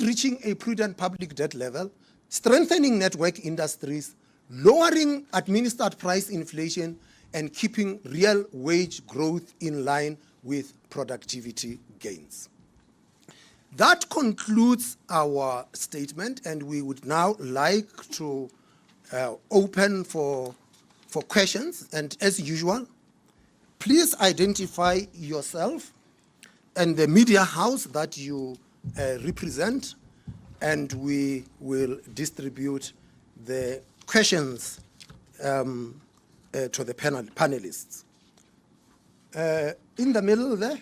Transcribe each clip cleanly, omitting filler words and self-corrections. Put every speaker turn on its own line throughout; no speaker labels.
reaching a prudent public debt level, strengthening network industries, lowering administered price inflation, and keeping real wage growth in line with productivity gains. That concludes our statement, and we would now like to open for questions. And as usual, please identify yourself and the media house that you represent, and we will distribute the questions to the panelists. In the middle there.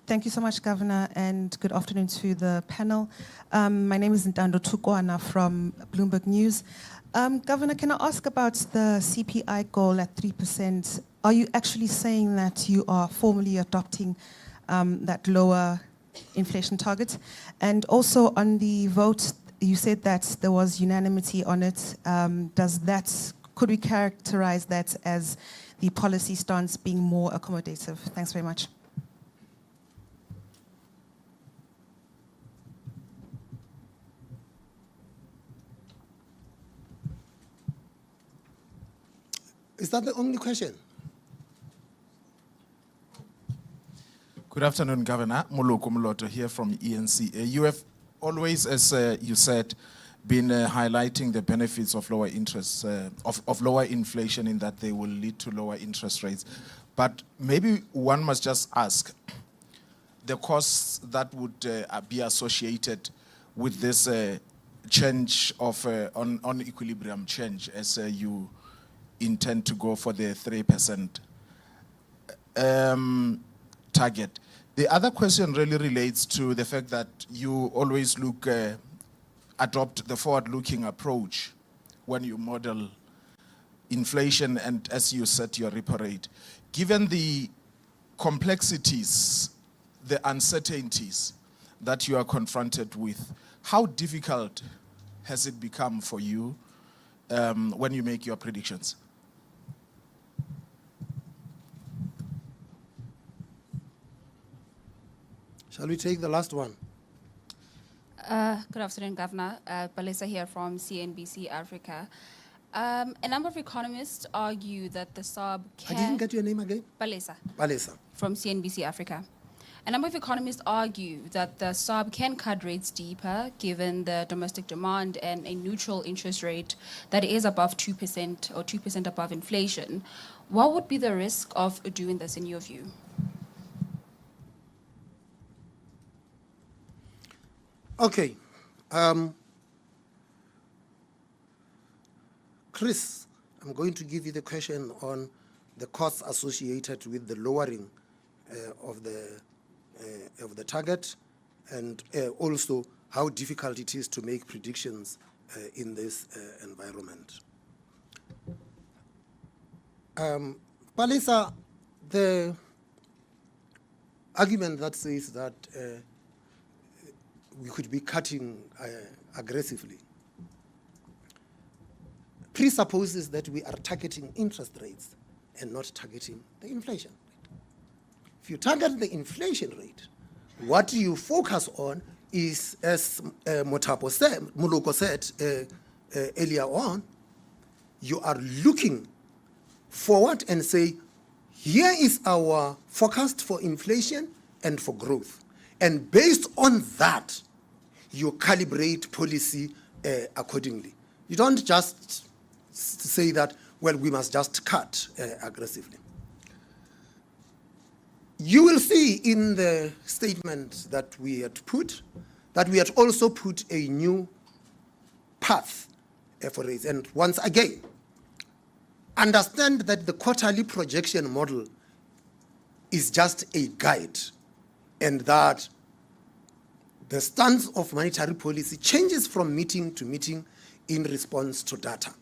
Thank you so much, Governor, and good afternoon to the panel. My name is Ntando Tukwana from Bloomberg News. Governor, can I ask about the CPI goal at 3%? Are you actually saying that you are formally adopting that lower inflation target? And also on the vote, you said that there was unanimity on it. Could we characterize that as the policy stance being more accommodative? Thanks very much.
Is that the only question?
Good afternoon, Governor. Moloko Moloto here from ENCA. You have always, as you said, been highlighting the benefits of lower interest, of lower inflation, in that they will lead to lower interest rates. But maybe one must just ask, the costs that would be associated with this change of on equilibrium change, as you intend to go for the 3% target. The other question really relates to the fact that you always adopt the forward-looking approach when you model inflation and as you set your repo rate. Given the complexities, the uncertainties that you are confronted with, how difficult has it become for you when you make your predictions?
Shall we take the last one?
Good afternoon, Governor. Palesa here from CNBC Africa. A number of economists argue that the SARB can...
I didn't get your name again?
Palesa.
Palesa.
From CNBC Africa. A number of economists argue that the SARB can cut rates deeper given the domestic demand and a neutral interest rate that is above 2% or 2% above inflation. What would be the risk of doing this in your view?
Okay. Chris, I'm going to give you the question on the costs associated with the lowering of the target, and also how difficult it is to make predictions in this environment. Palesa, the argument that says that we could be cutting aggressively presupposes that we are targeting interest rates and not targeting the inflation rate. If you target the inflation rate, what you focus on is, as Moloko said earlier on, you are looking forward and say, here is our forecast for inflation and for growth. And based on that, you calibrate policy accordingly. You don't just say that, well, we must just cut aggressively. You will see in the statement that we had also put a new path for rates. And once again, understand that the quarterly projection model is just a guide, and that the stance of monetary policy changes from meeting to meeting in response to data.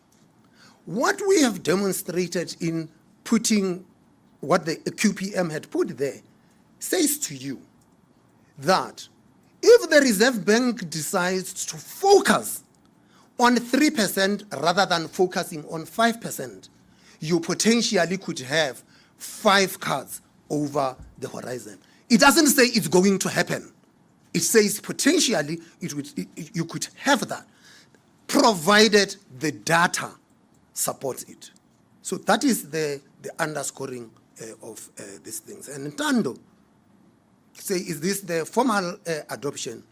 What we have demonstrated in putting what the QPM had put there says to you that if the Reserve Bank decides to focus on 3% rather than focusing on 5%, you potentially could have 5 cuts over the horizon. It doesn't say it's going to happen, It says potentially you could have that, provided the data supports it. So that is the underscoring of these things. And Ntando, say, is this the formal adoption?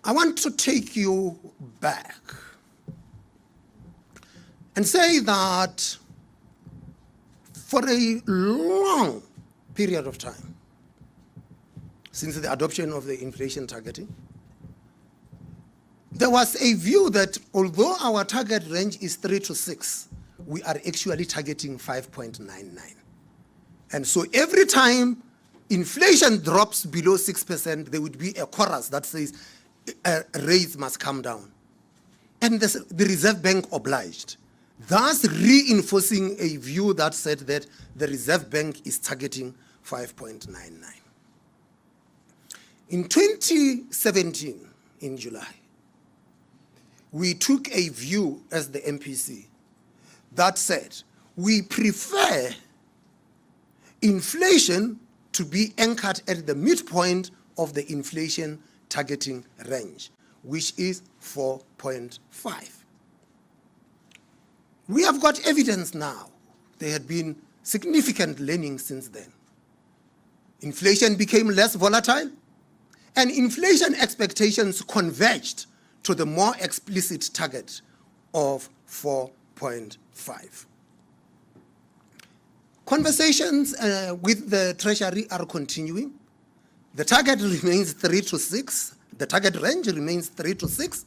I want to take you back and say that for a long period of time, since the adoption of the inflation targeting, there was a view that although our target range is 3 to 6, we are actually targeting 5.99. And so every time inflation drops below 6%, there would be a chorus that says rates must come down. And the Reserve Bank obliged, thus reinforcing a view that said that the Reserve Bank is targeting 5.99. In 2017, in July, we took a view as the MPC that said we prefer inflation to be anchored at the midpoint of the inflation targeting range, which is 4.5. We have got evidence now. There had been significant learning since then. Inflation became less volatile, and inflation expectations converged to the more explicit target of 4.5. Conversations with the Treasury are continuing. The target remains 3 to 6. The target range remains 3 to 6.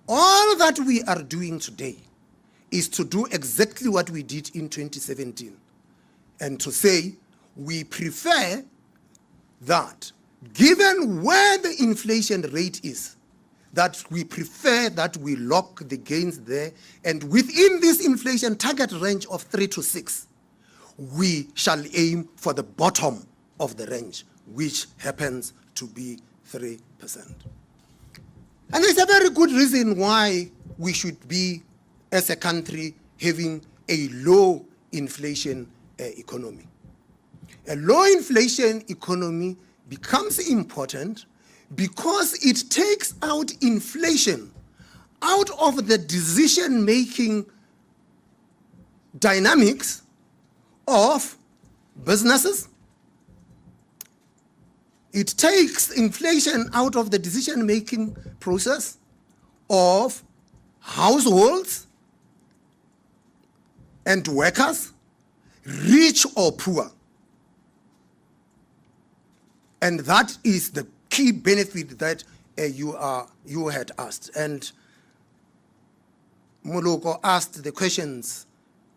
All that we are doing today is to do exactly what we did in 2017, and to say we prefer that, given where the inflation rate is, that we prefer that we lock the gains there, and within this inflation target range of 3 to 6, we shall aim for the bottom of the range, which happens to be 3%. And there's a very good reason why we should be, as a country, having a low inflation economy. A low inflation economy becomes important because it takes out inflation out of the decision-making dynamics of businesses. It takes inflation out of the decision-making process of households and workers, rich or poor. And that is the key benefit that you had asked. And Moloko asked the questions,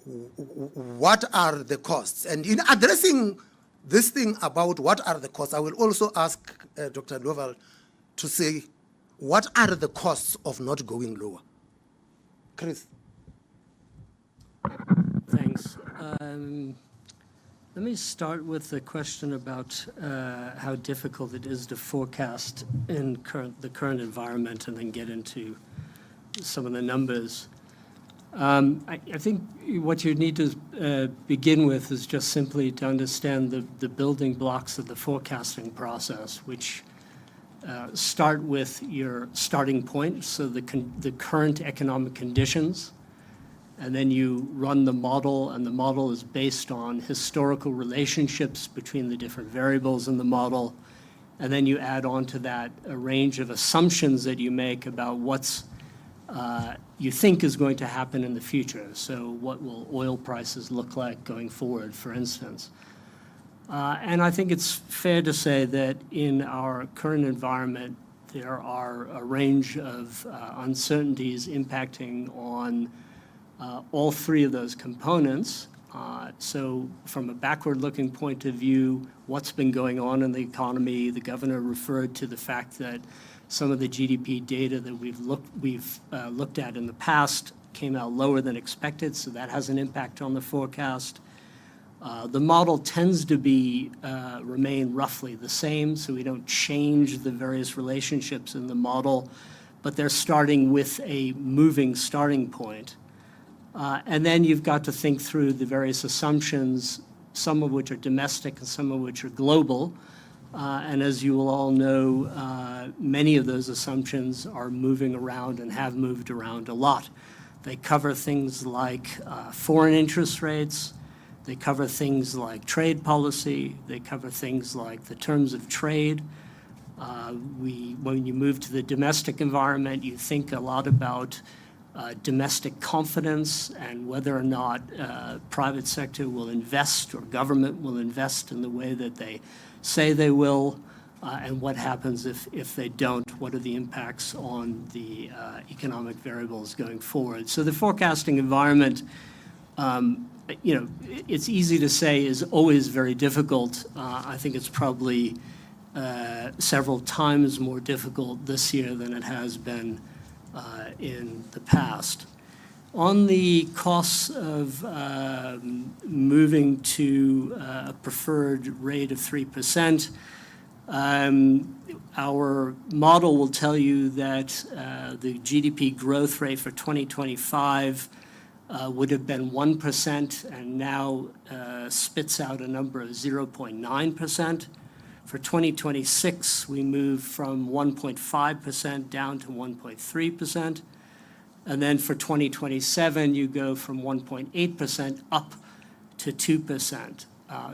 what are the costs? And in addressing this thing about what are the costs, I will also ask Dr. Loval to say, what are the costs of not going lower? Chris.
Thanks. Let me start with the question about how difficult it is to forecast in the current environment, and then get into some of the numbers. I think what you need to begin with is just simply to understand the building blocks of the forecasting process, which start with your starting point, so the current economic conditions, and then you run the model, and the model is based on historical relationships between the different variables in the model, and then you add on to that a range of assumptions that you make about what's you think is going to happen in the future. So what will oil prices look like going forward, for instance? And I think it's fair to say that in our current environment, there are a range of uncertainties impacting on all three of those components. So from a backward-looking point of view, what's been going on in the economy? The governor referred to the fact that some of the GDP data that we've looked at in the past came out lower than expected, so that has an impact on the forecast. The model tends to remain roughly the same, so we don't change the various relationships in the model, but they're starting with a moving starting point. And then you've got to think through the various assumptions, some of which are domestic and some of which are global, And as you will all know, many of those assumptions are moving around and have moved around a lot. They cover things like foreign interest rates. They cover things like trade policy. They cover things like the terms of trade. When you move to the domestic environment, you think a lot about domestic confidence and whether or not private sector will invest or government will invest in the way that they say they will, and what happens if they don't. What are the impacts on the economic variables going forward? So the forecasting environment, it's easy to say is always very difficult. I think it's probably several times more difficult this year than it has been in the past. On the costs of moving to a preferred rate of 3%, our model will tell you that the GDP growth rate for 2025 would have been 1% and now spits out a number of 0.9%. For 2026, we moved from 1.5% down to 1.3%. And then for 2027, you go from 1.8% up to 2%.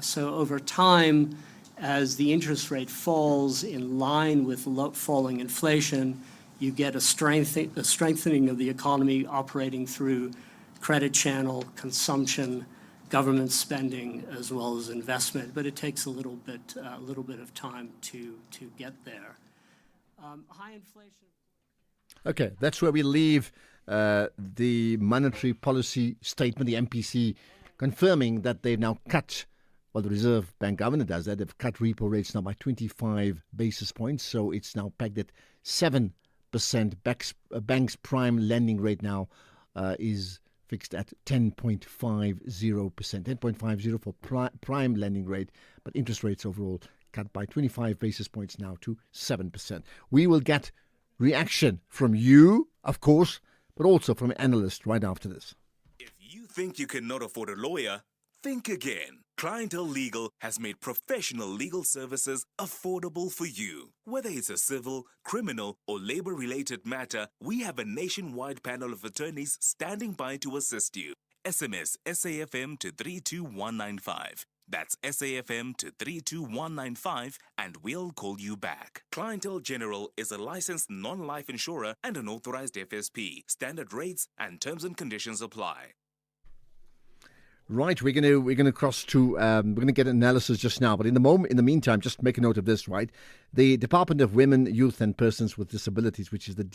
So over time, as the interest rate falls in line with falling inflation, you get a strengthening of the economy operating through credit channel, consumption, government spending, as well as investment. But it takes a little bit of time to get there. High inflation.
Okay, that's where we leave the monetary policy statement, the MPC, confirming that they've now cut, well, the Reserve Bank governor does that, they've cut repo rates now by 25 basis points, so it's now pegged at 7%. Bank's prime lending rate now is fixed at 10.50%, 10.50 for prime lending rate, but interest rates overall cut by 25 basis points now to 7%. We will get reaction from you, of course, but also from analysts right after this.
If you think you cannot afford a lawyer, think again. Clientele Legal has made professional legal services affordable for you. Whether it's a civil, criminal, or labor-related matter, we have a nationwide panel of attorneys standing by to assist you. SMS SAFM to 32195. That's SAFM to 32195 and we'll call you back. Clientele General is a licensed non-life insurer and an authorized FSP. Standard rates and terms and conditions apply.
Right, we're gonna cross to we're gonna get analysis just now, but in the meantime, just make a note of this. Right, the Department of Women, Youth and Persons with Disabilities, which is the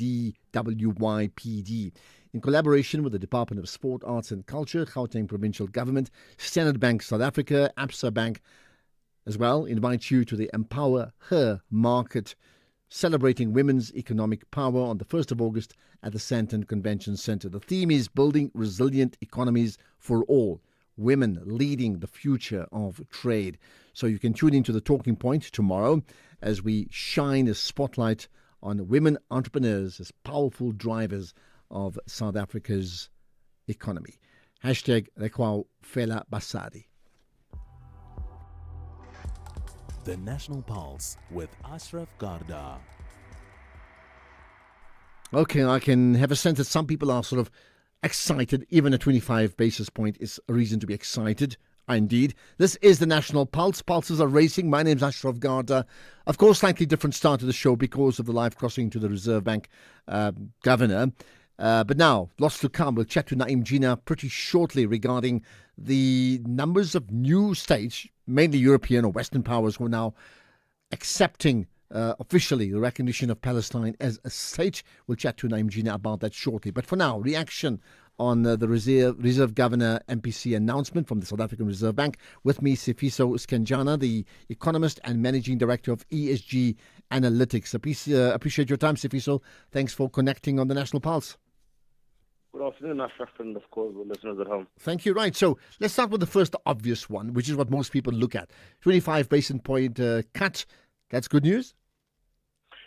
DWYPD, in collaboration with the Department of Sport, Arts and Culture, Gauteng Provincial Government, Standard Bank South Africa, Absa Bank, as well, invite you to the Empower Her Market, celebrating women's economic power on the 1st of August at the Sandton Convention Centre. The theme is building resilient economies for all. Women leading the future of trade. So you can tune into the Talking Point tomorrow as we shine a spotlight on women entrepreneurs as powerful drivers of South Africa's economy. Hashtag Rekwao Fela Basadi.
The National Pulse with Ashraf Garda.
Okay, I can have a sense that some people are sort of excited. Even a 25 basis point is a reason to be excited. Indeed. This is the National Pulse. Pulses are racing. My name's Ashraf Garda. Of course, slightly different start to the show because of the live crossing to the Reserve Bank governor. But now, lots to come. We'll chat to Naim Jina pretty shortly regarding the numbers of new states, mainly European or Western powers, who are now accepting officially the recognition of Palestine as a state. We'll chat to Naim Jina about that shortly. But for now, reaction on the Reserve Governor MPC announcement from the South African Reserve Bank. With me, Sifiso Skenjana, the economist and managing director of ESG Analytics. Appreciate your time, Sifiso. Thanks for connecting on the National Pulse.
Good afternoon, Ashraf, and of course, the listeners at home.
Thank you. Right. So let's start with the first obvious one, which is what most people look at. 25 basis point cut. That's good news?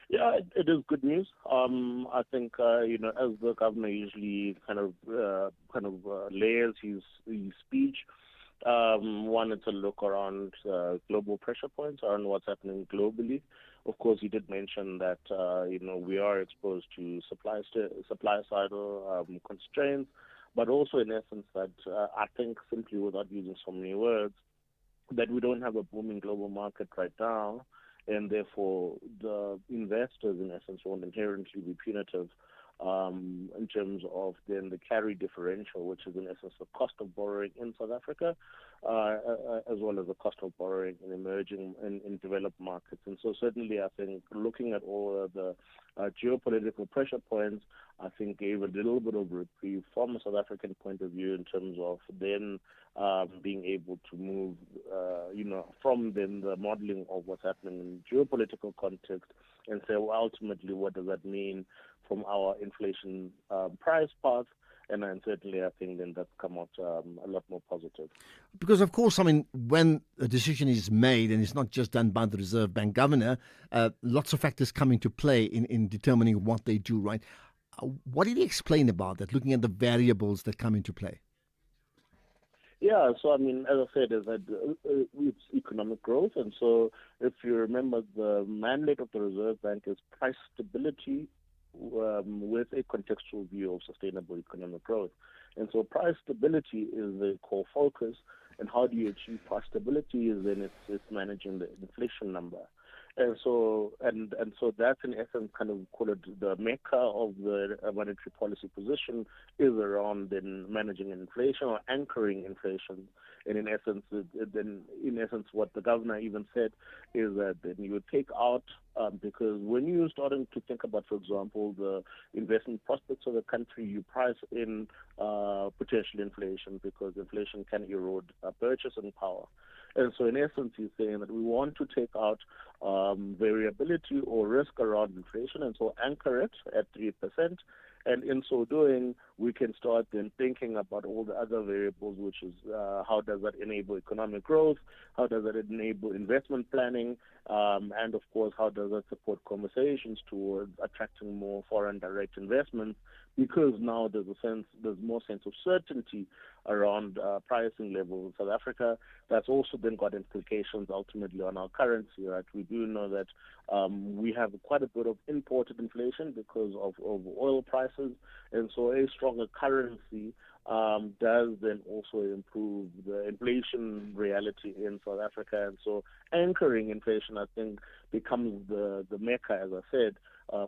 Yeah, it is good news. I think as the governor usually kind of layers his speech, wanted to look around global pressure points on what's happening globally. Of course, you did mention that we are exposed to supply side constraints, but also in essence that I think simply without using so many words, that we don't have a booming global market right now, and therefore the investors in essence won't inherently be punitive in terms of then the carry differential, which is in essence the cost of borrowing in South Africa, as well as the cost of borrowing in emerging in developed markets. And so certainly I think looking at all of the geopolitical pressure points, I think gave a little bit of reprieve from a South African point of view in terms of then being able to move, from then the modeling of what's happening in geopolitical context and say, well, ultimately, what does that mean from our inflation price path? And then certainly I think then that's come out a lot more positive.
Because, of course, I mean, when a decision is made, and it's not just done by the Reserve Bank governor, lots of factors come into play in determining what they do, right? What did he explain about that, looking at the variables that come into play?
Yeah, so I mean, as I said, is that it's economic growth, and so if you remember, the mandate of the Reserve Bank is price stability with a contextual view of sustainable economic growth, and so price stability is the core focus. And how do you achieve price stability? Is then it's managing the inflation number. And so that's in essence kind of call it the mecca of the monetary policy position is around then managing inflation or anchoring inflation. And in essence, what the governor even said is that then you would take out because when you're starting to think about, for example, the investment prospects of the country, you price in potential inflation because inflation can erode purchasing power. And so in essence, he's saying that we want to take out variability or risk around inflation and so anchor it at 3%. And in so doing, we can start then thinking about all the other variables, which is how does that enable economic growth, how does that enable investment planning, and of course, how does that support conversations towards attracting more foreign direct investments, because now there's more sense of certainty around pricing levels in South Africa. That's also then got implications ultimately on our currency, right? We do know that we have quite a bit of imported inflation because of oil prices, and so a stronger currency does then also improve the inflation reality in South Africa. And so anchoring inflation, I think, becomes the mecca, as I said,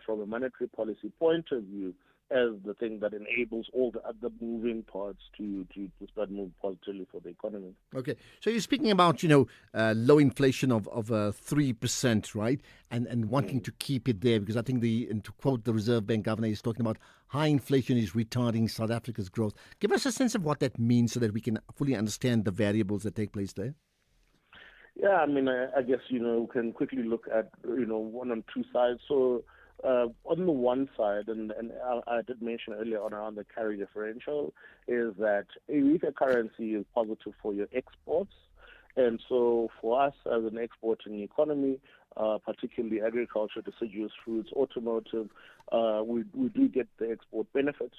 from a monetary policy point of view, as the thing that enables all the other moving parts to start moving positively for the economy.
Okay, so you're speaking about, low inflation of 3%, right? And wanting to keep it there, because I think and to quote the Reserve Bank governor, he's talking about high inflation is retarding South Africa's growth. Give us a sense of what that means so that we can fully understand the variables that take place there.
Yeah, I mean, I guess, we can quickly look at, one on two sides. So on the one side, and I did mention earlier on around the carry differential, is that a weaker currency is positive for your exports. And so for us as an exporting economy, particularly agriculture, deciduous fruits, automotive, we do get the export benefit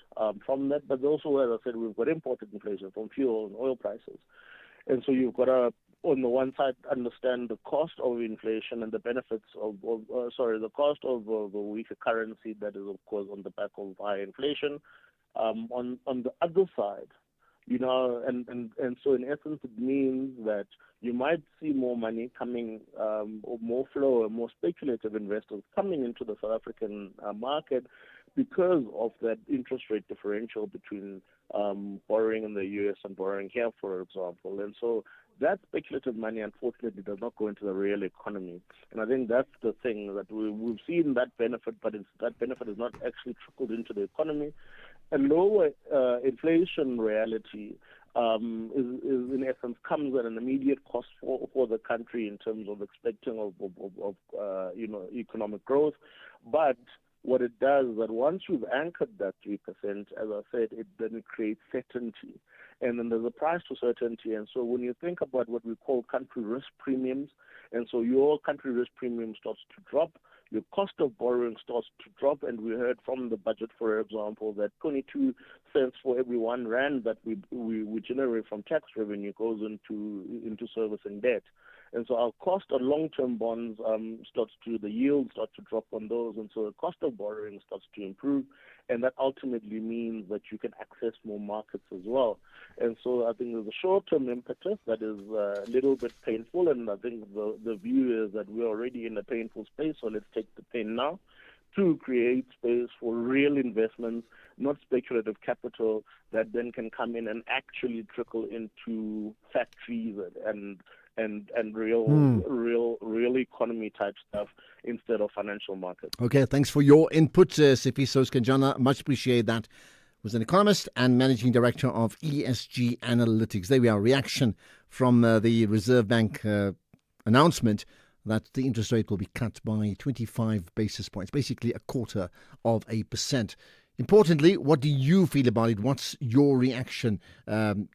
from that. But also, as I said, we've got imported inflation from fuel and oil prices. And so you've got to, on the one side, understand the cost of inflation and the benefits the cost of a weaker currency that is, of course, on the back of high inflation. On the other side, and so in essence, it means that you might see more money coming, or more flow, or more speculative investors coming into the South African market because of that interest rate differential between borrowing in the US and borrowing here, for example. And so that speculative money, unfortunately, does not go into the real economy. And I think that's the thing, that we've seen that benefit, but that benefit is not actually trickled into the economy. A lower inflation reality is in essence comes at an immediate cost for the country in terms of expecting of economic growth, but what it does is that once you've anchored that 3%, as I said, it then creates certainty. And then there's a price to certainty. And so when you think about what we call country risk premiums, and so your country risk premium starts to drop, your cost of borrowing starts to drop, and we heard from the budget, for example, that 22 cents for every 1 rand that we generate from tax revenue goes into servicing debt. And so our cost on long-term bonds the yield starts to drop on those, and so the cost of borrowing starts to improve, and that ultimately means that you can access more markets as well. And so I think there's a short-term impetus that is a little bit painful, and I think the view is that we're already in a painful space, so let's take the pain now to create space for real investments, not speculative capital that then can come in and actually trickle into factories and real economy type stuff instead of financial markets.
Okay, thanks for your input, Sifiso Skanjana. Much appreciate that. Was an economist and managing director of ESG Analytics. There we are, reaction from the Reserve Bank announcement that the interest rate will be cut by 25 basis points, basically 0.25%. Importantly, what do you feel about it? What's your reaction?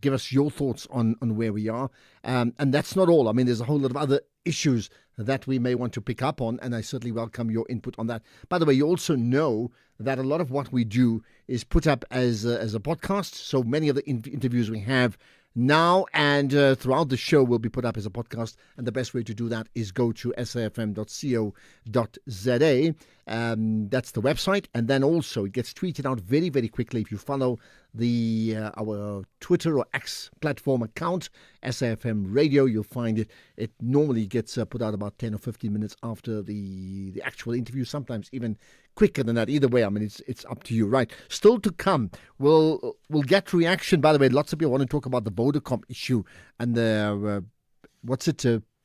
Give us your thoughts on where we are. And that's not all. I mean, there's a whole lot of other issues that we may want to pick up on, and I certainly welcome your input on that. By the way, you also know that a lot of what we do is put up as a podcast. So many of the interviews we have now and throughout the show will be put up as a podcast, and the best way to do that is go to safm.co.za. That's the website, and then also it gets tweeted out very, very quickly if you follow our Twitter or X platform account, SAFM Radio. You'll find it. It normally gets put out about 10 or 15 minutes after the actual interview, sometimes even quicker than that. Either way, I mean, it's up to you, right? Still to come, we'll get reaction. By the way, lots of people want to talk about the Vodacom issue and the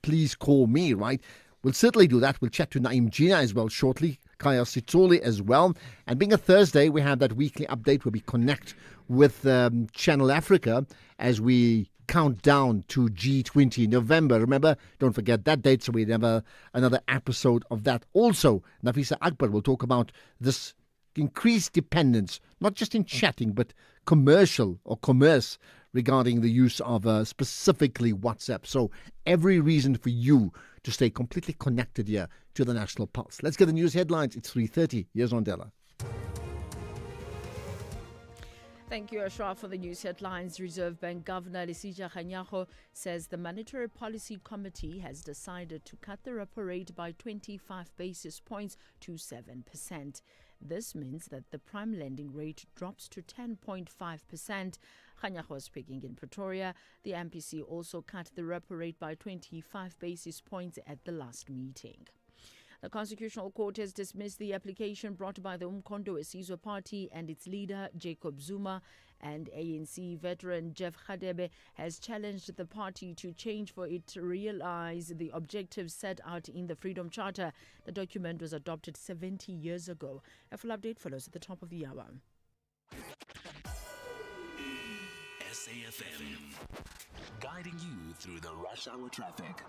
please call me, right? We'll certainly do that. We'll chat to Naim Gina as well shortly, Kaya Sitoli as well. And being a Thursday, we have that weekly update where we connect with Channel Africa as we count down to G20 November. Remember, don't forget that date, so we have another episode of that. Also, Nafisa Akbar will talk about this increased dependence, not just in chatting, but commercial or commerce regarding the use of specifically WhatsApp. So every reason for you to stay completely connected here to the National Pulse. Let's get the news headlines. It's 3:30. Here's Ondela.
Thank you, Ashraf, for the news headlines. Reserve Bank Governor Lesija Kganyago says the Monetary Policy Committee has decided to cut the repo rate by 25 basis points to 7%. This means that the prime lending rate drops to 10.5%. Kganyago was speaking in Pretoria. The MPC also cut the repo rate by 25 basis points at the last meeting. The Constitutional Court has dismissed the application brought by the Umkhonto weSizwe Party and its leader, Jacob Zuma, and ANC veteran Jeff Radebe has challenged the party to change for it to realize the objectives set out in the Freedom Charter. The document was adopted 70 years ago. A full update follows at the top of the hour.
SAFM, guiding you through the rush hour traffic.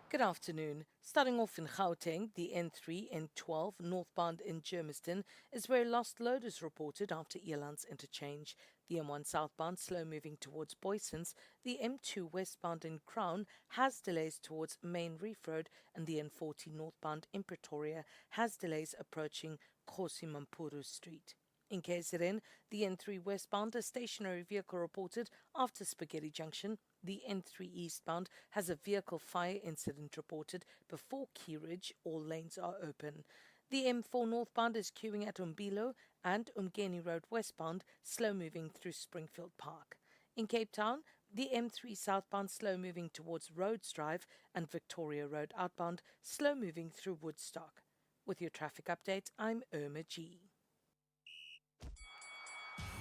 Good afternoon. Starting off in Gauteng, the N3 N12 northbound in Germiston is where lost load is reported after Elands interchange. The M1 southbound slow moving towards Boysons. The M2 westbound in Crown has delays towards Main Reef Road, and the N40 northbound in Pretoria has delays approaching Kgosi Mampuru Street. In KZN, the N3 westbound, a stationary vehicle reported after Spaghetti Junction. The N3 eastbound has a vehicle fire incident reported before Key Ridge. All lanes are open. The M4 northbound is queuing at Umbilo and Umgeni Road westbound, slow moving through Springfield Park. In Cape Town, the M3 southbound slow moving towards Rhodes Drive and Victoria Road outbound, slow moving through Woodstock. With your traffic update, I'm Irma G.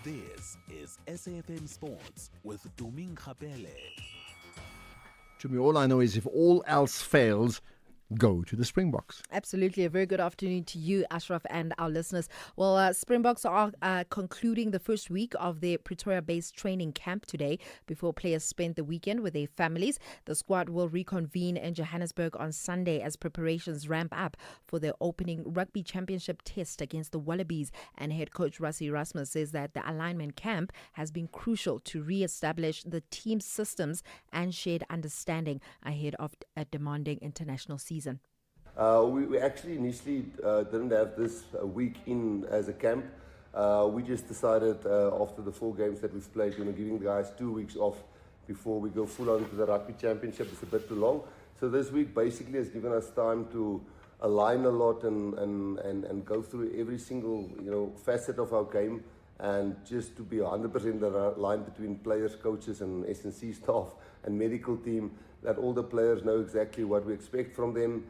This is SAFM Sports with Doming Khapele.
To me, all I know is if all else fails, go to the Springboks.
Absolutely. A very good afternoon to you, Ashraf, and our listeners. Well, Springboks are concluding the first week of their Pretoria-based training camp today before players spend the weekend with their families. The squad will reconvene in Johannesburg on Sunday as preparations ramp up for their opening rugby championship test against the Wallabies. And head coach Rassie Erasmus says that the alignment camp has been crucial to re-establish the team's systems and shared understanding ahead of a demanding international season.
We actually initially didn't have this week in as a camp. We just decided after the 4 games that we've played, giving the guys 2 weeks off before we go full on to the rugby championship. It's a bit too long. So this week basically has given us time to align a lot and go through every single facet of our game, and just to be 100% aligned between players, coaches and S&C staff and medical team, that all the players know exactly what we expect from them.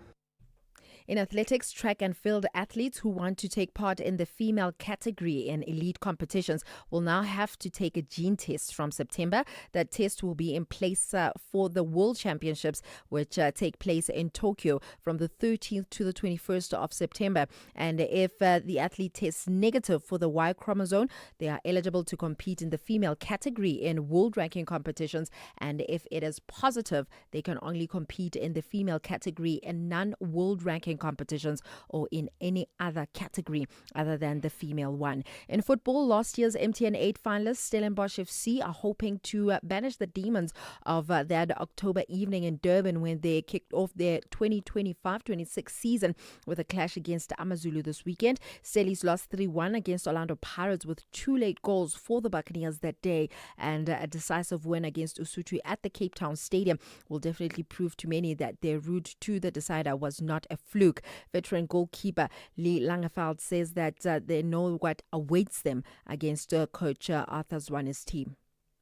In athletics, track and field athletes who want to take part in the female category in elite competitions will now have to take a gene test from September. That test will be in place for the World Championships, which take place in Tokyo from the 13th to the 21st of September. And if the athlete tests negative for the Y chromosome, they are eligible to compete in the female category in world ranking competitions. And if it is positive, they can only compete in the female category in non-world ranking competitions or in any other category other than the female one. In football, last year's MTN 8 finalists Stellenbosch FC are hoping to banish the demons of that October evening in Durban when they kicked off their 2025-26 season with a clash against Amazulu this weekend. Stellies lost 3-1 against Orlando Pirates with 2 late goals for the Buccaneers that day, and a decisive win against Usutu at the Cape Town Stadium will definitely prove to many that their route to the decider was not a fluke. Veteran goalkeeper Lee Langeveld says that they know what awaits them against coach Arthur Zwane's team.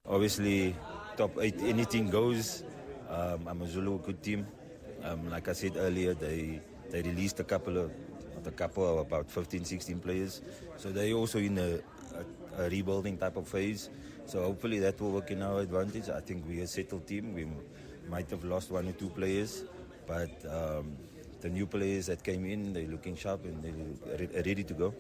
Obviously, top 8, anything goes. Amazulu, good team. Like I said earlier, they released a couple, about 15, 16 players. So they're also in a rebuilding type of phase. So hopefully that will work in our advantage. I think we're a settled team. We might have lost 1 or 2 players, but the new players that came in, they're looking sharp and they're ready to go.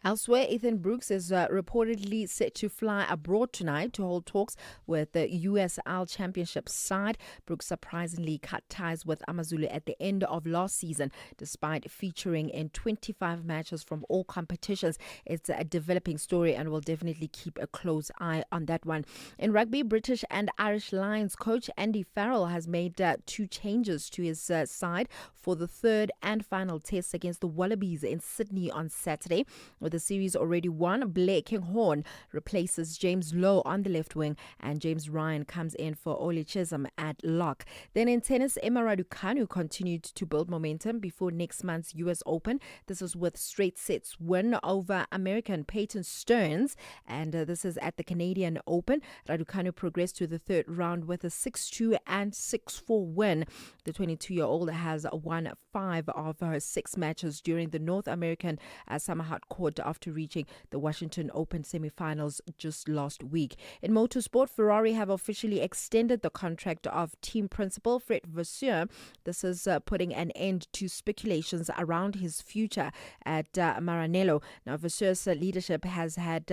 Elsewhere, Ethan Brooks is reportedly set to fly abroad tonight to hold talks with the USL Championship side. Brooks surprisingly cut ties with Amazulu at the end of last season, despite featuring in 25 matches from all competitions. It's a developing story and we'll definitely keep a close eye on that one. In rugby, British and Irish Lions coach Andy Farrell has made 2 changes to his side for the 3rd and final test against the Wallabies in Sydney on Saturday. With the series already won, Blair Kinghorn replaces James Lowe on the left wing and James Ryan comes in for Oli Chisholm at lock. Then in tennis, Emma Raducanu continued to build momentum before next month's US Open. This is with straight sets win over American Peyton Stearns, and this is at the Canadian Open. Raducanu progressed to the 3rd round with a 6-2 and 6-4 win. The 22-year-old has won 5 of her 6 matches during the North American Summer Hard Court after reaching the Washington Open semifinals just last week. In motorsport, Ferrari have officially extended the contract of team principal Fred Vasseur. This is putting an end to speculations around his future at Maranello. Now, Vasseur's leadership has had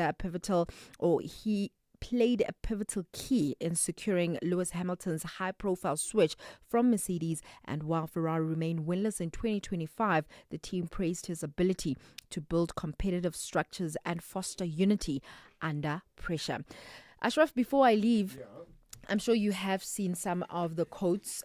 he played a pivotal key in securing Lewis Hamilton's high-profile switch from Mercedes, and while Ferrari remained winless in 2025, the team praised his ability to build competitive structures and foster unity under pressure. Ashraf, before I leave, I'm sure you have seen some of the quotes.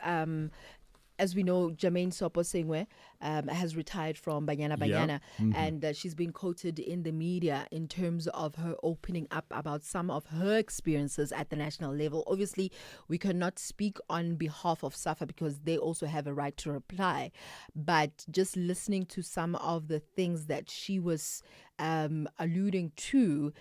As we know, Jermaine Sopo-Sengwe has retired from Banyana, and she's been quoted in the media in terms of her opening up about some of her experiences at the national level. Obviously, we cannot speak on behalf of SAFA because they also have a right to reply, but just listening to some of the things that she was alluding to,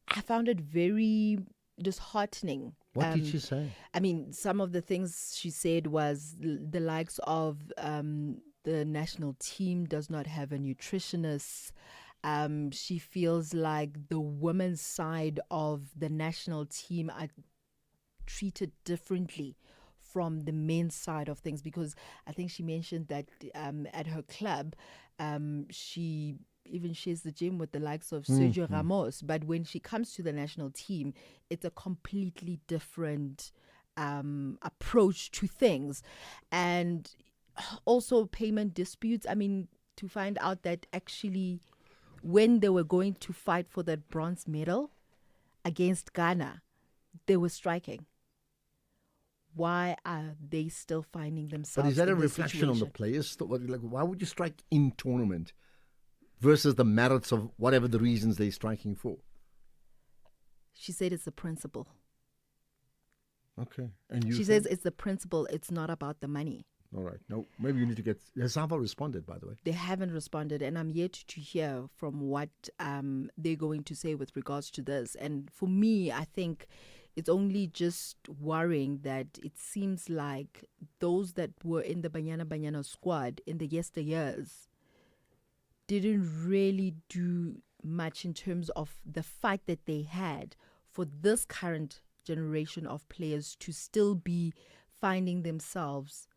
I found it very disheartening.
What did she say?
I mean, some of the things she said was the likes of the national team does not have a nutritionist. She feels like the women's side of the national team are treated differently
from the men's side of things? Because I think she mentioned that at her club, she even shares the gym with the likes of Sergio Ramos. But when she comes to the national team, it's a completely different approach to things. And also payment disputes. I mean, to find out that actually when they were going to fight for that bronze medal against Ghana, they were striking. Why are they still finding themselves?
But is that a
in this
reflection on the
situation?
players? Like, why would you strike in tournament versus the merits of whatever the reasons they're striking for?
She said it's a principle.
Okay. And you
She
think-
says it's the principle. It's not about the money.
All right. No, maybe you need to get... Has Sava responded, by the way?
They haven't responded, and I'm yet to hear from what they're going to say with regards to this. And for me, I think it's only just worrying that it seems like those that were in the Banyana squad in the yesteryears didn't really do much in terms of the fight that they had for this current generation of players to still be finding themselves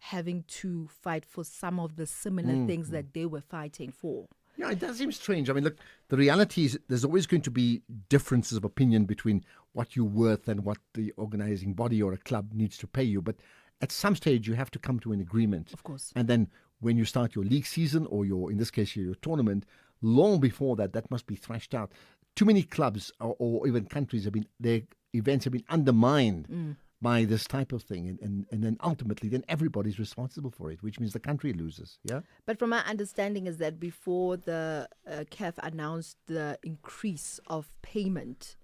having to fight for some of the similar things that they were fighting for.
Yeah, it does seem strange. I mean, look, the reality is there's always going to be differences of opinion between what you're worth and what the organizing body or a club needs to pay you. But at some stage, you have to come to an agreement.
Of course.
And then when you start your league season or in this case, your tournament, long before that must be thrashed out. Too many clubs or even countries their events have been undermined by this type of thing. And then ultimately, then everybody's responsible for it, which means the country loses. Yeah.
But from my understanding is that before the CAF announced the increase of payment,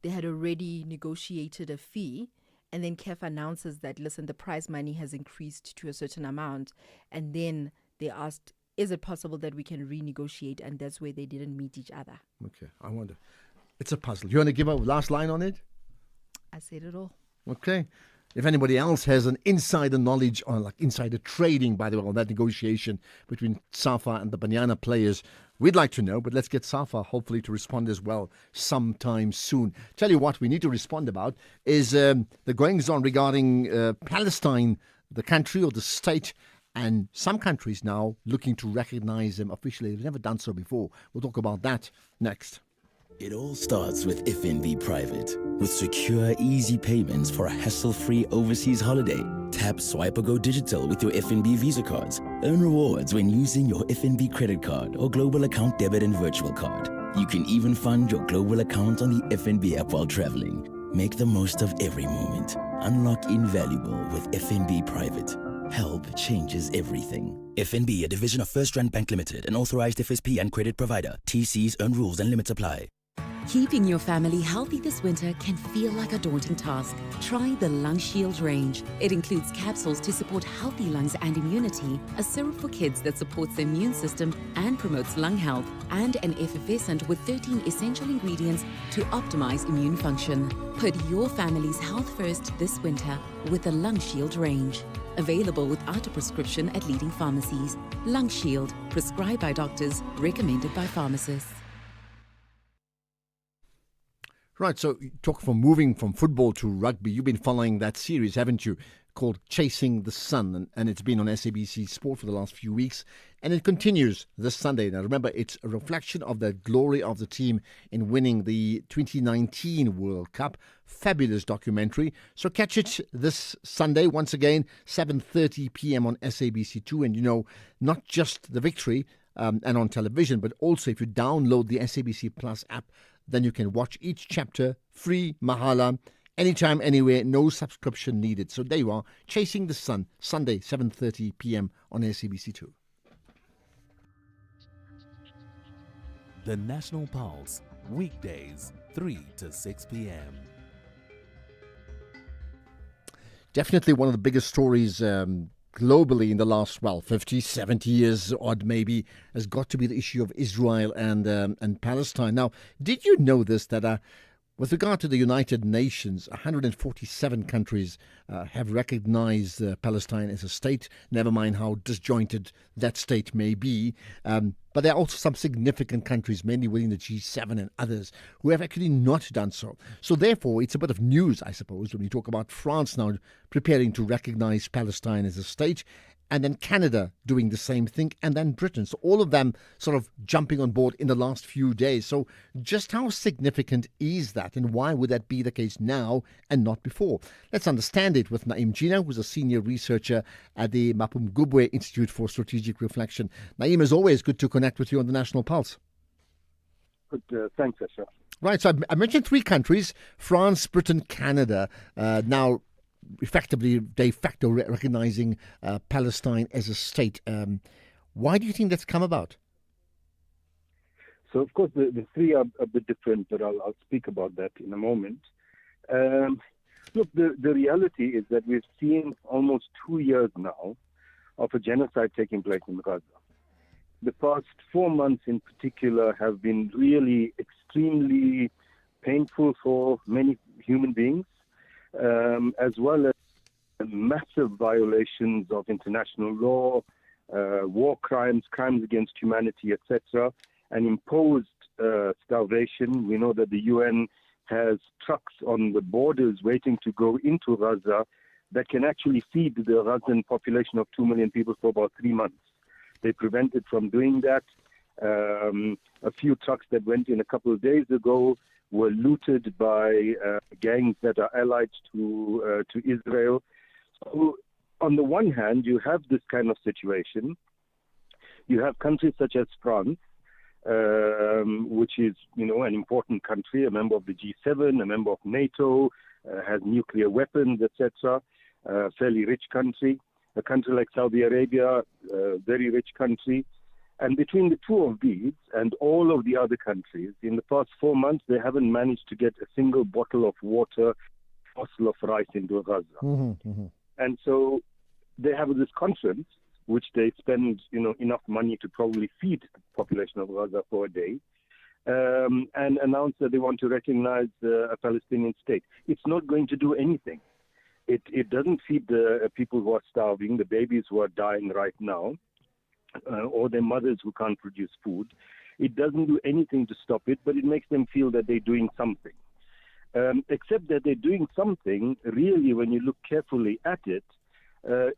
they had already negotiated a fee. And then CAF announces that, listen, the prize money has increased to a certain amount. And then they asked, is it possible that we can renegotiate? And that's where they didn't meet each other.
Okay, I wonder. It's a puzzle. You want to give a last line on it?
I said it all.
Okay. If anybody else has an insider knowledge on like insider trading, by the way, on that negotiation between SAFA and the Banyana players, we'd like to know, but let's get SAFA hopefully to respond as well sometime soon. Tell you what we need to respond about is the goings on regarding Palestine, the country or the state, and some countries now looking to recognize them officially. They've never done so before. We'll talk about that next.
It all starts with FNB Private. With secure, easy payments for a hassle-free overseas holiday. Tap, swipe, or go digital with your FNB Visa cards. Earn rewards when using your FNB credit card or global account debit and virtual card. You can even fund your global account on the FNB app while traveling. Make the most of every moment. Unlock invaluable with FNB Private. Help changes everything. FNB, a division of First Rand Bank Limited, an authorized FSP and credit provider. TCs earn rules and limits apply.
Keeping your family healthy this winter can feel like a daunting task. Try the Lung Shield range. It includes capsules to support healthy lungs and immunity, a syrup for kids that supports the immune system and promotes lung health, and an effervescent with 13 essential ingredients to optimize immune function. Put your family's health first this winter with the Lung Shield range. Available without a prescription at leading pharmacies. Lung Shield, prescribed by doctors, recommended by pharmacists.
Right, so you talk from moving from football to rugby. You've been following that series, haven't you, called Chasing the Sun, and it's been on SABC Sport for the last few weeks, and it continues this Sunday. Now, remember, it's a reflection of the glory of the team in winning the 2019 World Cup. Fabulous documentary. So catch it this Sunday, once again, 7:30 p.m. on SABC2, and, you know, not just the victory and on television, but also if you download the SABC Plus app, then you can watch each chapter free, mahala, anytime, anywhere, no subscription needed. So there you are, Chasing the Sun, Sunday, 7:30 p.m. on SABC2.
The National Pulse, weekdays, 3 to 6 p.m.
Definitely one of the biggest stories globally in the last, 50, 70 years odd maybe, has got to be the issue of Israel and Palestine. Now, did you know this, that With regard to the United Nations, 147 countries have recognized Palestine as a state, never mind how disjointed that state may be. But there are also some significant countries, mainly within the G7 and others, who have actually not done so. So therefore, it's a bit of news, I suppose, when we talk about France now preparing to recognize Palestine as a state, and then Canada doing the same thing, and then Britain. So all of them sort of jumping on board in the last few days. So just how significant is that, and why would that be the case now and not before? Let's understand it with Naeem Jina, who's a senior researcher at the Mapungubwe Institute for Strategic Reflection. Naeem, as always, good to connect with you on the National Pulse.
Good, thanks, Asha.
Right, so I mentioned three countries, France, Britain, Canada. Now, effectively, de facto recognizing Palestine as a state. Why do you think that's come about?
So, of course, the three are a bit different, but I'll speak about that in a moment. Look, the reality is that we've seen almost 2 years now of a genocide taking place in Gaza. The past 4 months in particular have been really extremely painful for many human beings, as well as massive violations of international law, war crimes, crimes against humanity, etc., and imposed starvation. We know that the UN has trucks on the borders waiting to go into Gaza that can actually feed the Gazan population of 2 million people for about 3 months. They prevented from doing that. A few trucks that went in a couple of days ago were looted by gangs that are allied to Israel. So on the one hand, you have this kind of situation. You have countries such as France, which is, an important country, a member of the G7, a member of NATO, has nuclear weapons, etc. Fairly rich country. A country like Saudi Arabia, a very rich country. And between the two of these and all of the other countries, in the past 4 months, they haven't managed to get a single bottle of water, morsel of rice into Gaza. And so they have this conference, which they spend, enough money to probably feed the population of Gaza for a day, and announce that they want to recognize a Palestinian state. It's not going to do anything. It doesn't feed the people who are starving, the babies who are dying right now, or their mothers who can't produce food. It doesn't do anything to stop it, but it makes them feel that they're doing something. Except that they're doing something, really, when you look carefully at it,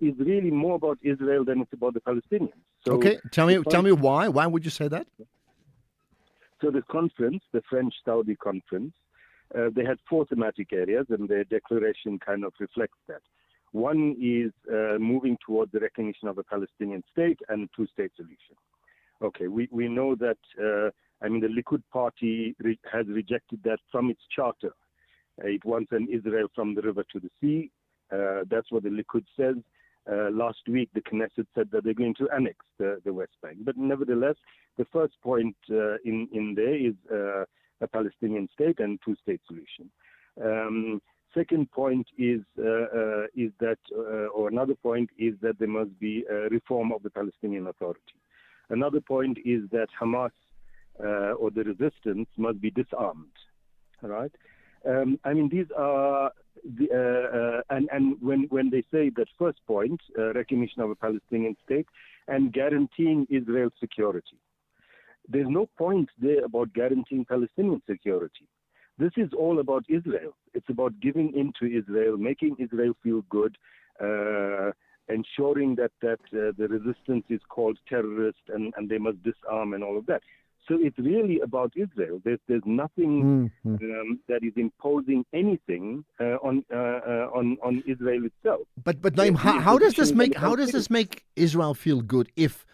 is really more about Israel than it's about the Palestinians. So
okay, tell me why. Why would you say that?
So the conference, the French-Saudi conference, they had 4 thematic areas, and their declaration kind of reflects that. One is moving towards the recognition of a Palestinian state and a two-state solution. Okay, we know that, the Likud party has rejected that from its charter. It wants an Israel from the river to the sea. That's what the Likud says. Last week, the Knesset said that they're going to annex the West Bank. But nevertheless, the first point in there is a Palestinian state and two-state solution. Second point is that, or another point is that there must be a reform of the Palestinian Authority. Another point is that Hamas or the resistance must be disarmed. All right. These are and when they say that first point, recognition of a Palestinian state and guaranteeing Israel's security, there's no point there about guaranteeing Palestinian security. This is all about Israel. It's about giving in to Israel, making Israel feel good, ensuring that the resistance is called terrorist and they must disarm and all of that. So it's really about Israel. There's nothing that is imposing anything on Israel itself.
But Naeem, how does this make Israel feel good? If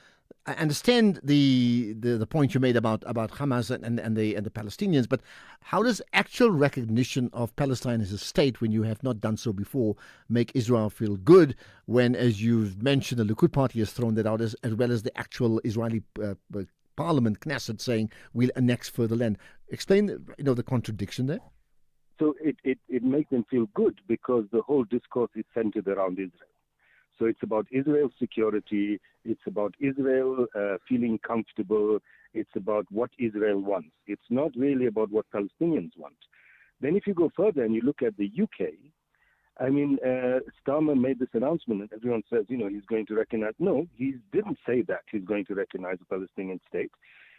I understand the point you made about Hamas and the Palestinians, but how does actual recognition of Palestine as a state, when you have not done so before, make Israel feel good? When, as you've mentioned, the Likud party has thrown that out, as well as the actual Israeli Parliament, Knesset, saying we'll annex further land. Explain, the contradiction there.
So it makes them feel good because the whole discourse is centered around Israel. So it's about Israel's security. It's about Israel feeling comfortable. It's about what Israel wants. It's not really about what Palestinians want. Then if you go further and you look at the UK, I mean, Starmer made this announcement, and everyone says, he's going to recognize. No, he didn't say that he's going to recognize a Palestinian state.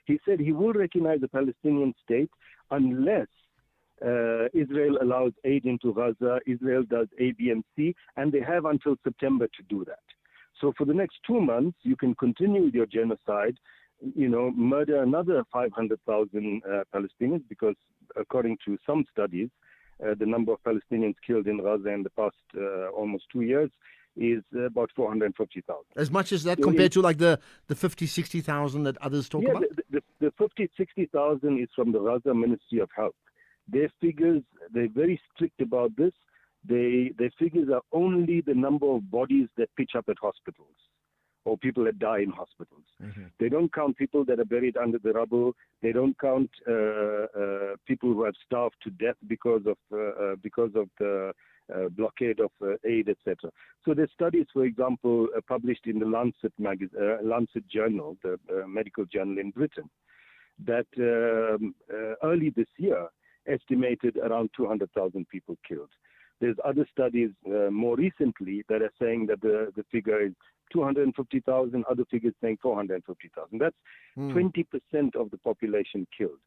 He said he will recognize a Palestinian state unless Israel allows aid into Gaza, Israel does A, B, and C, and they have until September to do that. So for the next 2 months, you can continue with your genocide, murder another 500,000 Palestinians, because according to some studies, the number of Palestinians killed in Gaza in the past almost 2 years is about 450,000.
As much as that compared to like the 50, 60,000 that others talk about?
The 50, 60,000 is from the Gaza Ministry of Health. Their figures, they're very strict about this. Their figures are only the number of bodies that pitch up at hospitals or people that die in hospitals.
Mm-hmm.
They don't count people that are buried under the rubble. They don't count people who have starved to death because of the blockade of aid, etc. So there's studies, for example, published in the Lancet Journal, the medical journal in Britain, that early this year estimated around 200,000 people killed. There's other studies more recently that are saying that the figure is 250,000, other figures saying 450,000. That's 20% of the population killed.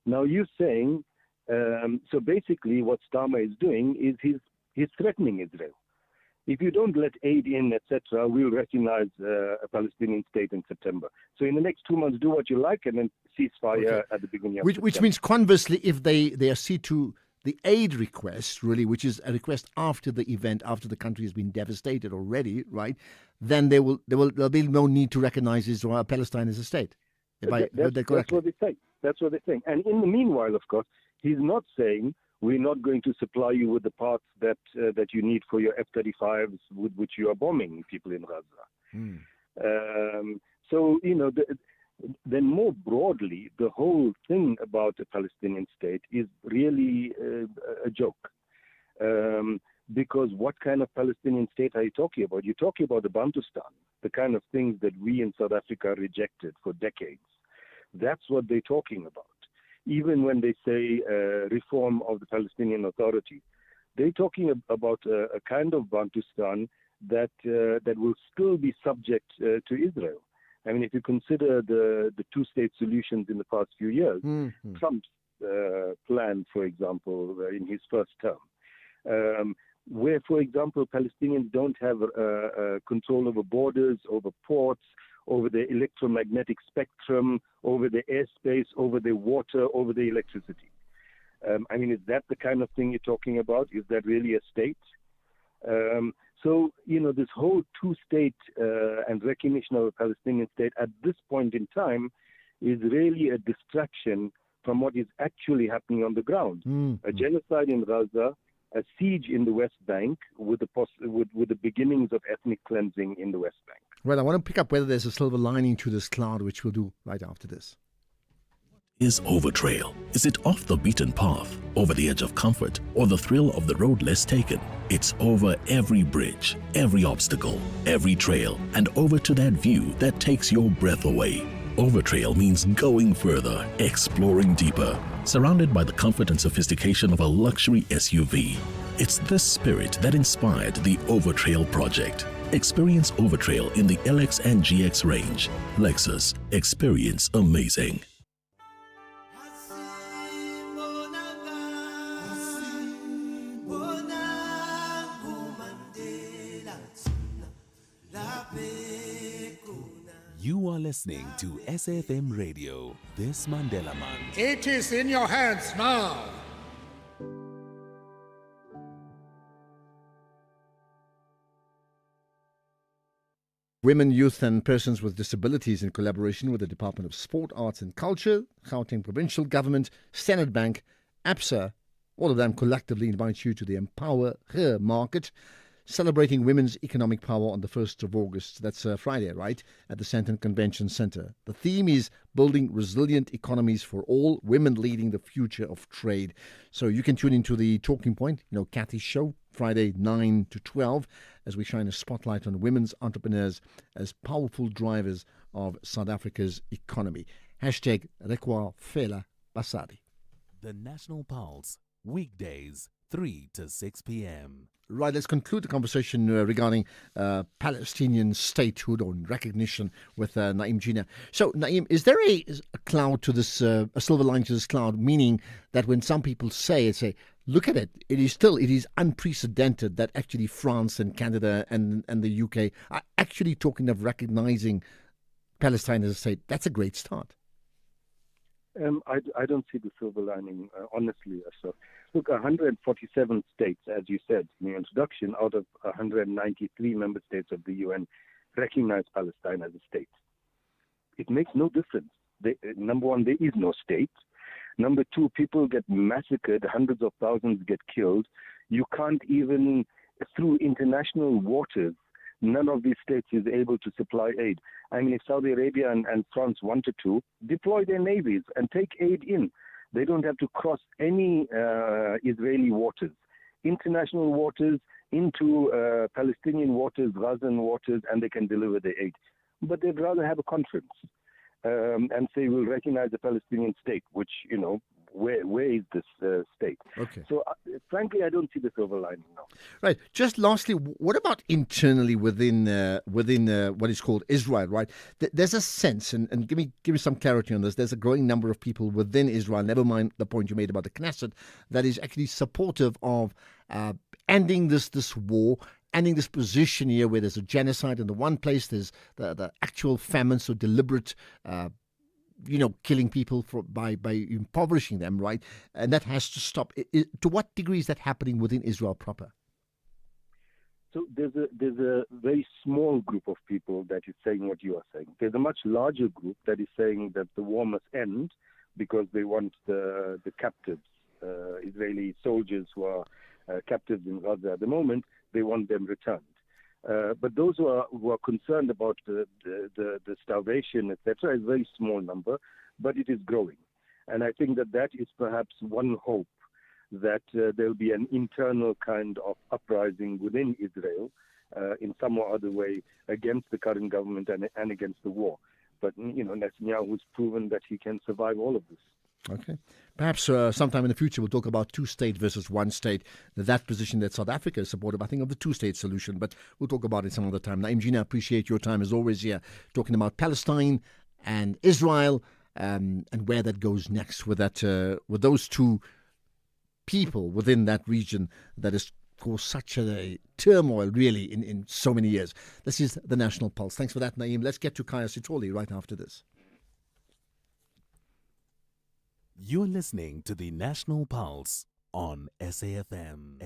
Now you're saying, so basically what Starmer is doing is he's threatening Israel. If you don't let aid in, etc., we'll recognize a Palestinian state in September. So in the next 2 months, do what you like and then ceasefire at the beginning of September.
Which means conversely, if they accede to the aid request, really, which is a request after the event, after the country has been devastated already, right? Then there'll be no need to recognize Israel, Palestine as a state. If I heard that correctly.
That's what they're saying. And in the meanwhile, of course, he's not saying we're not going to supply you with the parts that you need for your F-35s with which you are bombing people in Gaza. Then more broadly, the whole thing about the Palestinian state is really a joke. Because what kind of Palestinian state are you talking about? You're talking about the Bantustan, the kind of things that we in South Africa rejected for decades. That's what they're talking about. Even when they say reform of the Palestinian Authority, they're talking about a kind of Bantustan that will still be subject to Israel. I mean, if you consider the two-state solutions in the past few years, Trump's plan, for example, in his first term, where, for example, Palestinians don't have control over borders, over ports, over the electromagnetic spectrum, over the airspace, over the water, over the electricity. I mean, is that the kind of thing you're talking about? Is that really a state? So, this whole two-state and recognition of a Palestinian state at this point in time is really a distraction from what is actually happening on the ground. A genocide in Gaza, a siege in the West Bank with the beginnings of ethnic cleansing in the West Bank.
Well, I want to pick up whether there's a silver lining to this cloud, which we'll do right after this.
Is Overtrail? Is it off the beaten path, over the edge of comfort, or the thrill of the road less taken? It's over every bridge, every obstacle, every trail, and over to that view that takes your breath away. Overtrail means going further, exploring deeper, surrounded by the comfort and sophistication of a luxury SUV. It's this spirit that inspired the Overtrail project. Experience Overtrail in the LX and GX range. Lexus. Experience amazing.
You are listening to SFM Radio, this Mandela Month.
It is in your hands now.
Women, youth and persons with disabilities in collaboration with the Department of Sport, Arts and Culture, Gauteng Provincial Government, Standard Bank, APSA, all of them collectively invite you to the Empower Her Market, celebrating women's economic power on the 1st of August. That's Friday, right, at the Sandton Convention Centre. The theme is building resilient economies for all, women leading the future of trade. So you can tune into the Talking Point, Kathy's show, Friday 9 to 12, as we shine a spotlight on women's entrepreneurs as powerful drivers of South Africa's economy. #Rekwa Fela Basadi.
The National Pulse Weekdays, 3 to 6 p.m.
Right, let's conclude the conversation regarding Palestinian statehood or recognition with Naeem Jina. So, Naeem, is there a cloud to this, a silver lining to this cloud, meaning that when some people say, look at it, it is unprecedented that actually France and Canada and the UK are actually talking of recognizing Palestine as a state? That's a great start.
I don't see the silver lining, honestly. So, look, 147 states, as you said in your introduction, out of 193 member states of the UN recognize Palestine as a state. It makes no difference. Number one, there is no state. Number two, people get massacred, hundreds of thousands get killed. You can't even, through international waters, none of these states is able to supply aid. I mean, if Saudi Arabia and France wanted to, deploy their navies and take aid in. They don't have to cross any Israeli waters. International waters into Palestinian waters, Gazan waters, and they can deliver their aid. But they'd rather have a conference and say we'll recognize the Palestinian state, which, where is this state?
Okay.
So, frankly, I don't see the silver lining now.
Right. Just lastly, what about internally within what is called Israel? Right. There's a sense, and give me some clarity on this. There's a growing number of people within Israel. Never mind the point you made about the Knesset, that is actually supportive of ending this war. Ending this position here where there's a genocide in the one place, there's the actual famine, so deliberate, killing people by impoverishing them, right? And that has to stop. To what degree is that happening within Israel proper?
So there's a very small group of people that is saying what you are saying. There's a much larger group that is saying that the war must end because they want the captives, Israeli soldiers who are captives in Gaza at the moment. They want them returned. But those who are concerned about the starvation, etc., is a very small number, but it is growing. And I think that is perhaps one hope, that there'll be an internal kind of uprising within Israel in some or other way against the current government and against the war. But, Netanyahu's proven that he can survive all of this.
Okay. Perhaps sometime in the future we'll talk about two-state versus one-state, that position that South Africa is supportive, I think, of the two-state solution, but we'll talk about it some other time. Naeem Jina, appreciate your time as always here, talking about Palestine and Israel and where that goes next with those two people within that region that has caused such a turmoil, really, in so many years. This is the National Pulse. Thanks for that, Naeem. Let's get to Kaya Sitoli right after this.
You're listening to the National Pulse on SAFM.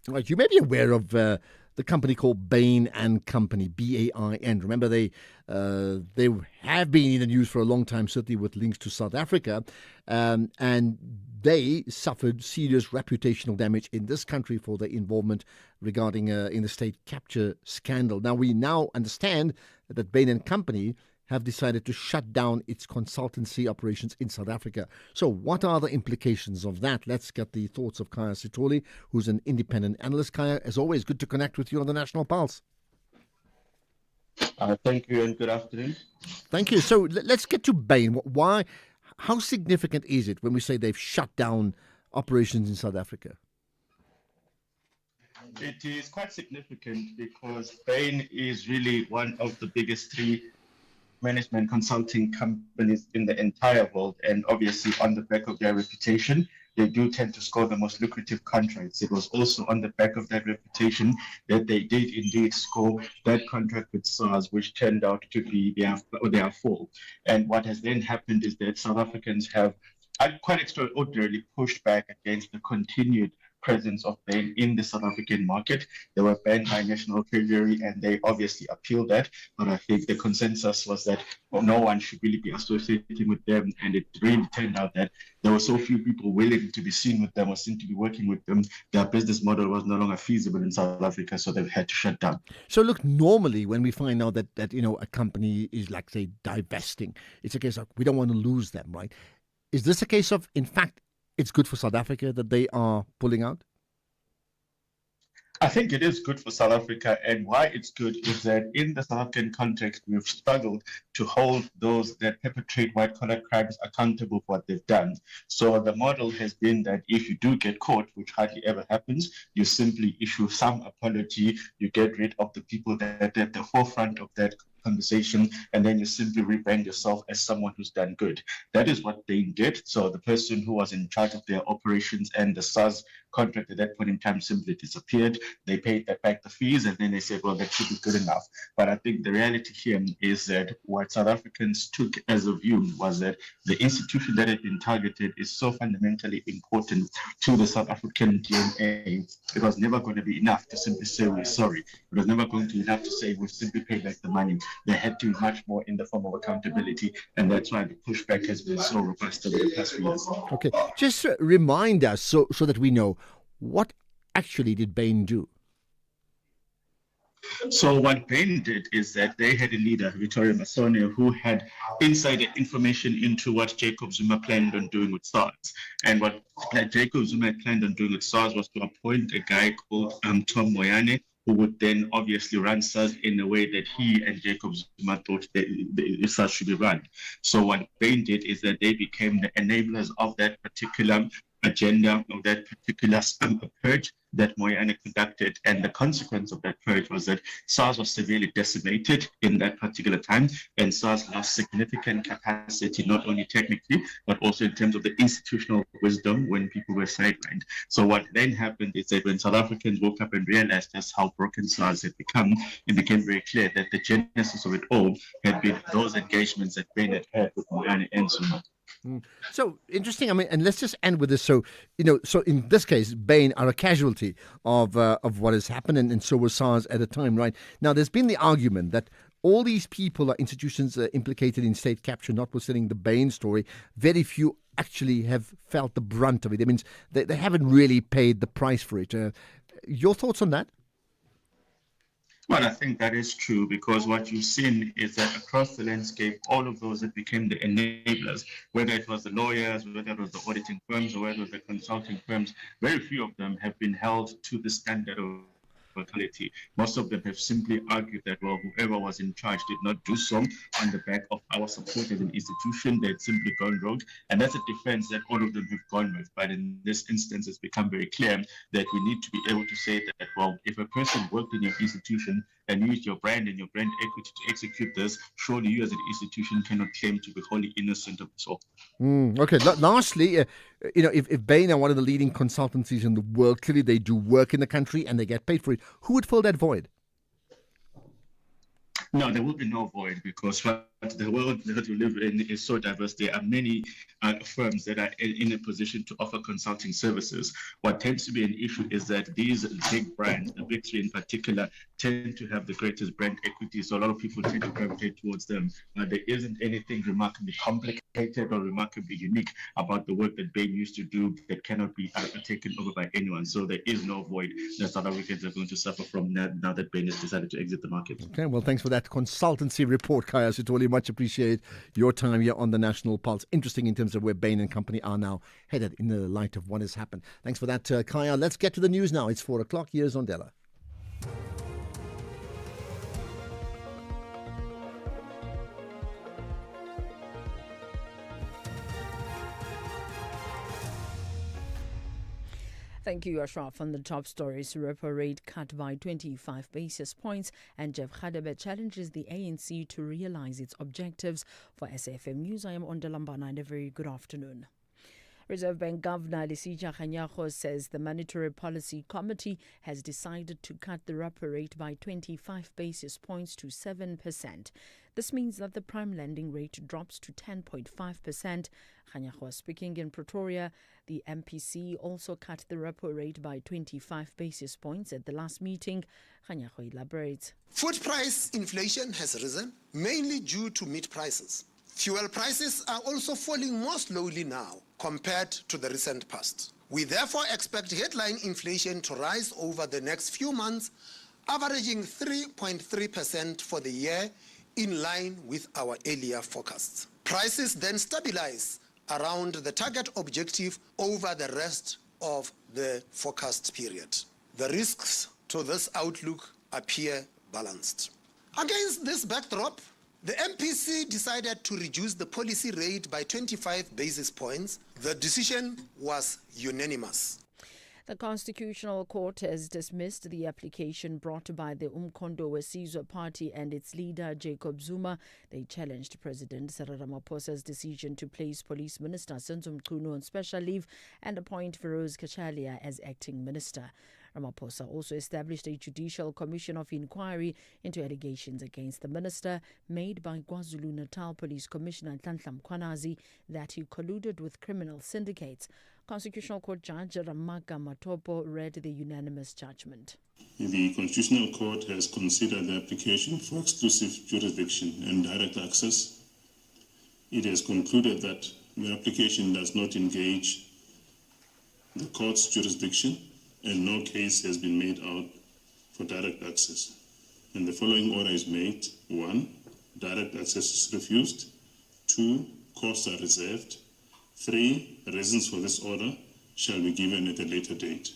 Right, you may be aware of the company called Bain and Company, BAIN. Remember, they have been in the news for a long time, certainly with links to South Africa, and they suffered serious reputational damage in this country for their involvement regarding in the state capture scandal. Now, we understand that Bain and Company have decided to shut down its consultancy operations in South Africa. So what are the implications of that? Let's get the thoughts of Kaya Sitoli, who's an independent analyst. Kaya, as always, good to connect with you on the National Pulse.
Thank you and good afternoon.
Thank you. So let's get to Bain. Why? How significant is it when we say they've shut down operations in South Africa?
It is quite significant because Bain is really one of the biggest three management consulting companies in the entire world, and obviously on the back of their reputation, they do tend to score the most lucrative contracts. It was also on the back of that reputation that they did indeed score that contract with SARS, which turned out to be their fall. And what has then happened is that South Africans have quite extraordinarily pushed back against the continued presence of Bain in the South African market. They were banned by National Treasury and they obviously appealed that, but I think the consensus was that no one should really be associating with them, and it really turned out that there were so few people willing to be seen with them or seen to be working with them. Their business model was no longer feasible in South Africa, so they've had to shut down.
So look, normally when we find out that a company is, like, say, divesting, it's a case of we don't want to lose them, right? Is this a case of, in fact, it's good for South Africa that they are pulling out?
I think it is good for South Africa, and why it's good is that in the South African context, we've struggled to hold those that perpetrate white-collar crimes accountable for what they've done. So the model has been that if you do get caught, which hardly ever happens, you simply issue some apology, you get rid of the people that are at the forefront of that conversation, and then you simply rebrand yourself as someone who's done good. That is what they did. So the person who was in charge of their operations and the SARS contract at that point in time simply disappeared. They paid back the fees, and then they said, well, that should be good enough. But I think the reality here is that what South Africans took as a view was that the institution that had been targeted is so fundamentally important to the South African DNA. It was never going to be enough to simply say we're sorry. It was never going to be enough to say we'll simply pay back the money. There had to be much more in the form of accountability, and that's why the pushback has been so robust over the past few years.
Okay, just remind us so that we know, what actually did Bain do?
So what Bain did is that they had a leader, Victoria Masone, who had insider information into what Jacob Zuma planned on doing with SARS. And what Jacob Zuma had planned on doing with SARS was to appoint a guy called Tom Moyane, who would then obviously run SARS in the way that he and Jacob Zuma thought that SARS should be run. So what Bain did is that they became the enablers of that particular agenda, of that particular purge that Moyane conducted. And the consequence of that purge was that SARS was severely decimated in that particular time, and SARS lost significant capacity, not only technically, but also in terms of the institutional wisdom when people were sidelined. So what then happened is that when South Africans woke up and realized just how broken SARS had become, it became very clear that the genesis of it all had been those engagements that Bain had had with Moyane and Zuma.
So interesting. I mean, and let's just end with this. So, so in this case, Bain are a casualty of what has happened, and so was SARS at a time, right? Now, there's been the argument that all these people are institutions implicated in state capture, notwithstanding the Bain story. Very few actually have felt the brunt of it. It means they haven't really paid the price for it. Your thoughts on that?
Well, I think that is true, because what you've seen is that across the landscape, all of those that became the enablers, whether it was the lawyers, whether it was the auditing firms, or whether it was the consulting firms, very few of them have been held to the standard of accountability. Most of them have simply argued that, well, whoever was in charge did not do so on the back of our support as an institution. They had simply gone rogue. And that's a defense that all of them have gone with. But in this instance, it's become very clear that we need to be able to say that, well, if a person worked in your institution and used your brand and your brand equity to execute this, surely you as an institution cannot claim to be wholly innocent of this all.
Okay. Lastly, if Bain are one of the leading consultancies in the world, clearly they do work in the country and they get paid for it. Who would fill that void?
No, there will be no void, because the world that we live in is so diverse. There are many firms that are in a position to offer consulting services. What tends to be an issue is that these big brands, the big three in particular, tend to have the greatest brand equity. So a lot of people tend to gravitate towards them. There isn't anything remarkably complicated or remarkably unique about the work that Bain used to do that cannot be taken over by anyone. So there is no void that South Africans are going to suffer from now that Bain has decided to exit the market.
Okay, well, thanks for that consultancy report, Khaya Sithole. Much appreciate your time here on the National Pulse. Interesting in terms of where Bain and company are now headed in the light of what has happened. Thanks for that, Khaya. Let's get to the news now. It's 4 o'clock. Here's Ondela.
Thank you, Ashraf. On the top stories, repo rate cut by 25 basis points, and Jeff Radebe challenges the ANC to realize its objectives. For SAFM News, I am Ondalambana, and a very good afternoon. Reserve Bank Governor Lesetja Kganyago says the Monetary Policy Committee has decided to cut the repo rate by 25 basis points to 7%. This means that the prime lending rate drops to 10.5%. Kganyago was speaking in Pretoria. The MPC also cut the repo rate by 25 basis points at the last meeting. Kganyago elaborates.
Food price inflation has risen, mainly due to meat prices. Fuel prices are also falling more slowly now compared to the recent past. We therefore expect headline inflation to rise over the next few months, averaging 3.3% for the year, in line with our earlier forecasts. Prices then stabilize around the target objective over the rest of the forecast period. The risks to this outlook appear balanced. Against this backdrop, the MPC decided to reduce the policy rate by 25 basis points. The decision was unanimous.
The Constitutional Court has dismissed the application brought by the Umkhonto weSizwe Party and its leader Jacob Zuma. They challenged President Cyril Ramaphosa's decision to place Police Minister Senzo Mchunu on special leave and appoint Feroz Kachalia as acting minister. Ramaphosa also established a judicial commission of inquiry into allegations against the minister made by KwaZulu-Natal Police Commissioner Nhlanhla Mkhwanazi that he colluded with criminal syndicates. Constitutional Court Judge Ramaka Matopo read the unanimous judgment.
The Constitutional Court has considered the application for exclusive jurisdiction and direct access. It has concluded that the application does not engage the court's jurisdiction and no case has been made out for direct access. And the following order is made. 1. Direct access is refused. 2. Courts are reserved. 3. Reasons for this order shall be given at a later date.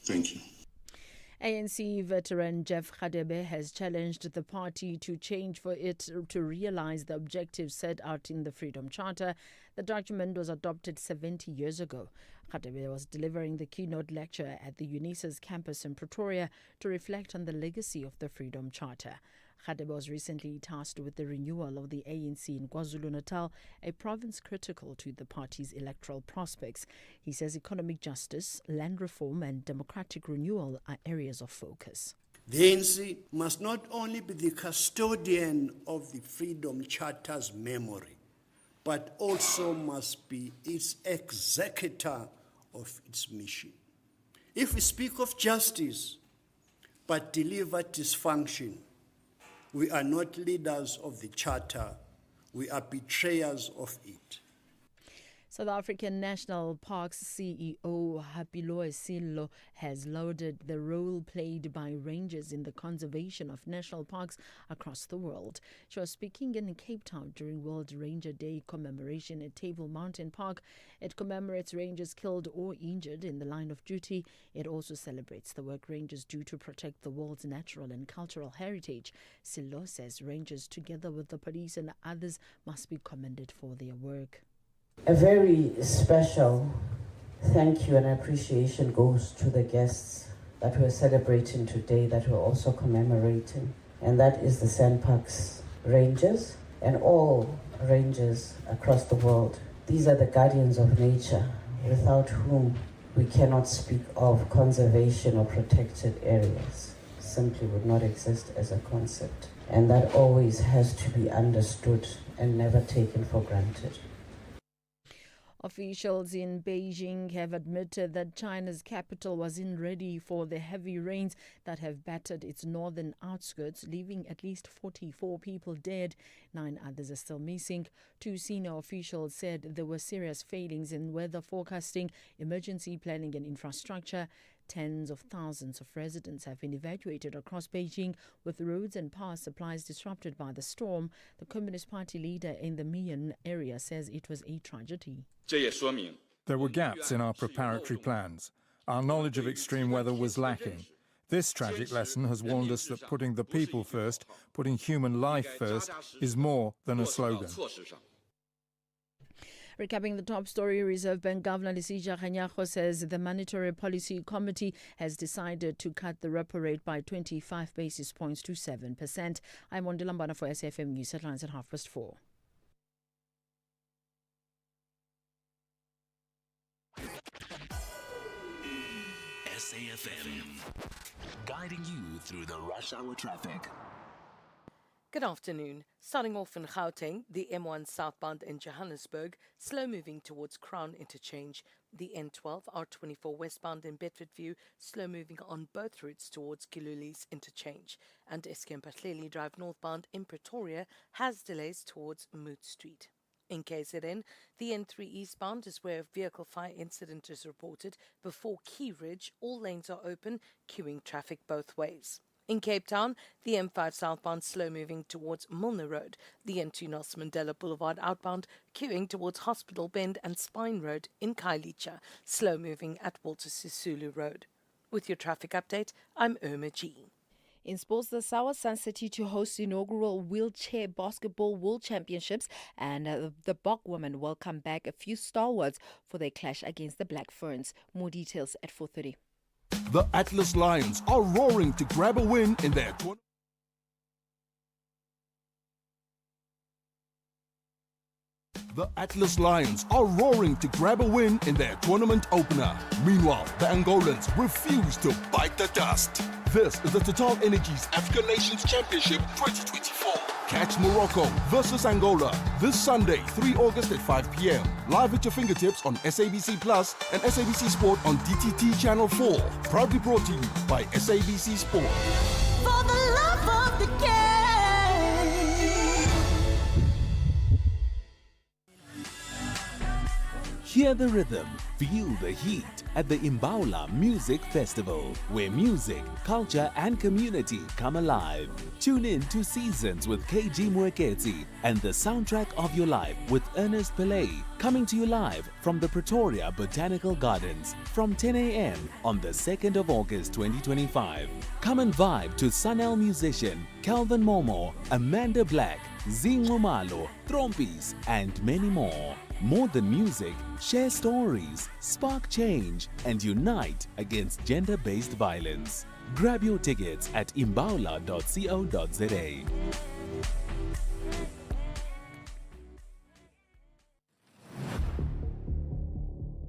Thank you.
ANC veteran Jeff Radebe has challenged the party to change for it to realize the objectives set out in the Freedom Charter. The document was adopted 70 years ago. Radebe was delivering the keynote lecture at the UNISA's campus in Pretoria to reflect on the legacy of the Freedom Charter. Radebe was recently tasked with the renewal of the ANC in KwaZulu-Natal, a province critical to the party's electoral prospects. He says economic justice, land reform and democratic renewal are areas of focus.
The ANC must not only be the custodian of the Freedom Charter's memory, but also must be its executor of its mission. If we speak of justice, but deliver dysfunction, we are not leaders of the Charter, we are betrayers of it.
South African National Parks CEO Hapilwe Sello has lauded the role played by rangers in the conservation of national parks across the world. She was speaking in Cape Town during World Ranger Day commemoration at Table Mountain Park. It commemorates rangers killed or injured in the line of duty. It also celebrates the work rangers do to protect the world's natural and cultural heritage. Sello says rangers, together with the police and others, must be commended for their work.
A very special thank you and appreciation goes to the guests that we're celebrating today, that we're also commemorating, and that is the SANParks Rangers and all rangers across the world. These are the guardians of nature, without whom we cannot speak of conservation or protected areas. Simply would not exist as a concept, and that always has to be understood and never taken for granted.
Officials in Beijing have admitted that China's capital wasn't ready for the heavy rains that have battered its northern outskirts, leaving at least 44 people dead. 9 others are still missing. 2 senior officials said there were serious failings in weather forecasting, emergency planning and infrastructure. Tens of thousands of residents have been evacuated across Beijing, with roads and power supplies disrupted by the storm. The Communist Party leader in the Mian area says it was a tragedy.
There were gaps in our preparatory plans. Our knowledge of extreme weather was lacking. This tragic lesson has warned us that putting the people first, putting human life first, is more than a slogan.
Recapping the top story, Reserve Bank Governor Lesetja Kganyago says the Monetary Policy Committee has decided to cut the repo rate by 25 basis points to 7%. I'm Wandile Mbana for SAFM News Headlines at 4:30.
SAFM, guiding you through the rush hour traffic.
Good afternoon. Starting off in Gauteng, the M1 southbound in Johannesburg, slow moving towards Crown Interchange. The N12 R24 westbound in Bedfordview, slow moving on both routes towards Kiluli's Interchange. And Eskem-Pahleli Drive northbound in Pretoria has delays towards Moot Street. In KZN, the N3 eastbound is where a vehicle fire incident is reported. Before Key Ridge, all lanes are open, queuing traffic both ways. In Cape Town, the M5 southbound slow moving towards Milner Road. The N2 Nelson Mandela Boulevard outbound queuing towards Hospital Bend and Spine Road in Khayelitsha, slow moving at Walter Sisulu Road. With your traffic update, I'm Irma G.
In sports, the Sawa Sun City to host the inaugural Wheelchair Basketball World Championships, and the Bok women welcome back a few stalwarts for their clash against the Black Ferns. More details at 4:30.
The Atlas Lions are roaring to grab a win in their tournament. The Atlas Lions are roaring to grab a win in their tournament opener. Meanwhile, the Angolans refuse to bite the dust. This is the Total Energies African Nations Championship 2024. Catch Morocco versus Angola this Sunday, 3 August at 5 p.m. Live at your fingertips on SABC Plus and SABC Sport on DTT Channel 4. Proudly brought to you by SABC Sport.
For the love of the game.
Hear the rhythm, feel the heat at the Imbaula Music Festival, where music, culture and community come alive. Tune in to Seasons with KG Mwekezi and the soundtrack of your life with Ernest Pillay, coming to you live from the Pretoria Botanical Gardens from 10 a.m. on the 2nd of August 2025. Come and vibe to Sunel musician Calvin Momo, Amanda Black, Zingo Malo, Trompis and many more. More than music, share stories, spark change, and unite against gender-based violence. Grab your tickets at imbaula.co.za.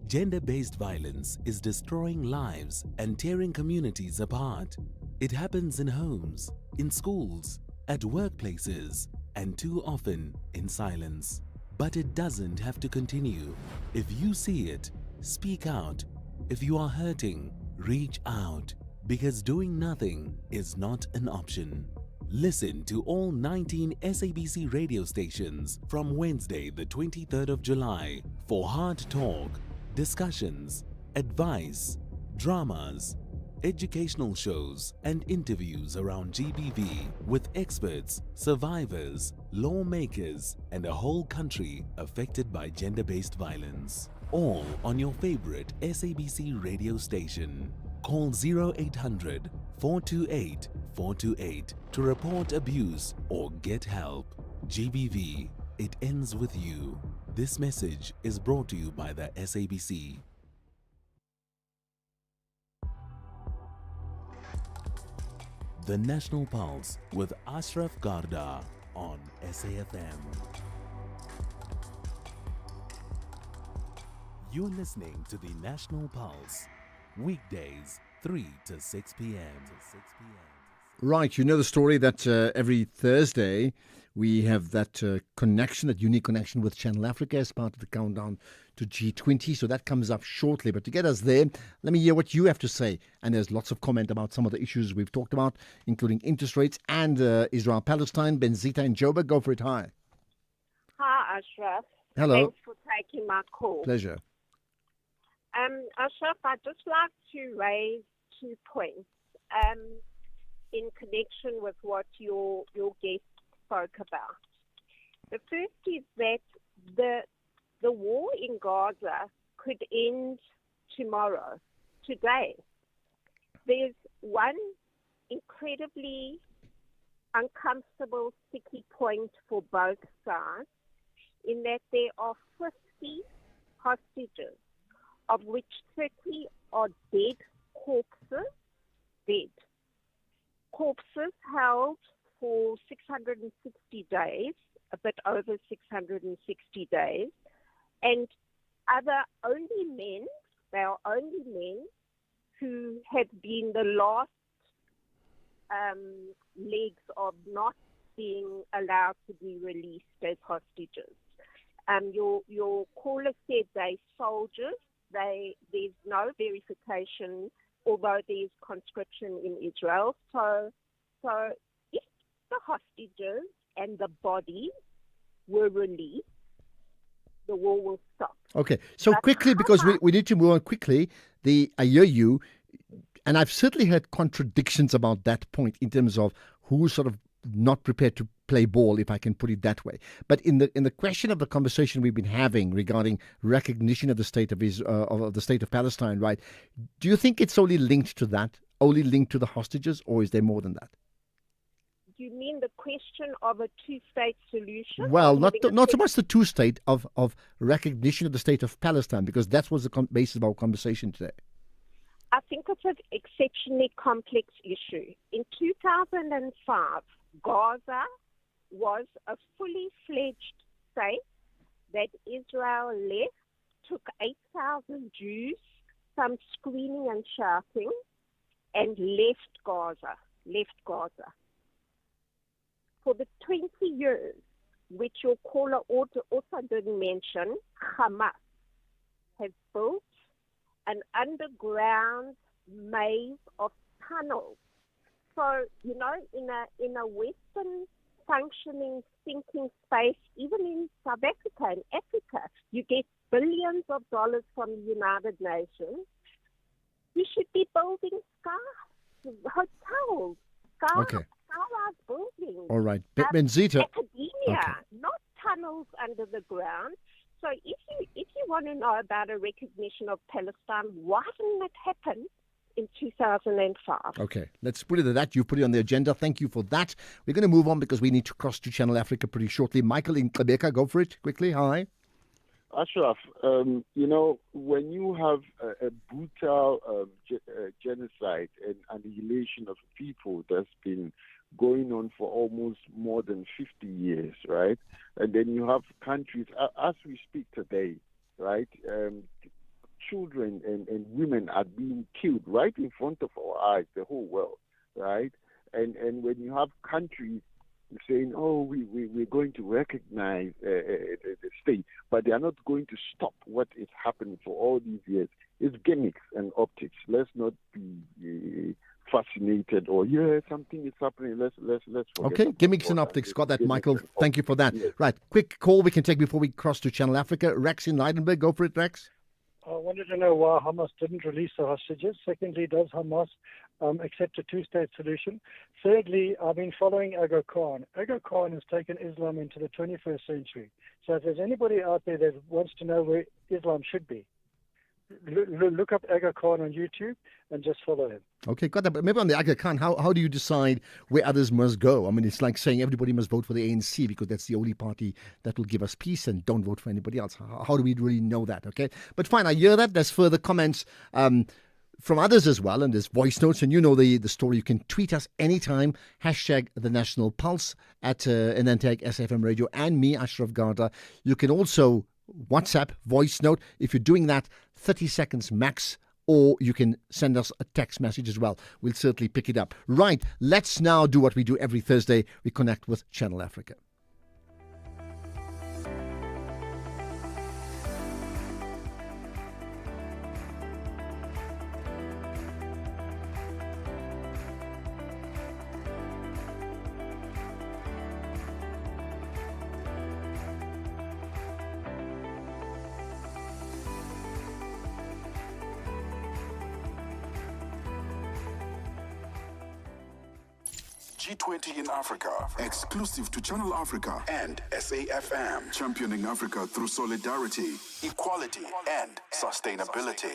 Gender-based violence is destroying lives and tearing communities apart. It happens in homes, in schools, at workplaces, and too often in silence. But it doesn't have to continue. If you see it, speak out. If you are hurting, reach out. Because doing nothing is not an option. Listen to all 19 SABC radio stations from Wednesday, the 23rd of July for hard talk, discussions, advice, dramas, educational shows and interviews around GBV with experts, survivors, lawmakers and a whole country affected by gender-based violence. All on your favorite SABC radio station. Call 0800 428 428 to report abuse or get help. GBV, it ends with you. This message is brought to you by the SABC. The National Pulse with Ashraf Garda on SAFM. You're listening to the National Pulse, weekdays 3 to 6 p.m.
Right, you know the story that every Thursday we have that connection, that unique connection with Channel Africa as part of the countdown to G20. So that comes up shortly. But to get us there, let me hear what you have to say. And there's lots of comment about some of the issues we've talked about, including interest rates and Israel-Palestine. Benzita in Joburg, go for it. Hi.
Hi, Ashraf.
Hello.
Thanks for taking my call.
Pleasure.
Ashraf, I'd just like to raise 2 points in connection with what your guest spoke about. The first is that the war in Gaza could end tomorrow, today. There's one incredibly uncomfortable, sticky point for both sides in that there are 50 hostages, of which 30 are dead corpses, held for 660 days, a bit over 660 days, and they are only men who have been the last legs of not being allowed to be released as hostages. Your caller said they're soldiers. There's no verification, although there's conscription in Israel. So if the hostages and the bodies were released, the war will stop.
Okay, so quickly, because we need to move on quickly, I hear you, and I've certainly heard contradictions about that point in terms of who's sort of not prepared to play ball, if I can put it that way. But in the question of the conversation we've been having regarding recognition of the state of of the state of Palestine, right? Do you think it's only linked to that, only linked to the hostages, or is there more than that?
You mean the question of a two-state solution?
Well,
Or
not
having a
not so much the two-state of recognition of the state of Palestine, because that was the basis of our conversation today.
I think it's an exceptionally complex issue. In 2005, Gaza was a fully fledged state that Israel left, took 8,000 Jews, some screaming and shouting, and left Gaza. For the 20 years, which your caller also didn't mention, Hamas has built an underground maze of tunnels. So, you know, in a Western functioning thinking space, even in South Africa and Africa, you get billions of dollars from the United Nations. We should be building hotels, skyrise buildings.
All right. Benzita.
Academia, not tunnels under the ground. So if you want to know about a recognition of Palestine, why didn't it happen in 2005?
Okay, let's put it at that. You put it on the agenda. Thank you for that. We're going to move on because we need to cross to Channel Africa pretty shortly. Michael in Quebec, go for it quickly. Hi.
Ashraf, you know, when you have a brutal genocide and annihilation of people that's been going on for almost more than 50 years, right? And then you have countries, as we speak today, right? Children and women are being killed right in front of our eyes, the whole world, right? And when you have countries saying, oh, we're going to recognize the state, but they are not going to stop what is happening for all these years. It's gimmicks and optics. Let's not be fascinated or, something is happening. Let's forget.
Okay, gimmicks and optics. Got that, Michael. Thank you for that. Yes. Right, quick call we can take before we cross to Channel Africa. Rex in Leidenburg, go for it, Rex.
I wanted to know why Hamas didn't release the hostages. Secondly, does Hamas accept a two-state solution? Thirdly, I've been following Aga Khan. Aga Khan has taken Islam into the 21st century. So if there's anybody out there that wants to know where Islam should be, look up Aga Khan on YouTube and just follow him.
Okay, got that. But maybe on the Aga Khan, how do you decide where others must go? I mean, it's like saying everybody must vote for the ANC because that's the only party that will give us peace, and don't vote for anybody else. How do we really know that? Okay, but fine, I hear that. There's further comments from others as well, and there's voice notes, and you know the story. You can tweet us anytime, hashtag the National Pulse at Inantec SFM Radio, and me, Ashraf Garda. You can also WhatsApp, voice note. If you're doing that, 30 seconds max, or you can send us a text message as well. We'll certainly pick it up. Right, let's now do what we do every Thursday. We connect with Channel Africa.
G20 in Africa, exclusive to Channel Africa and SAFM, championing Africa through solidarity, equality, and sustainability.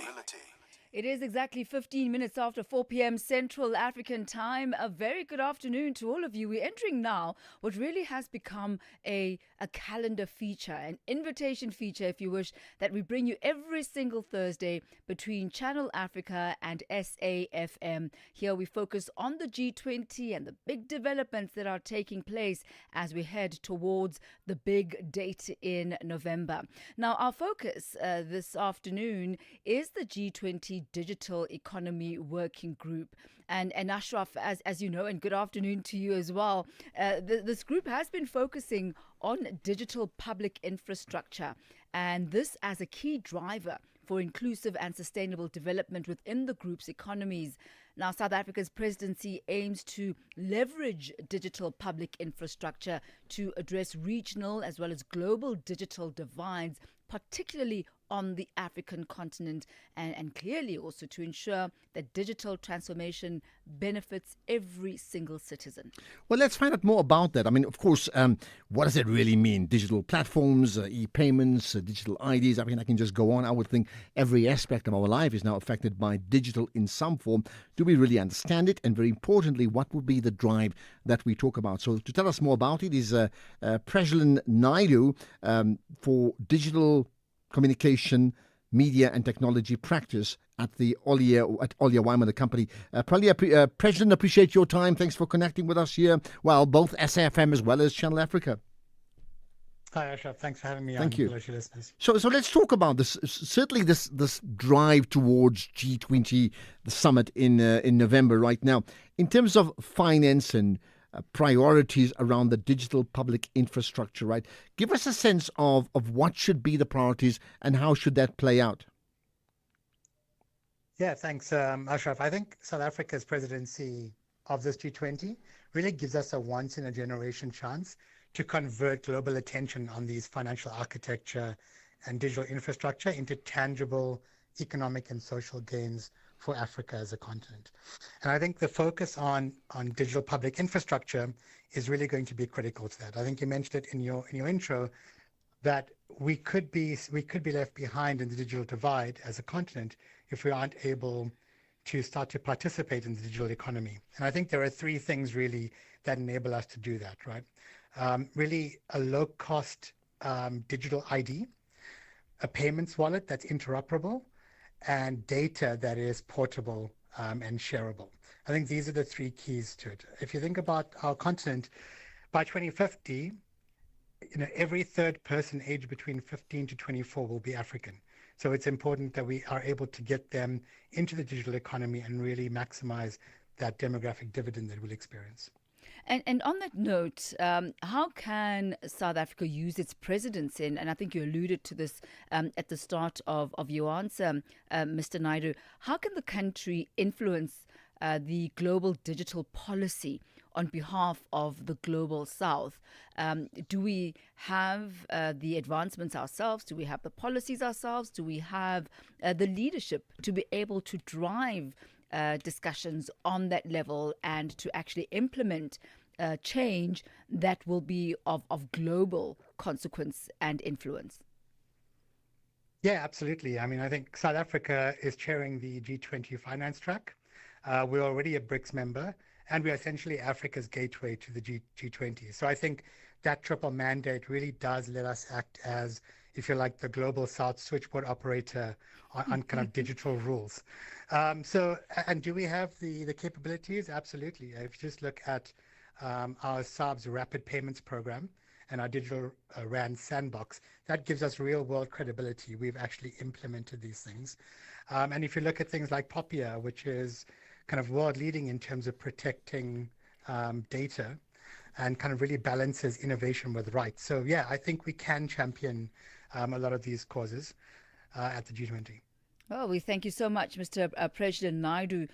It is exactly 15 minutes after 4 p.m. Central African time. A very good afternoon to all of you. We're entering now what really has become a calendar feature, an invitation feature, if you wish, that we bring you every single Thursday between Channel Africa and SAFM. Here we focus on the G20 and the big developments that are taking place as we head towards the big date in November. Now, our focus this afternoon is the G20 Digital Economy Working Group. And Ashraf, as you know, and good afternoon to you as well, this group has been focusing on digital public infrastructure, and this as a key driver for inclusive and sustainable development within the group's economies. Now, South Africa's presidency aims to leverage digital public infrastructure to address regional as well as global digital divides, particularly on the African continent, and clearly also to ensure that digital transformation benefits every single citizen.
Well, let's find out more about that. I mean, of course, what does it really mean? Digital platforms, e-payments, digital IDs. I mean, I can just go on. I would think every aspect of our life is now affected by digital in some form. Do we really understand it? And very importantly, what would be the drive that we talk about? So to tell us more about it is Prajlan Naidu for Digital Communication, Media and Technology Practice at the Olia Wyman, the company. Prajlan, appreciate your time. Thanks for connecting with us here. Well, both SAFM as well as Channel Africa.
Hi, Ashraf. Thanks for having me on.
Thank you.
Pleasure, listeners.
So let's talk about this. Certainly, this drive towards G20, the summit in November right now. In terms of finance and priorities around the digital public infrastructure, right? Give us a sense of what should be the priorities and how should that play out?
Yeah, thanks, Ashraf. I think South Africa's presidency of this G20 really gives us a once-in-a-generation chance to convert global attention on these financial architecture and digital infrastructure into tangible economic and social gains for Africa as a continent. And I think the focus on digital public infrastructure is really going to be critical to that. I think you mentioned it in your intro that we could be left behind in the digital divide as a continent if we aren't able to start to participate in the digital economy. And I think there are three things really that enable us to do that, right? Really a low-cost digital ID, a payments wallet that's interoperable, and data that is portable and shareable. I think these are the three keys to it. If you think about our continent, by 2050, every third person aged between 15 to 24 will be African. So it's important that we are able to get them into the digital economy and really maximize that demographic dividend that we'll experience.
And on that note, how can South Africa use its presidency? And I think you alluded to this at the start of your answer, Mr. Naidu. How can the country influence the global digital policy on behalf of the global South? Do we have the advancements ourselves? Do we have the policies ourselves? Do we have the leadership to be able to drive discussions on that level and to actually implement change that will be of global consequence and influence?
Yeah, absolutely. I mean, I think South Africa is chairing the G20 finance track. We're already a BRICS member, and we're essentially Africa's gateway to the G20. So I think that triple mandate really does let us act as, if you like, the global South switchboard operator on kind of digital rules. And do we have the capabilities? Absolutely. If you just look at our SARB's rapid payments program and our digital RAN sandbox, that gives us real world credibility. We've actually implemented these things. And if you look at things like POPIA, which is kind of world leading in terms of protecting data and kind of really balances innovation with rights. So yeah, I think we can champion a lot of these causes at the G20.
Well, we thank you so much, Mr. Prajlan Naidu,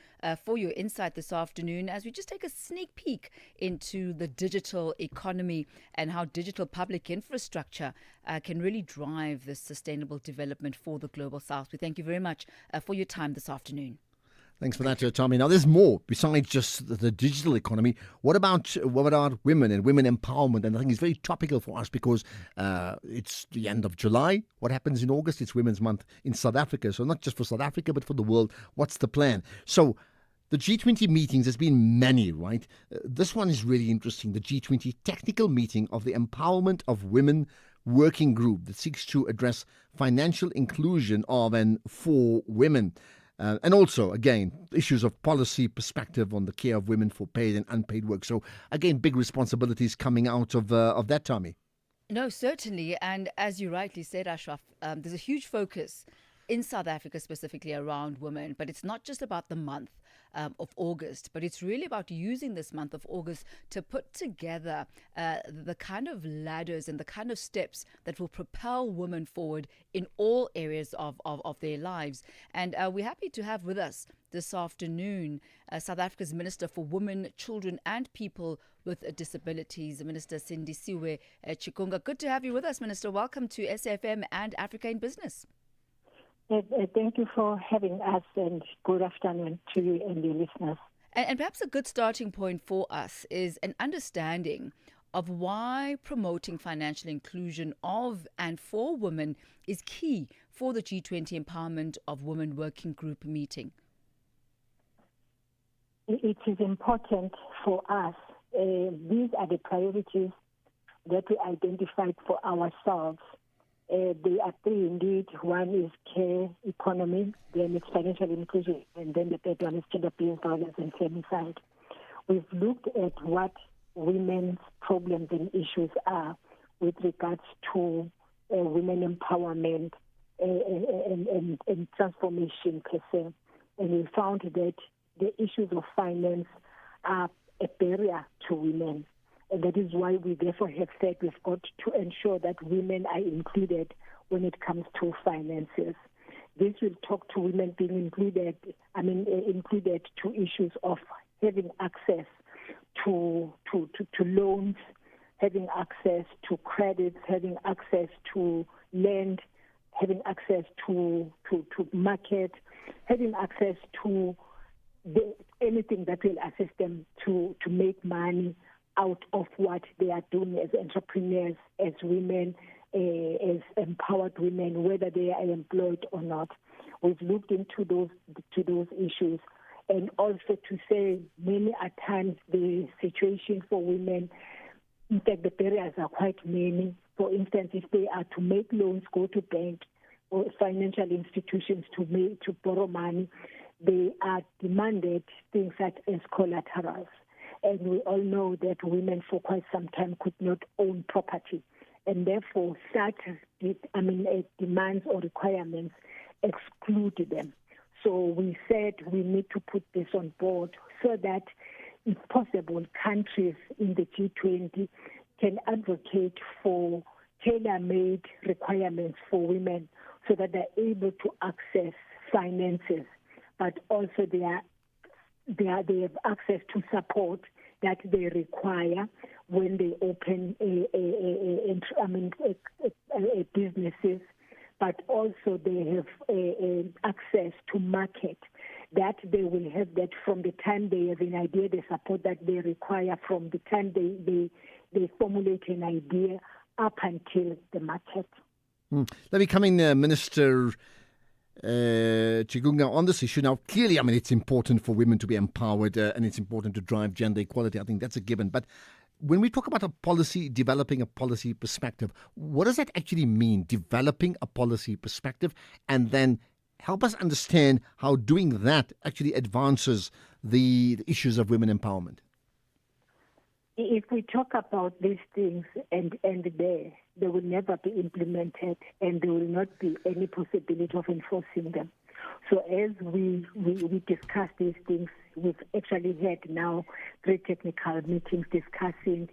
for your insight this afternoon as we just take a sneak peek into the digital economy and how digital public infrastructure can really drive this sustainable development for the Global South. We thank you very much for your time this afternoon.
Thanks for that, Tommy. Now, there's more besides just the digital economy. What about women and women empowerment? And I think it's very topical for us because it's the end of July. What happens in August? It's Women's Month in South Africa. So not just for South Africa, but for the world. What's the plan? So the G20 meetings, there's been many, right? This one is really interesting. The G20 technical meeting of the Empowerment of Women Working Group that seeks to address financial inclusion of and for women. And also, again, issues of policy perspective on the care of women for paid and unpaid work. So, again, big responsibilities coming out of that, Tommy.
No, certainly. And as you rightly said, Ashraf, there's a huge focus in South Africa specifically around women. But it's not just about the month of August, but it's really about using this month of August to put together the kind of ladders and the kind of steps that will propel women forward in all areas of their lives. And we're happy to have with us this afternoon South Africa's Minister for Women, Children and People with Disabilities, Minister Sindisiwe Chikunga. Good to have you with us, Minister. Welcome to SAFM and Africa in Business.
Thank you for having us, and good afternoon to you and your listeners.
And perhaps a good starting point for us is an understanding of why promoting financial inclusion of and for women is key for the G20 Empowerment of Women Working Group meeting.
It is important for us. These are the priorities that we identified for ourselves. They are three indeed. One is care economy, then it's financial inclusion, and then the third one is gender-based violence and femicide. We've looked at what women's problems and issues are with regards to women empowerment and transformation per se. And we found that the issues of finance are a barrier to women. And that is why we therefore have said we've got to ensure that women are included when it comes to finances. This will talk to women being included to issues of having access to loans, having access to credits, having access to land, having access to market, having access to anything that will assist them to make money out of what they are doing as entrepreneurs, as women, as empowered women, whether they are employed or not. We've looked into those issues, and also to say many a times the situation for women, in fact, the barriers are quite many. For instance, if they are to make loans, go to bank or financial institutions to borrow money, they are demanded things such as collaterals. And we all know that women for quite some time could not own property. And therefore, such demands or requirements exclude them. So we said we need to put this on board so that, if possible, countries in the G20 can advocate for tailor-made requirements for women so that they're able to access finances, but also they have access to support that they require when they open businesses, but also they have access to market, that they will have that from the time they have an idea, the support that they require from the time they formulate an idea up until the market.
Let me come in, Minister Chigunga, on this issue. Now, clearly, it's important for women to be empowered and it's important to drive gender equality. I think that's a given. But when we talk about a policy, developing a policy perspective, what does that actually mean, developing a policy perspective? And then help us understand how doing that actually advances the issues of women empowerment.
If we talk about these things and they will never be implemented and there will not be any possibility of enforcing them. So as we discuss these things, we've actually had now 3 technical meetings discussing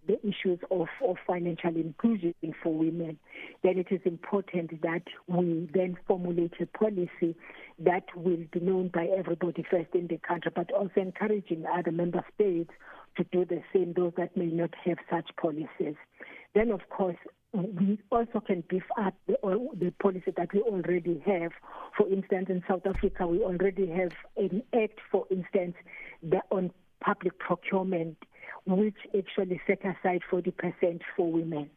the issues of financial inclusion for women. Then it is important that we then formulate a policy that will be known by everybody first in the country, but also encouraging other member states to do the same, those that may not have such policies. Then, of course, we also can beef up the policy that we already have. For instance, in South Africa, we already have an act, for instance, on public procurement, which actually set aside 40% for women.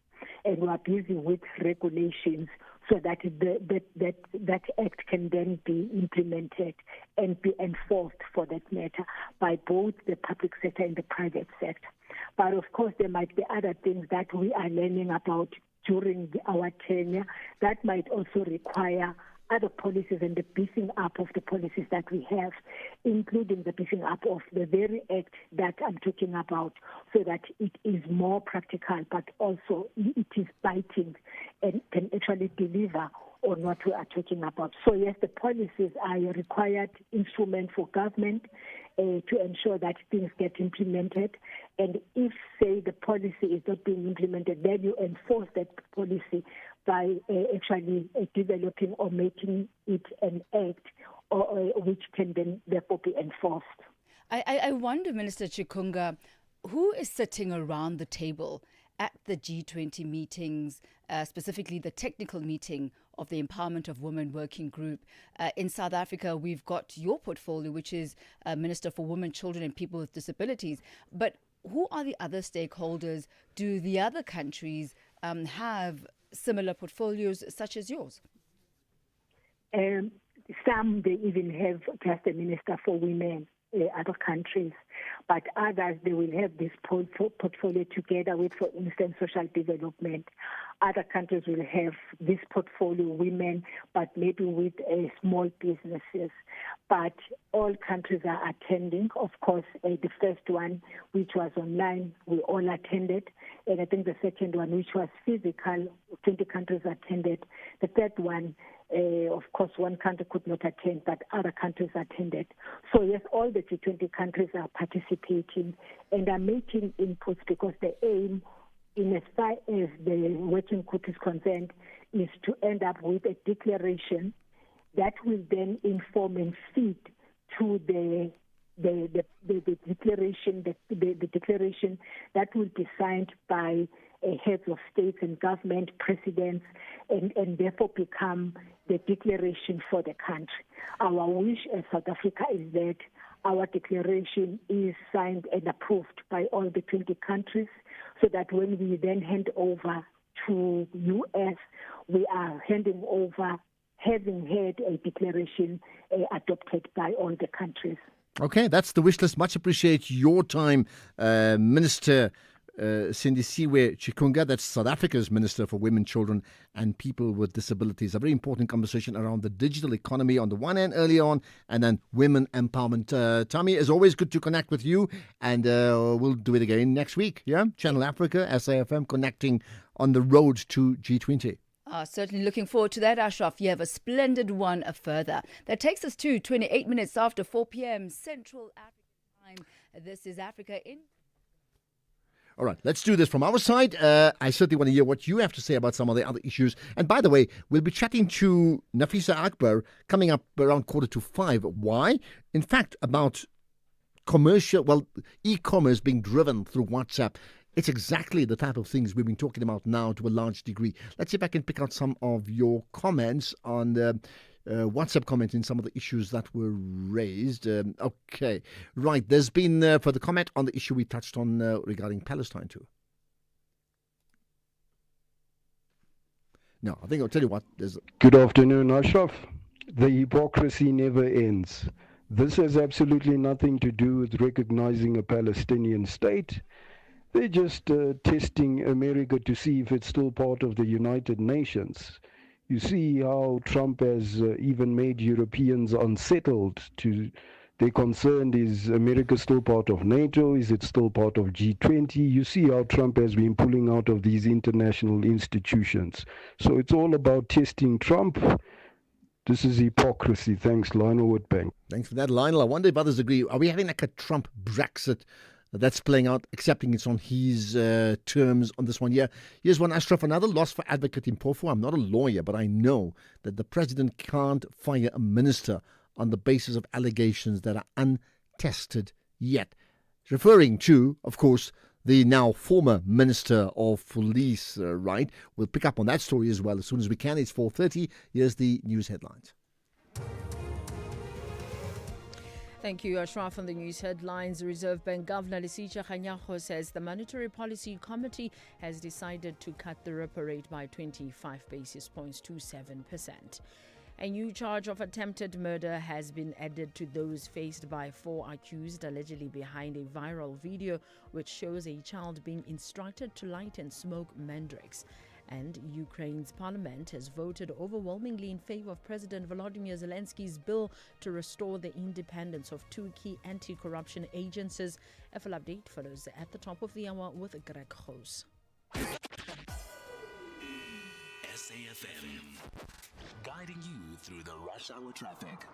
And we are busy with regulations so that that act can then be implemented and be enforced, for that matter, by both the public sector and the private sector. But of course, there might be other things that we are learning about during our tenure that might also require other policies and the beefing up of the policies that we have, including the beefing up of the very act that I'm talking about, so that it is more practical, but also it is biting and can actually deliver on what we are talking about. So yes, the policies are a required instrument for government to ensure that things get implemented. And if, say, the policy is not being implemented, then you enforce that policy by actually developing or making it an act which can then therefore be enforced.
I wonder, Minister Chikunga, who is sitting around the table at the G20 meetings, specifically the technical meeting of the Empowerment of Women Working Group. In South Africa, we've got your portfolio, which is Minister for Women, Children and People with Disabilities. But who are the other stakeholders? Do the other countries have similar portfolios such as yours?
Some, they even have just a minister for women, other countries. But others, they will have this portfolio together with, for instance, social development. Other countries will have this portfolio, women, but maybe with small businesses. But all countries are attending. Of course, the first one, which was online, we all attended. And I think the second one, which was physical, 20 countries attended. The third one, of course, one country could not attend, but other countries attended. So yes, all the G20 countries are participating and are making inputs, because the aim, in as far as the working group is concerned, is to end up with a declaration that will then inform and feed to the declaration, the declaration that will be signed by heads of states and government, presidents, and therefore become the declaration for the country. Our wish as South Africa is that our declaration is signed and approved by all the 20 countries, so that when we then hand over to US, we are handing over having had a declaration adopted by all the countries.
Okay, that's the wish list. Much appreciate your time, Minister Sindisiwe Chikunga. That's South Africa's Minister for Women, Children and People with Disabilities. A very important conversation around the digital economy on the one hand early on, and then women empowerment. Tommy, it's always good to connect with you, and we'll do it again next week. Yeah, Channel Africa, SAFM, connecting on the road to G20.
Certainly looking forward to that, Ashraf. You have a splendid one further. That takes us to 28 minutes after 4 p.m. Central African time. This is Africa in...
All right, let's do this from our side. I certainly want to hear what you have to say about some of the other issues. And by the way, we'll be chatting to Nafisa Akbar coming up around 4:45. Why? In fact, about e-commerce being driven through WhatsApp. It's exactly the type of things we've been talking about now to a large degree. Let's see if I can pick out some of your comments on the WhatsApp comments in some of the issues that were raised. Okay, right. There's been further comment on the issue we touched on regarding Palestine too. No, I think I'll tell you what.
Good afternoon, Ashraf. The hypocrisy never ends. This has absolutely nothing to do with recognizing a Palestinian state. They're just testing America to see if it's still part of the United Nations. You see how Trump has even made Europeans unsettled. They're concerned, is America still part of NATO? Is it still part of G20? You see how Trump has been pulling out of these international institutions. So it's all about testing Trump. This is hypocrisy. Thanks, Lionel Woodbank.
Thanks for that, Lionel. I wonder if others agree. Are we having like a Trump Brexit that's playing out, accepting it's on his terms on this one? Yeah. Here's one, Ashraf. Another loss for Advocate Mpofu. I'm not a lawyer, but I know that the president can't fire a minister on the basis of allegations that are untested yet. Referring to, of course, the now former Minister of Police, right? We'll pick up on that story as well as soon as we can. It's 4:30. Here's the news headlines.
Thank you, Ashraf. On the news headlines, Reserve Bank Governor Lesetja Kganyago says the Monetary Policy Committee has decided to cut the repo rate by 25 basis points to 7%. A new charge of attempted murder has been added to those faced by 4 accused allegedly behind a viral video which shows a child being instructed to light and smoke mandrakes. And Ukraine's parliament has voted overwhelmingly in favor of President Volodymyr Zelensky's bill to restore the independence of 2 key anti-corruption agencies. A full update follows at the top of the hour with Greg Hoos.
SAFM, guiding you through the rush hour traffic.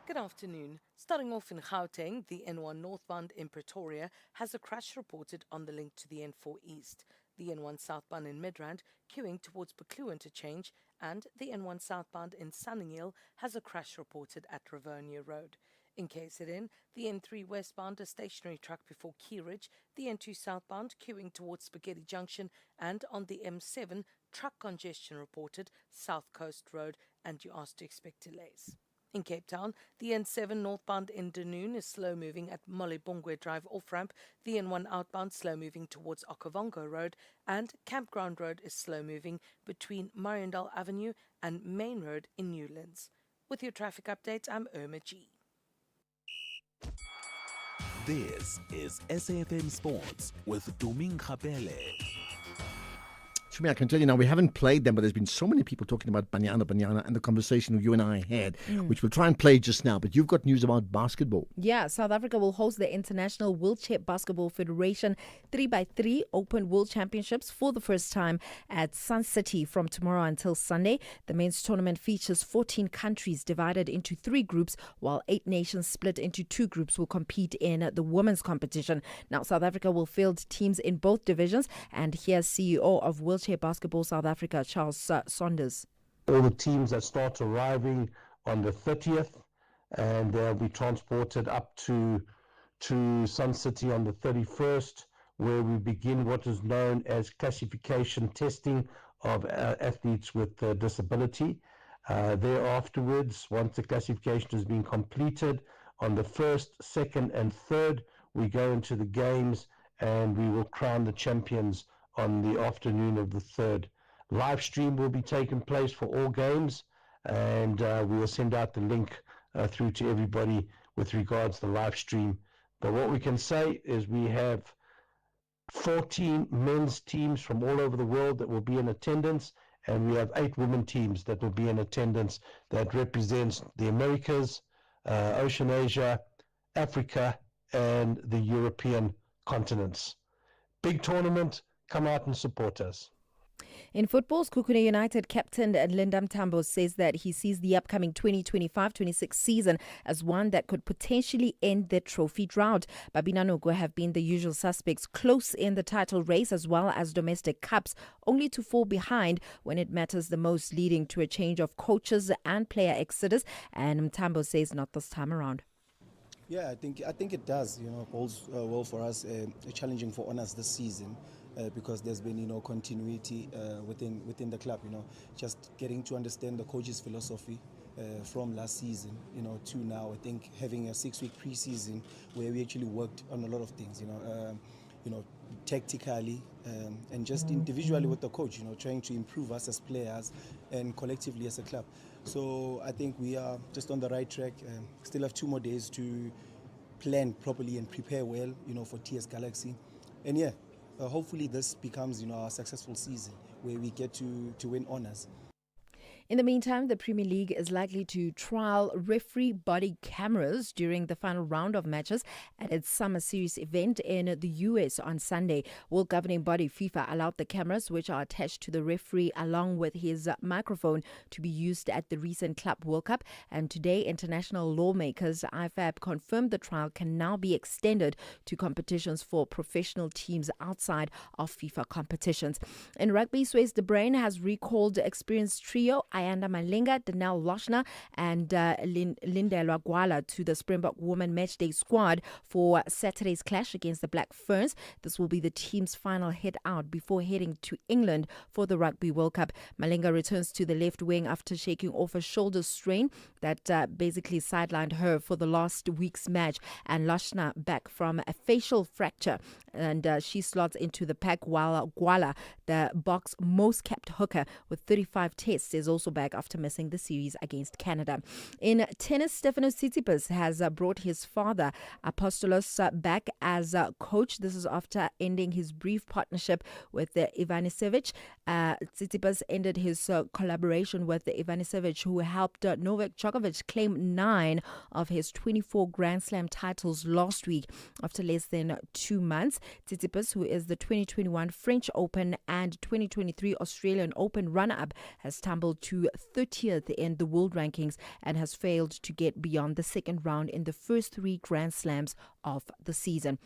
Good afternoon. Starting off in Gauteng, the N1 northbound in Pretoria has a crash reported on the link to the N4 East. The N1 southbound in Midrand queuing towards Buccleuch interchange, and the N1 southbound in Sunninghill has a crash reported at Rivonia Road. In KZN, the N3 westbound, a stationary truck before Keyridge, the N2 southbound queuing towards Spaghetti Junction, and on the M7, truck congestion reported South Coast Road, and you asked to expect delays. In Cape Town, the N7 northbound in Dunoon is slow-moving at Molibongwe Drive off-ramp, the N1 outbound slow-moving towards Okavango Road, and Campground Road is slow-moving between Mariendal Avenue and Main Road in Newlands. With your traffic updates, I'm Irma G.
This is SAFM Sports with Doming Kapele.
Shumi, I can tell you now, we haven't played them, but there's been so many people talking about Banyana and the conversation you and I had, which we'll try and play just now. But you've got news about basketball.
Yeah, South Africa will host the International Wheelchair Basketball Federation 3x3 Open World Championships for the first time at Sun City from tomorrow until Sunday. The men's tournament features 14 countries divided into 3 groups, while 8 nations split into 2 groups will compete in the women's competition. Now, South Africa will field teams in both divisions, and here's CEO of Wheelchair Basketball South Africa, Charles Saunders.
All the teams that start arriving on the 30th, and they'll be transported up to Sun City on the 31st, where we begin what is known as classification testing of athletes with disability. Thereafterwards, once the classification has been completed, on the 1st, 2nd and 3rd, we go into the games and we will crown the champions on the afternoon of the 3rd. Live stream will be taking place for all games, and we will send out the link through to everybody with regards to the live stream. But what we can say is we have 14 men's teams from all over the world that will be in attendance, and we have 8 women teams that will be in attendance that represents the Americas, Oceanasia, Africa, and the European continents. Big tournament. Come out and support us.
In football, Kukune United captain Linda Mtambo says that he sees the upcoming 2025-26 season as one that could potentially end the trophy drought. Babina Nogo have been the usual suspects close in the title race as well as domestic cups, only to fall behind when it matters the most, leading to a change of coaches and player exodus. And Mtambo says not this time around.
Yeah, I think it does. Bodes well for us. Challenging for Honours this season. Because there's been, continuity within the club, just getting to understand the coach's philosophy from last season, to now. I think having a 6-week preseason where we actually worked on a lot of things, tactically and just individually with the coach, trying to improve us as players and collectively as a club. So I think we are just on the right track. Still have 2 more days to plan properly and prepare well, for TS Galaxy, and yeah. Hopefully this becomes, a successful season where we get to win honours.
In the meantime, the Premier League is likely to trial referee body cameras during the final round of matches at its Summer Series event in the US on Sunday. World governing body FIFA allowed the cameras, which are attached to the referee along with his microphone, to be used at the recent Club World Cup. And today, international lawmakers, IFAB, confirmed the trial can now be extended to competitions for professional teams outside of FIFA competitions. In rugby, Suez De Bruin has recalled experienced trio Ayanda Malinga, Danelle Lochner and Lindelwa Gwala to the Springbok Women Matchday squad for Saturday's clash against the Black Ferns. This will be the team's final head out before heading to England for the Rugby World Cup. Malinga returns to the left wing after shaking off a shoulder strain that basically sidelined her for the last week's match, and Lochner back from a facial fracture, and she slots into the pack, while Gwala, the box most capped hooker with 35 tests, is also back after missing the series against Canada. In tennis, Stefanos Tsitsipas has brought his father Apostolos back as coach. This is after ending his brief partnership with Ivanisevic. Tsitsipas ended his collaboration with Ivanisevic, who helped Novak Djokovic claim 9 of his 24 Grand Slam titles last week after less than 2 months. Tsitsipas, who is the 2021 French Open and 2023 Australian Open runner-up, has tumbled to 30th in the world rankings and has failed to get beyond the second round in the first 3 Grand Slams of the season.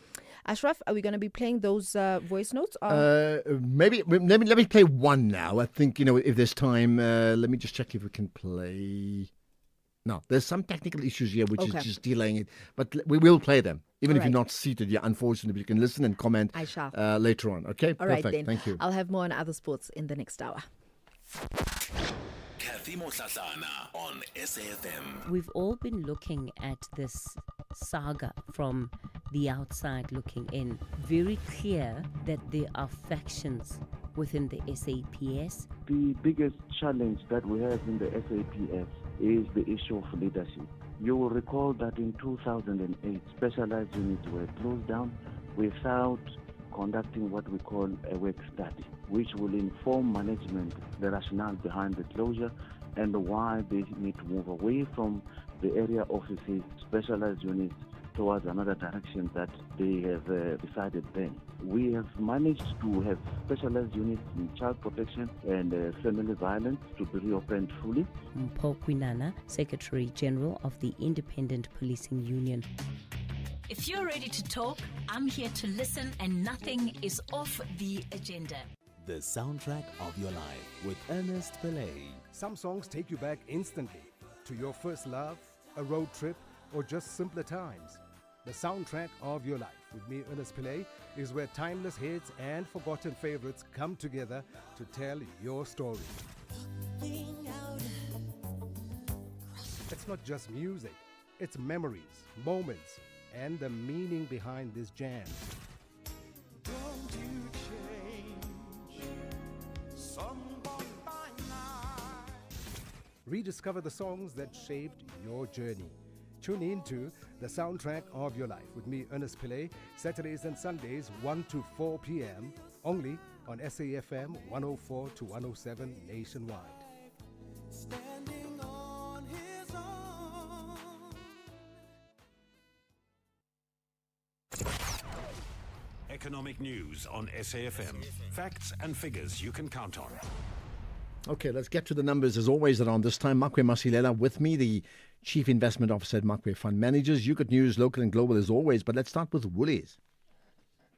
Ashraf, are we going to be playing those voice notes?
Maybe let me play one now. I think, if there's time, let me just check if we can play. No, there's some technical issues here which
Okay.
is just delaying it. But we will play them. Even if
All
you're
right.
not seated, yeah, unfortunately, you can listen and comment
I shall.
later on. Okay,
All right,
perfect.
then.
Thank you.
I'll have more on other sports in the next hour.
Kathy Mohlahlana on SAFM.
We've all been looking at this saga from the outside looking in. Very clear that there are factions within the SAPS.
The biggest challenge that we have in the SAPS is the issue of leadership. You will recall that in 2008, specialized units were closed down without conducting what we call a work study, which will inform management the rationale behind the closure and why they need to move away from the area offices, specialized units, towards another direction that they have decided then. We have managed to have specialized units in child protection and family violence to be reopened fully.
Mpho Kwinana, Secretary General of the Independent Policing Union.
If you're ready to talk, I'm here to listen, and nothing is off the agenda.
The soundtrack of your life with Ernest Pillay.
Some songs take you back instantly to your first love, a road trip, or just simpler times. The soundtrack of your life with me, Ernest Pillay, is where timeless hits and forgotten favorites come together to tell your story. It's not just music, it's memories, moments, and the meaning behind this jam.
Don't you change someone by night.
Rediscover the songs that shaped your journey. Tune in to The Soundtrack of Your Life with me, Ernest Pillay, Saturdays and Sundays, 1 to 4 p.m., only on SAFM 104 to 107 nationwide.
Standing on his own.
Economic news on SAFM. Facts and figures you can count on.
Okay, let's get to the numbers as always around this time. Makwe Masilela with me, the Chief Investment Officer at Makwe Fund Managers. You got news local and global as always, but let's start with Woolies.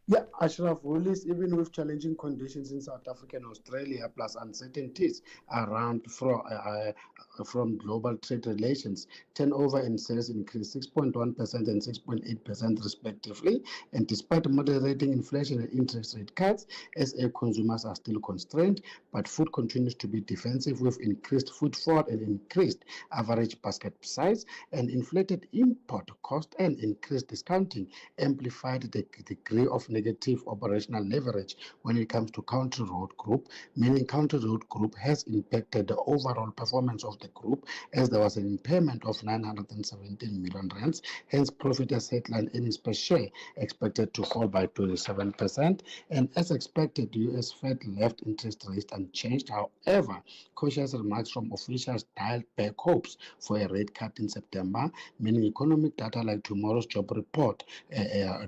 Yeah, Ashraf, Woolies, even with challenging conditions in South Africa and Australia, plus uncertainties around from global trade relations, turnover and sales increased 6.1% and 6.8% respectively. And despite moderating inflation and interest rate cuts, SA consumers are still constrained, but food continues to be defensive with increased footfall and increased average basket size, and inflated import cost and increased discounting amplified the degree of negative operational leverage when it comes to Country Road Group, meaning Country Road Group has impacted the overall performance of the group as there was an impairment of 917 million rands, hence profit as headline earnings per share expected to fall by 27%, and as expected, US Fed left interest rates unchanged. However, cautious remarks from officials dialed back hopes for a rate cut in September, meaning economic data like tomorrow's job report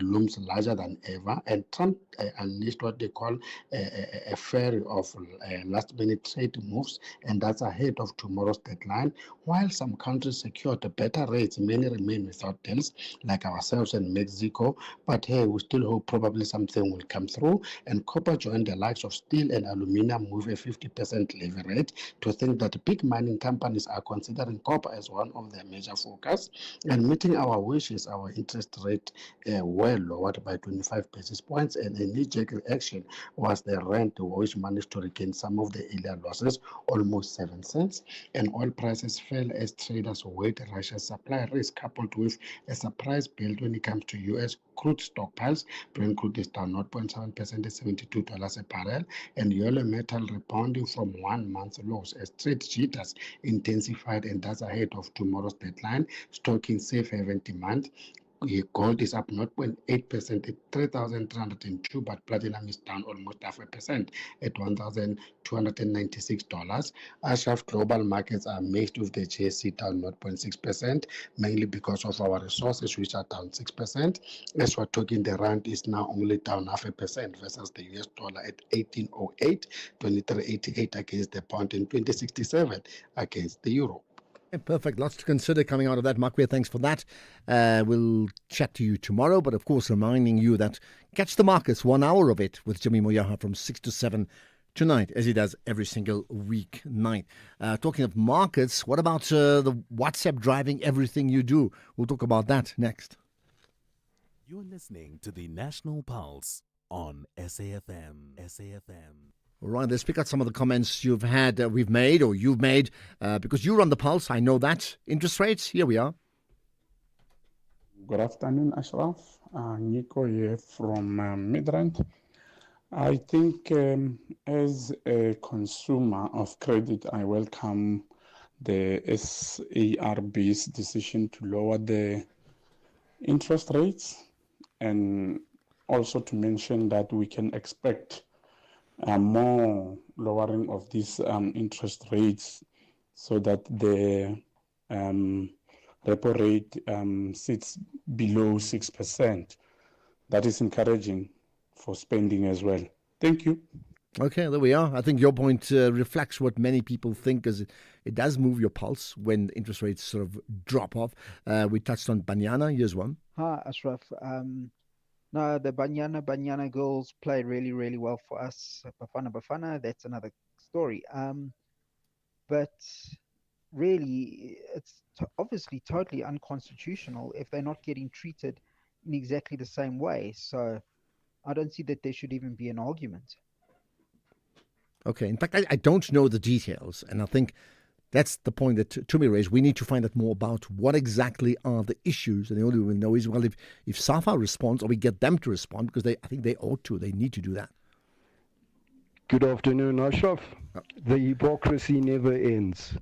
looms larger than ever. And Trump unleashed what they call a flurry of last-minute trade moves, and that's ahead of tomorrow's deadline. While some countries secured better rates, many remain without deals, like ourselves and Mexico. But hey, we still hope probably something will come through. And copper joined the likes of steel and aluminium with a 50% levy rate to think that big mining companies are considering copper as one of their major focus. And meeting our wishes, our interest rate were lowered by 25 basis points, and a knee-jerk reaction was the rand, which managed to regain some of the earlier losses, almost 7 cents. And oil prices fell as traders weighed Russia's supply risk, coupled with a surprise build when it comes to U.S. crude stockpiles. Brent crude is down 0.7% at $72 a barrel, and yellow metal rebounding from 1 month lows as trade jitters intensified, and that's ahead of tomorrow's deadline, stoking safe haven demand. Gold is up 0.8% at 3,302, but platinum is down almost 0.5% at $1,296. Ashraf, global markets are mixed with the JSE down 0.6%, mainly because of our resources, which are down 6%. As we're talking, the rand is now only down 0.5% versus the US dollar at 18.08, 23.88 against the pound, and 20.67 against the euro.
Perfect. Lots to consider coming out of that. Makwe, thanks for that. We'll chat to you tomorrow, but of course reminding you that catch the markets, 1 hour of it with Jimmy Moyaha from 6 to 7 tonight, as he does every single week night. Talking of markets, what about the WhatsApp driving everything you do? We'll talk about that next.
You're listening to the National Pulse on SAFM. SAFM.
All right, let's pick out some of the comments you've had, you've made, because you run the Pulse. I know that. Interest rates, here we are.
Good afternoon, Ashraf. Nico here from Midrand. I think as a consumer of credit, I welcome the SARB's decision to lower the interest rates, and also to mention that we can expect more lowering of these interest rates so that the repo rate sits below 6%. That is encouraging for spending as well. Thank you.
Okay, there we are. I think your point reflects what many people think, as it does move your pulse when interest rates sort of drop off. We touched on Banyana. Here's one.
Hi, Ashraf. No, the Banyana girls played really, really well for us. Bafana, that's another story. But really, it's obviously totally unconstitutional if they're not getting treated in exactly the same way. So I don't see that there should even be an argument.
Okay. In fact, I don't know the details, and I think that's the point that Tumi raised. We need to find out more about what exactly are the issues, and the only way we know is, well, if SAFA responds, or we get them to respond, because I think they ought to. They need to do that.
Good afternoon, Ashraf. The hypocrisy never ends.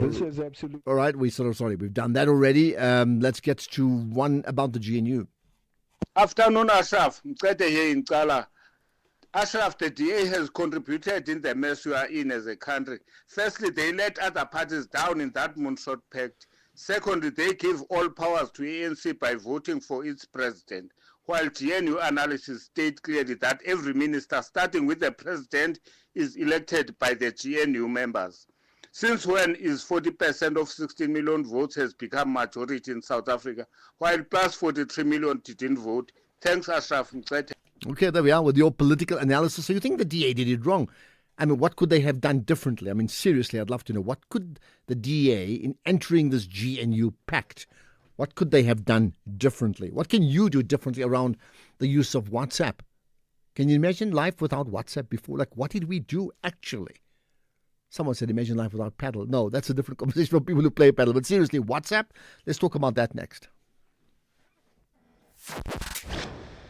This is absolutely...
All right, we've done that already. Let's get to one about the GNU.
Afternoon, Ashraf. Mcede here in Cala. Ashraf, the DA has contributed in the mess we are in as a country. Firstly, they let other parties down in that Moonshot Pact. Secondly, they give all powers to ANC by voting for its president, while GNU analysis state clearly that every minister, starting with the president, is elected by the GNU members. Since when is 40% of 16 million votes has become majority in South Africa, while plus 43 million didn't vote? Thanks, Ashraf.
Okay, there we are with your political analysis. So you think the DA did it wrong? I mean, what could they have done differently? I mean, seriously, I'd love to know. What could the DA, in entering this GNU pact, what could they have done differently? What can you do differently around the use of WhatsApp? Can you imagine life without WhatsApp before? Like, what did we do actually? Someone said, imagine life without paddle. No, that's a different conversation for people who play paddle. But seriously, WhatsApp, let's talk about that next.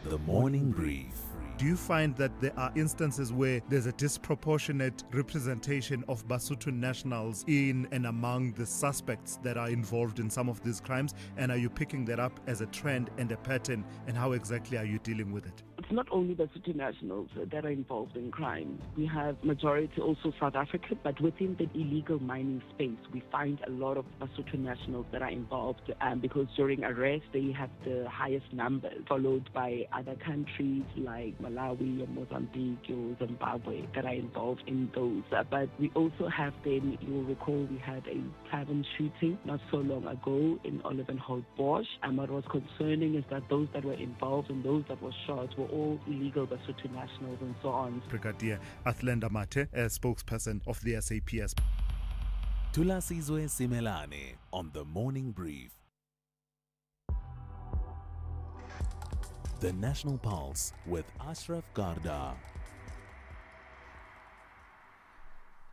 The Morning Brief.
Do you find that there are instances where there's a disproportionate representation of Basotho nationals in and among the suspects that are involved in some of these crimes? And are you picking that up as a trend and a pattern? And how exactly are you dealing with it?
It's not only Basotho nationals that are involved in crime. We have majority also South African, but within the illegal mining space, we find a lot of Basotho nationals that are involved because during arrest, they have the highest numbers, followed by other countries like Malawi or Mozambique or Zimbabwe that are involved in those. But we also have them, you'll recall we had a tavern shooting not so long ago in Olivenhout Bosch. And what was concerning is that those that were involved and those that were shot were all illegal Basotho nationals and so on.
Brigadier Athlenda Mate, a spokesperson of the SAPS.
Tulasizwe Simelane on the Morning Brief. The National Pulse with Ashraf Garda.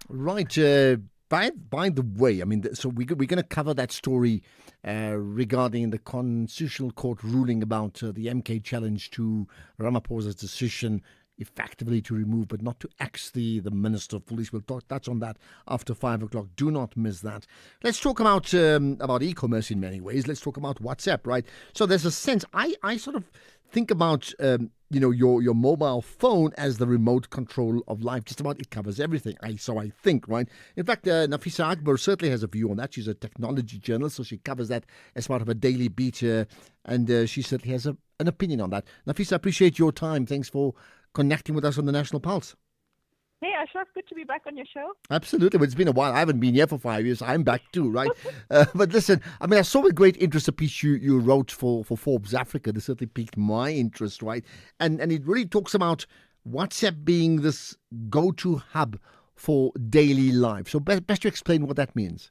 Right. By the way, I mean, so we're going to cover that story regarding the Constitutional Court ruling about the MK challenge to Ramaphosa's decision effectively to remove but not to axe the Minister of Police. We'll touch on that after 5 o'clock. Do not miss that. Let's talk about e-commerce in many ways. Let's talk about WhatsApp, right? So there's a sense, I sort of think about your mobile phone as the remote control of life. Just about it covers everything. I think, right? In fact, Nafisa Akbar certainly has a view on that. She's a technology journalist, so she covers that as part of a daily beat, and she certainly has an opinion on that. Nafisa, appreciate your time. Thanks for connecting with us on the National Pulse.
Hey, Ashraf, good to be back on your show.
Absolutely. But it's been a while. I haven't been here for 5 years. I'm back too, right? But listen, I mean, I saw with great interest a piece you wrote for Forbes Africa. This certainly piqued my interest, right? And it really talks about WhatsApp being this go-to hub for daily life. So best to explain what that means.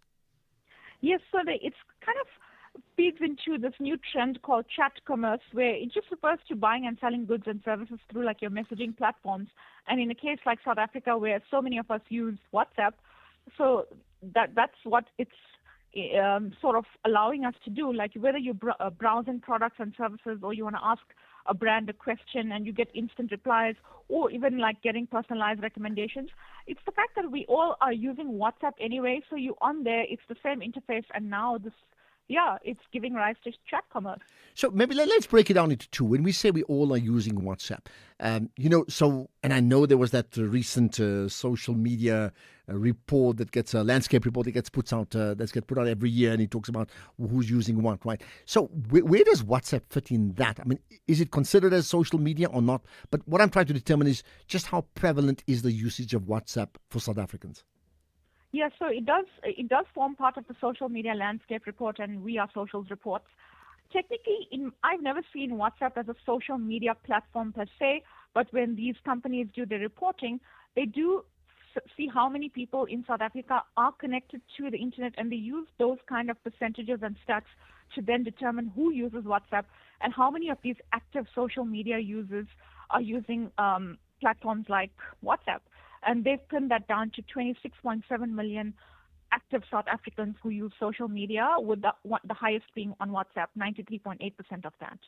Yes, so it's kind of feeds into this new trend called chat commerce, where it just refers to buying and selling goods and services through like your messaging platforms. And in a case like South Africa, where so many of us use WhatsApp, so that's what it's sort of allowing us to do. Like whether you're browsing products and services, or you want to ask a brand a question and you get instant replies, or even like getting personalized recommendations. It's the fact that we all are using WhatsApp anyway, so you're on there, it's the same interface, and now it's giving rise to chat commerce.
So maybe let's break it down into two. When we say we all are using WhatsApp, and I know there was that recent social media report that gets a landscape report that gets put out every year, and it talks about who's using what, right? So where does WhatsApp fit in that? I mean, is it considered as social media or not? But what I'm trying to determine is just how prevalent is the usage of WhatsApp for South Africans?
Yeah, so it does form part of the social media landscape report and We Are Socials reports. Technically, I've never seen WhatsApp as a social media platform per se, but when these companies do the reporting, they do see how many people in South Africa are connected to the internet, and they use those kind of percentages and stats to then determine who uses WhatsApp and how many of these active social media users are using platforms like WhatsApp. And they've pinned that down to 26.7 million active South Africans who use social media, with the highest being on WhatsApp, 93.8% of that.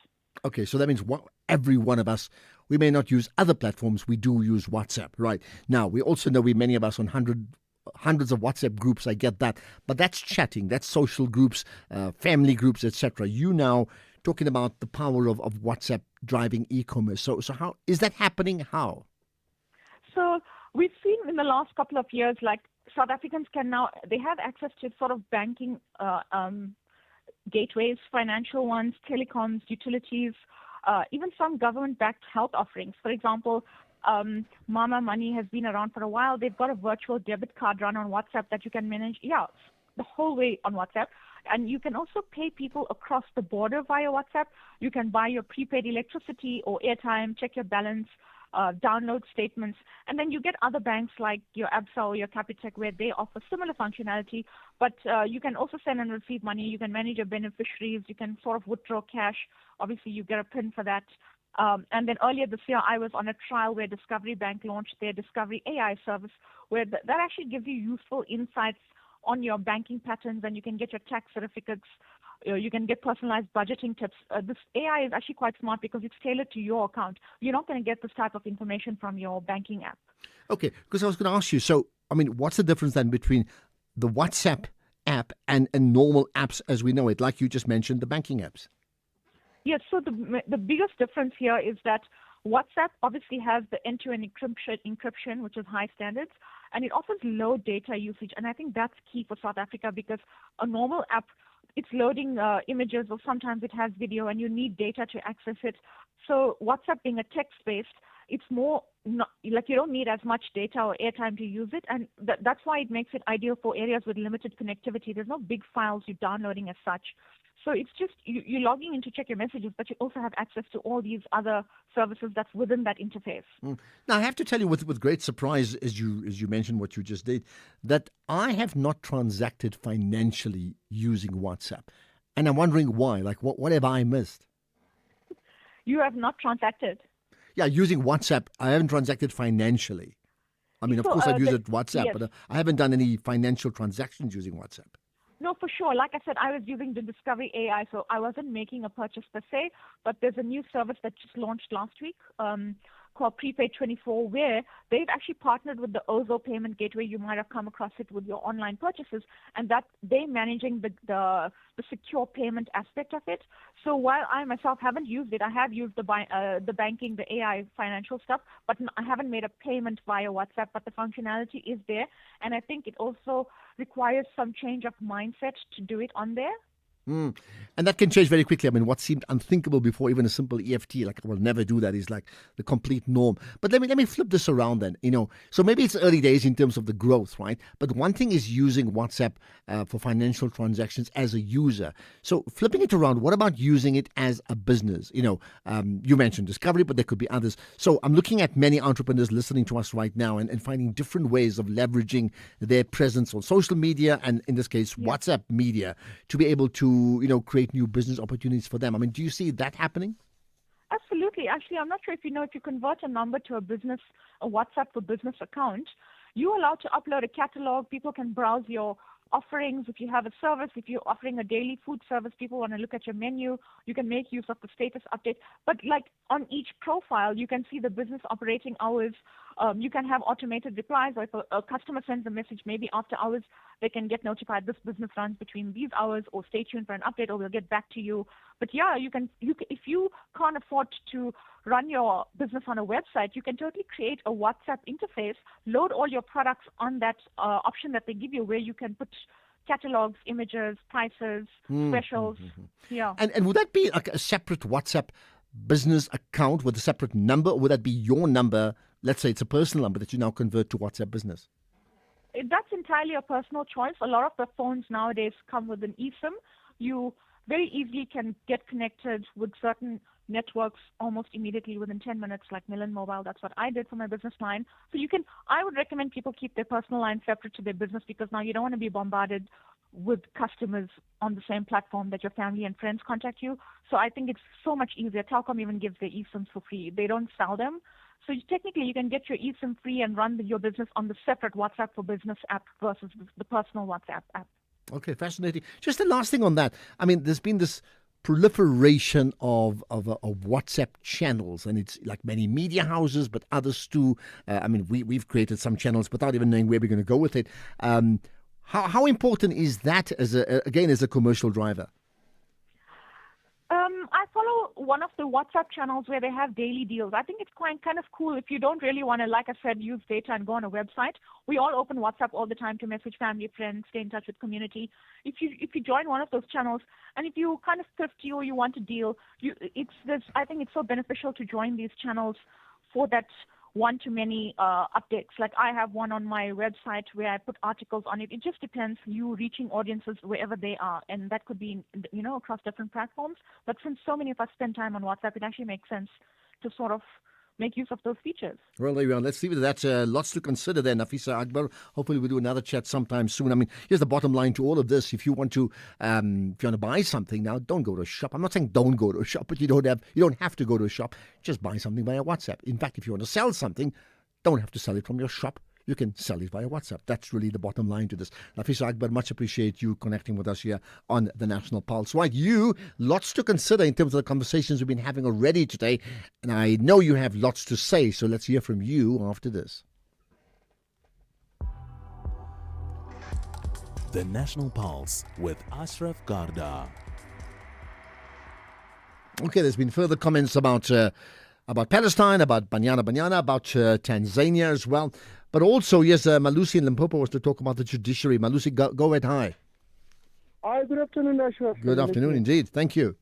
Okay, so that means every one of us, we may not use other platforms, we do use WhatsApp, right? Now, we also know many of us on hundreds of WhatsApp groups, I get that, but that's chatting, that's social groups, family groups, etc. You now talking about the power of WhatsApp driving e-commerce. So how is that happening? How?
So we've seen in the last couple of years, like South Africans they have access to sort of banking gateways, financial ones, telecoms, utilities, even some government-backed health offerings. For example, Mama Money has been around for a while. They've got a virtual debit card run on WhatsApp that you can manage, the whole way on WhatsApp. And you can also pay people across the border via WhatsApp. You can buy your prepaid electricity or airtime, check your balance, download statements, and then you get other banks like your Absa or your Capitec where they offer similar functionality, but you can also send and receive money. You can manage your beneficiaries. You can sort of withdraw cash. Obviously, you get a PIN for that. And then earlier this year, I was on a trial where Discovery Bank launched their Discovery AI service, where that actually gives you useful insights on your banking patterns, and you can get your tax certificates. You can get personalized budgeting tips. This AI is actually quite smart because it's tailored to your account. You're not going to get this type of information from your banking app.
Okay, because I was going to ask you, so, I mean, what's the difference then between the WhatsApp app and normal apps as we know it, like you just mentioned, the banking apps?
Yes, so the biggest difference here is that WhatsApp obviously has the end-to-end encryption, which is high standards, and it offers low data usage. And I think that's key for South Africa, because a normal app, it's loading images, or sometimes it has video, and you need data to access it. So WhatsApp being a text-based, it's more like you don't need as much data or airtime to use it, and that's why it makes it ideal for areas with limited connectivity. There's no big files you're downloading as such. So it's just you're logging in to check your messages, but you also have access to all these other services that's within that interface.
Now, I have to tell you with great surprise, as you mentioned what you just did, that I have not transacted financially using WhatsApp. And I'm wondering why. Like, what have I missed?
You have not transacted?
Yeah, using WhatsApp, I haven't transacted financially. I mean, of course, I've used WhatsApp,
yes.
but I haven't done any financial transactions using WhatsApp.
No, for sure. Like I said, I was using the Discovery AI, so I wasn't making a purchase per se, but there's a new service that just launched last week called Prepaid 24, where they've actually partnered with the Ozo payment gateway. You might have come across it with your online purchases, and that they're managing the secure payment aspect of it. So while I myself haven't used it, I have used the banking, the AI financial stuff, but I haven't made a payment via WhatsApp, but the functionality is there. And I think it also requires some change of mindset to do it on there.
Mm. And that can change very quickly. I mean, what seemed unthinkable before, even a simple EFT, like I will never do that, is like the complete norm. But let me flip this around then. So maybe it's early days in terms of the growth, right? But one thing is using WhatsApp for financial transactions as a user. So flipping it around, what about using it as a business? You mentioned Discovery, but there could be others. So I'm looking at many entrepreneurs listening to us right now and finding different ways of leveraging their presence on social media and, in this case, WhatsApp media to be able to create new business opportunities for them. I mean, do you see that happening?
Absolutely. Actually, I'm not sure if you know, if you convert a number to a WhatsApp for business account, you're allowed to upload a catalog. People can browse your offerings. If you have a service, if you're offering a daily food service, people want to look at your menu. You can make use of the status update. But like on each profile, you can see the business operating hours. You can have automated replies, or if a customer sends a message maybe after hours, they can get notified this business runs between these hours, or stay tuned for an update, or we'll get back to you. But yeah, you can if you can't afford to run your business on a website, you can totally create a WhatsApp interface, load all your products on that option that they give you, where you can put catalogs, images, prices, specials. Yeah.
And would that be like a separate WhatsApp business account with a separate number, or would that be your number? Let's say it's a personal number that you now convert to WhatsApp business.
That's entirely a personal choice. A lot of the phones nowadays come with an eSIM. You very easily can get connected with certain networks almost immediately within 10 minutes, like Milan Mobile. That's what I did for my business line. So I would recommend people keep their personal line separate to their business, because now you don't want to be bombarded with customers on the same platform that your family and friends contact you. So I think it's so much easier. Telkom even gives their eSIMs for free. They don't sell them. So technically, you can get your eSIM free and run your business on the separate WhatsApp for Business app versus the personal WhatsApp app.
Okay, fascinating. Just the last thing on that. I mean, there's been this proliferation of WhatsApp channels, and it's like many media houses, but others too. I mean, we've created some channels without even knowing where we're going to go with it. How important is that as a commercial driver?
I follow one of the WhatsApp channels where they have daily deals. I think it's kind of cool if you don't really want to, like I said, use data and go on a website. We all open WhatsApp all the time to message family, friends, stay in touch with community. If you join one of those channels, and if you kind of thrifty or you want a deal, I think it's so beneficial to join these channels for that one-to-many updates. Like I have one on my website where I put articles on it. It just depends, you reaching audiences wherever they are, and that could be across different platforms. But since so many of us spend time on WhatsApp, it actually makes sense to sort of make use of those features.
Well, there you are. Let's leave it at that. Lots to consider there, Nafisa Akbar. Hopefully we'll do another chat sometime soon. I mean, here's the bottom line to all of this. If you want to buy something now, don't go to a shop. I'm not saying don't go to a shop, but you don't have to go to a shop. Just buy something via WhatsApp. In fact, if you want to sell something, don't have to sell it from your shop. You can sell it via WhatsApp. That's really the bottom line to this. Nafisa Akbar, much appreciate you connecting with us here on the National Pulse. Right, lots to consider in terms of the conversations we've been having already today. And I know you have lots to say, so let's hear from you after this.
The National Pulse with Ashraf Garda.
Okay, there's been further comments about Palestine, about Banyana, about Tanzania as well. But also, yes, Malusi in Limpopo was to talk about the judiciary. Malusi, go ahead. Hi.
Hi, good afternoon, Ashraf.
Good afternoon indeed. Thank you.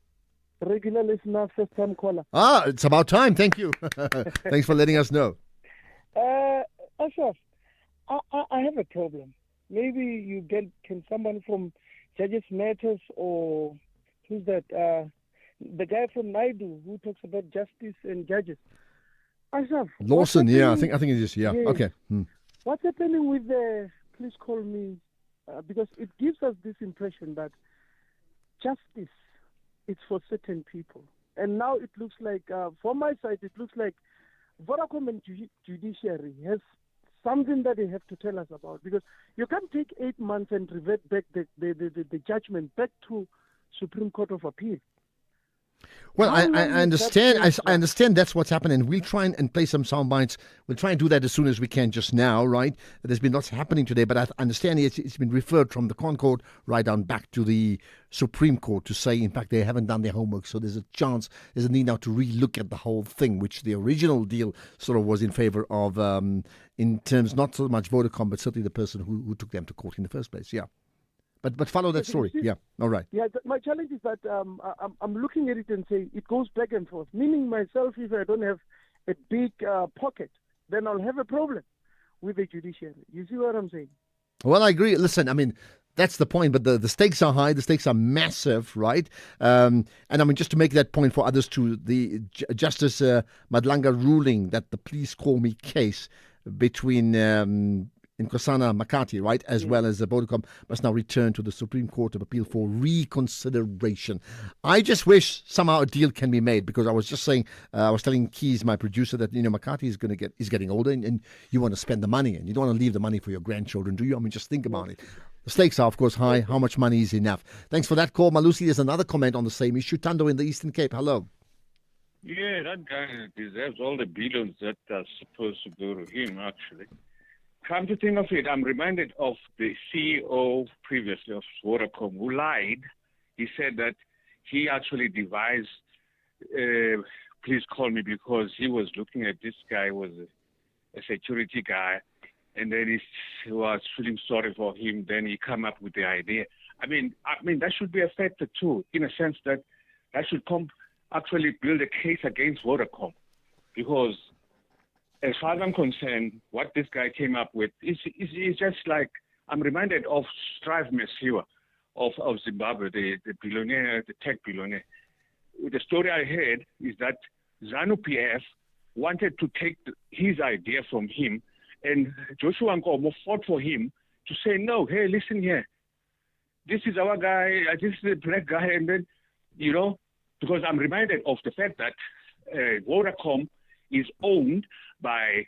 Regular listener, first time caller.
It's about time. Thank you. Thanks for letting us know.
Ashraf, I have a problem. Maybe can someone from Judges Matters, or who's that? The guy from Naidu who talks about justice and judges. Ashraf,
Lawson, yeah, I think it is. Yeah,
yes.
Okay.
What's happening with the Please Call Me? Because it gives us this impression that justice is for certain people, and now it looks like, from my side, it looks like Vodacom and judiciary has something that they have to tell us about, because you can't take 8 months and revert back the judgment back to Supreme Court of Appeal.
Well, I understand. I understand that's what's happening. We'll try and play some sound bites. We'll try and do that as soon as we can just now, right? There's been lots happening today, but I understand it's been referred from the Concord right down back to the Supreme Court to say, in fact, they haven't done their homework. So there's a need now to relook at the whole thing, which the original deal sort of was in favor of, in terms not so much Vodacom, but certainly the person who took them to court in the first place. Yeah. But follow that
Yes,
story.
you see-
Yeah. All right.
Yeah, my challenge is that I'm looking at it and say it goes back and forth. Meaning myself, if I don't have a big pocket, then I'll have a problem with the judiciary. You see what I'm saying?
Well, I agree. Listen, I mean, that's the point, but the stakes are high. The stakes are massive, right? And I mean, just to make that point for others too, the Justice Madlanga ruling that the Please Call Me case between Nkosana Makati, right, as well as the Vodacom must now return to the Supreme Court of Appeal for reconsideration. I just wish somehow a deal can be made, because I was just saying, I was telling Keys, my producer, that Makati is getting older, and you want to spend the money, and you don't want to leave the money for your grandchildren, do you? I mean, just think about it. The stakes are, of course, high. How much money is enough? Thanks for that call, Malusi. There's another comment on the same issue. Tando in the Eastern Cape. Hello.
Yeah, that guy deserves all the billions that are supposed to go to him, actually. Come to think of it, I'm reminded of the CEO previously of Vodacom who lied. He said that he actually devised Please Call Me because he was looking at this guy was a security guy, and then he was feeling sorry for him. Then he come up with the idea. I mean that should be a factor too, in a sense that should actually build a case against Vodacom, because as far as I'm concerned, what this guy came up with is just like, I'm reminded of Strive Masiyiwa of Zimbabwe, the billionaire, the tech billionaire. The story I heard is that ZANU-PF wanted to take his idea from him, and Joshua Nkomo fought for him to say, no, hey, listen here. This is our guy, this is the black guy, and then, because I'm reminded of the fact that Vodacom is owned by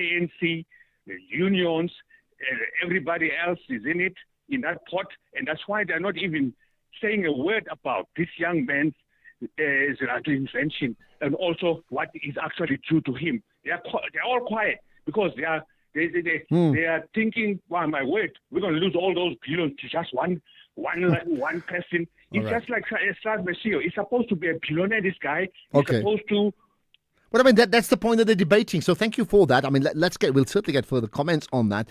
ANC, the unions, everybody else is in it, in that pot, and that's why they're not even saying a word about this young man's invention and also what is actually due to him. They're all quiet because they are thinking, wow, my word, we're going to lose all those billions to just one person. It's just like Strive Masiyiwa. He's supposed to be a billionaire, this guy. He's supposed to.
But I mean, that's the point that they're debating. So thank you for that. I mean, we'll certainly get further comments on that.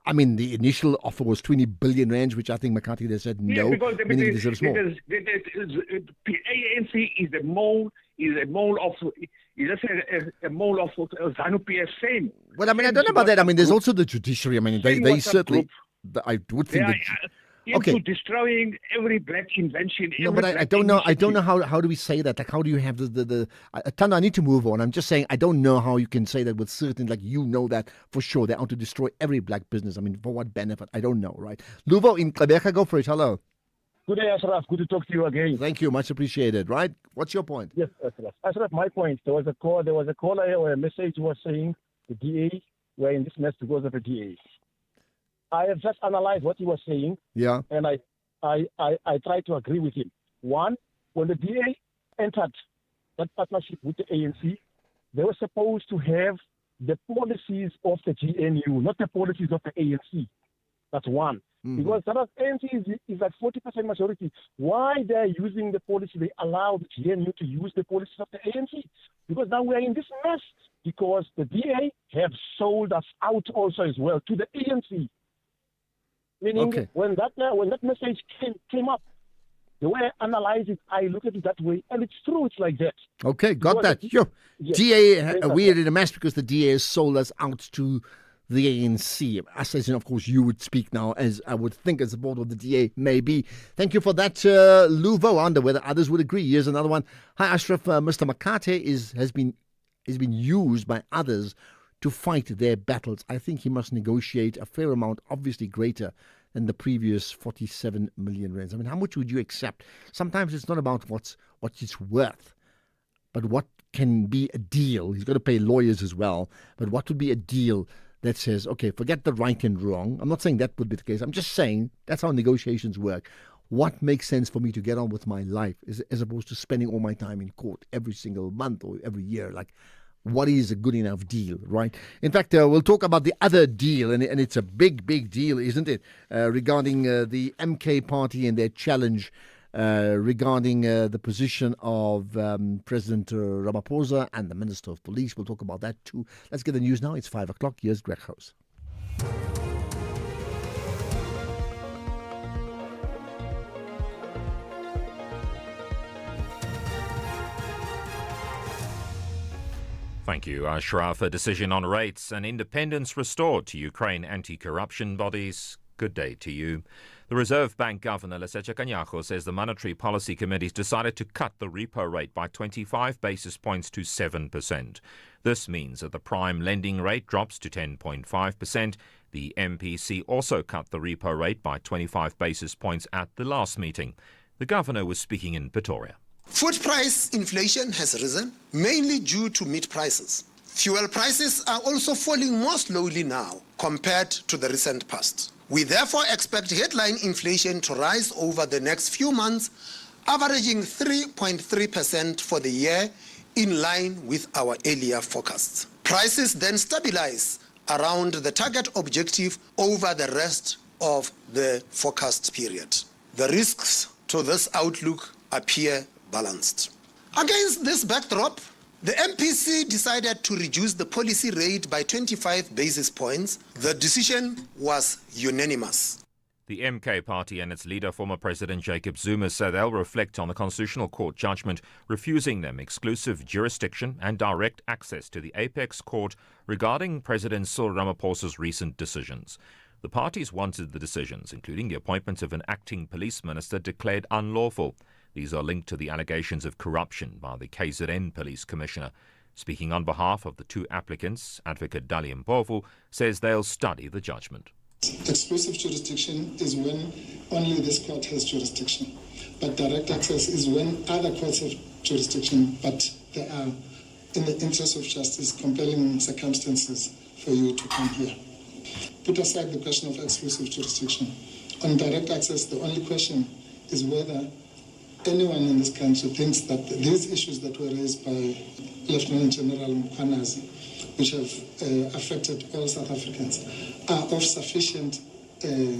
I mean, the initial offer was 20 billion rands, which I think Makati they said no.
Because
meaning it is small.
ANC is a mole of ZANU-PF same.
Well, I mean, I don't know about that. I mean, there's also the judiciary. I mean, they certainly. I would think that.
Into destroying every black invention.
No, but I don't know. I don't know how do we say that? Like, how do you have Tanda, I need to move on. I'm just saying I don't know how you can say that with certainty. Like, that for sure. They're out to destroy every black business. I mean, for what benefit? I don't know, right? Luvo in Quebec, go for it. Hello.
Good day, Ashraf. Good to talk to you again.
Thank you. Much appreciated. Right? What's your point?
Yes, Ashraf. Ashraf, my point. There was a caller or a message was saying the DA were in this mess because of the DA. I have just analyzed what he was saying.
Yeah.
And I try to agree with him. One, when the DA entered that partnership with the ANC, they were supposed to have the policies of the GNU, not the policies of the ANC. That's one. Mm-hmm. Because South Africa ANC is at 40% majority. Why they're using the policy, they allow the GNU to use the policies of the ANC? Because now we are in this mess because the DA have sold us out also as well to the ANC. Meaning, when that message came up, the way I analyze it, I look at it that way, and it's true. It's like that.
Okay, got that. Sure.
Yes.
DA, we're in a mess because the DA has sold us out to the ANC. As of course, you would speak now, as I would think, as the board of the DA may be. Thank you for that, Luvo. I wonder whether others would agree. Here's another one. Hi, Ashraf. Mr. Makate has been used by others to fight their battles. I think he must negotiate a fair amount, obviously greater than the previous 47 million rands. I mean, how much would you accept? Sometimes it's not about what it's worth, but what can be a deal. He's got to pay lawyers as well, but what would be a deal that says, okay, forget the right and wrong. I'm not saying that would be the case. I'm just saying that's how negotiations work. What makes sense for me to get on with my life as opposed to spending all my time in court every single month or every year? Like, what is a good enough deal, right? In fact, we'll talk about the other deal, and it's a big, big deal, isn't it? Regarding the MK party and their challenge regarding the position of President Ramaphosa and the Minister of Police. We'll talk about that too. Let's get the news now. It's 5 o'clock. Here's Greg House.
Thank you, Ashraf. A decision on rates and independence restored to Ukraine anti-corruption bodies. Good day to you. The Reserve Bank Governor, Lesetja Kganyago, says the Monetary Policy Committee's decided to cut the repo rate by 25 basis points to 7%. This means that the prime lending rate drops to 10.5%. The MPC also cut the repo rate by 25 basis points at the last meeting. The governor was speaking in Pretoria.
Food price inflation has risen, mainly due to meat prices. Fuel prices are also falling more slowly now compared to the recent past. We therefore expect headline inflation to rise over the next few months, averaging 3.3% for the year, in line with our earlier forecasts. Prices then stabilize around the target objective over the rest of the forecast period. The risks to this outlook appear balanced. Against this backdrop, the MPC decided to reduce the policy rate by 25 basis points. The decision was unanimous.
The MK party and its leader, former President Jacob Zuma, said they'll reflect on the Constitutional Court judgment refusing them exclusive jurisdiction and direct access to the Apex Court regarding President Cyril Ramaphosa's recent decisions. The parties wanted the decisions, including the appointment of an acting police minister, declared unlawful. These are linked to the allegations of corruption by the KZN Police Commissioner. Speaking on behalf of the two applicants, Advocate Dali Mpofu says they'll study the judgment.
Exclusive jurisdiction is when only this court has jurisdiction. But direct access is when other courts have jurisdiction, but there are, in the interest of justice, compelling circumstances for you to come here. Put aside the question of exclusive jurisdiction. On direct access, the only question is whether anyone in this country thinks that these issues that were raised by Lieutenant General Mkhwanazi, which have affected all South Africans, are of sufficient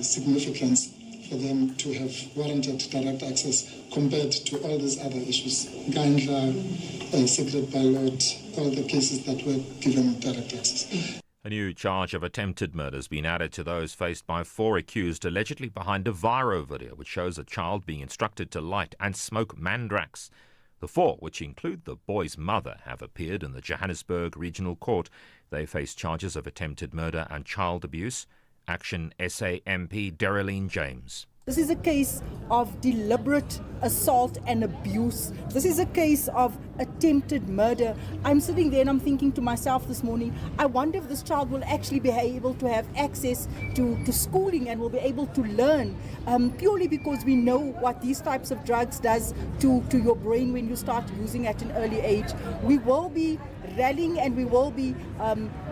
significance for them to have warranted direct access compared to all these other issues. Gandla, secret ballot, all the cases that were given direct access.
A new charge of attempted murder has been added to those faced by 4 accused allegedly behind a viral video which shows a child being instructed to light and smoke mandrax. The 4, which include the boy's mother, have appeared in the Johannesburg Regional Court. They face charges of attempted murder and child abuse. Action SA MP Daryline James.
This is a case of deliberate assault and abuse. This is a case of attempted murder. I'm sitting there and I'm thinking to myself this morning, I wonder if this child will actually be able to have access to schooling and will be able to learn, purely because we know what these types of drugs does to your brain when you start using at an early age. We will be rallying and we will be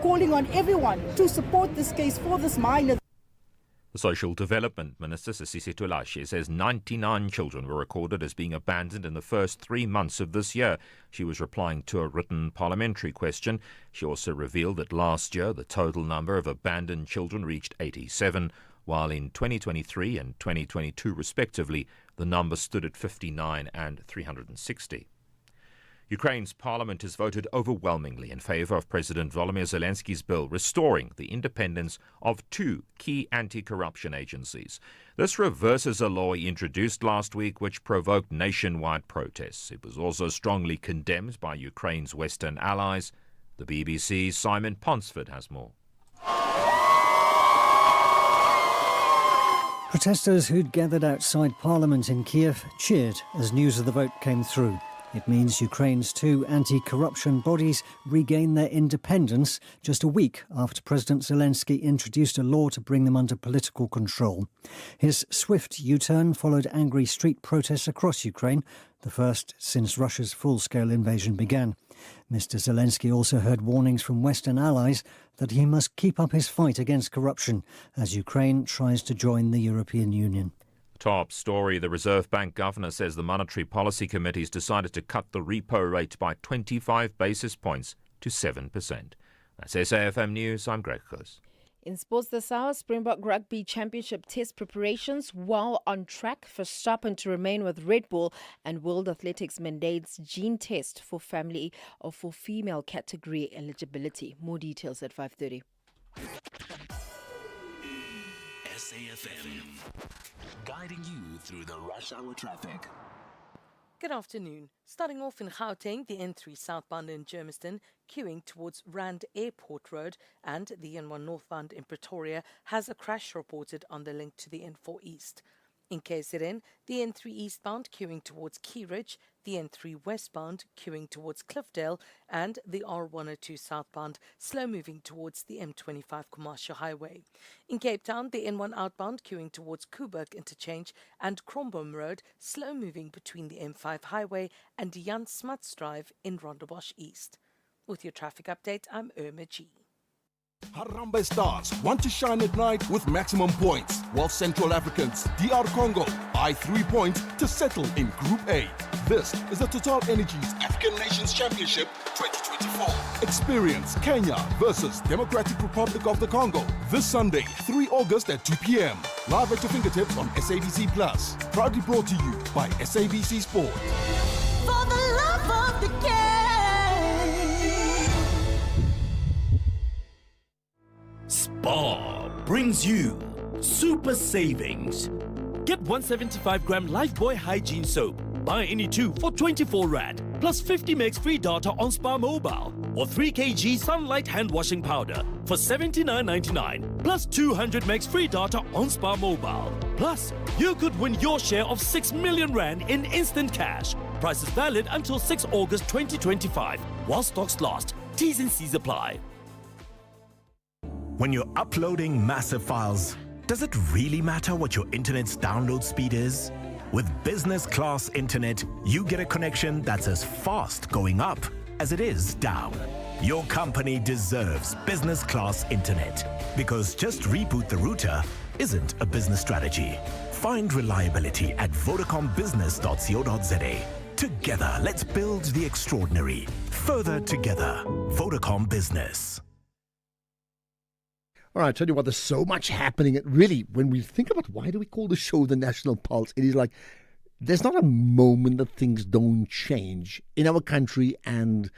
calling on everyone to support this case for this minor.
The Social Development Minister, Sisisi Tulashe, says 99 children were recorded as being abandoned in the first 3 months of this year. She was replying to a written parliamentary question. She also revealed that last year the total number of abandoned children reached 87, while in 2023 and 2022 respectively, the number stood at 59 and 360. Ukraine's parliament has voted overwhelmingly in favour of President Volodymyr Zelensky's bill restoring the independence of 2 key anti-corruption agencies. This reverses a law he introduced last week which provoked nationwide protests. It was also strongly condemned by Ukraine's Western allies. The BBC's Simon Ponsford has more.
Protesters who'd gathered outside Parliament in Kiev cheered as news of the vote came through. It means Ukraine's 2 anti-corruption bodies regain their independence just a week after President Zelensky introduced a law to bring them under political control. His swift U-turn followed angry street protests across Ukraine, the first since Russia's full-scale invasion began. Mr. Zelensky also heard warnings from Western allies that he must keep up his fight against corruption as Ukraine tries to join the European Union.
Top story, the Reserve Bank Governor says the Monetary Policy Committee's decided to cut the repo rate by 25 basis points to 7%. That's SAFM News, I'm Greg Close.
In sports this hour, Springbok Rugby Championship test preparations while on track for Verstappen to remain with Red Bull, and World Athletics mandates gene test for family or for female category eligibility. More details at 5:30.
SAFM, guiding you through the rush hour traffic.
Good afternoon. Starting off in Gauteng, the N3 southbound in Germiston, queuing towards Rand Airport Road, and the N1 northbound in Pretoria has a crash reported on the link to the N4 East. In KZN, the N3 eastbound queuing towards Key Ridge, the N3 westbound queuing towards Cliffdale, and the R102 southbound slow moving towards the M25 Commercial Highway. In Cape Town, the N1 outbound queuing towards Koeberg Interchange and Kromboom Road slow moving between the M5 Highway and Jan Smuts Drive in Rondebosch East. With your traffic update, I'm Irma G.
Harambee Stars want to shine at night with maximum points, while Central Africans, DR Congo, buy 3 points to settle in Group A. This is the Total Energies African Nations Championship 2024. Experience Kenya versus Democratic Republic of the Congo this Sunday, 3 August at 2 p.m. Live at your fingertips on SABC Plus. Proudly brought to you by SABC Sport.
For the love of the game.
Spar brings you super savings. Get 175-gram Lifebuoy Hygiene Soap. Buy any 2 for 24 Rand, plus 50 megs free data on Spar Mobile. Or 3 kg Sunlight Hand Washing Powder for 79.99, plus 200 megs free data on Spar Mobile. Plus, you could win your share of 6 million Rand in instant cash. Price is valid until 6 August 2025, while stocks last. T's and C's apply.
When you're uploading massive files, does it really matter what your internet's download speed is? With business class internet, you get a connection that's as fast going up as it is down. Your company deserves business class internet, because just reboot the router isn't a business strategy. Find reliability at vodacombusiness.co.za. Together, let's build the extraordinary. Further together. Vodacom Business.
All right, I tell you what, there's so much happening. Really, when we think about why do we call the show the National Pulse, it is like there's not a moment that things don't change in our country and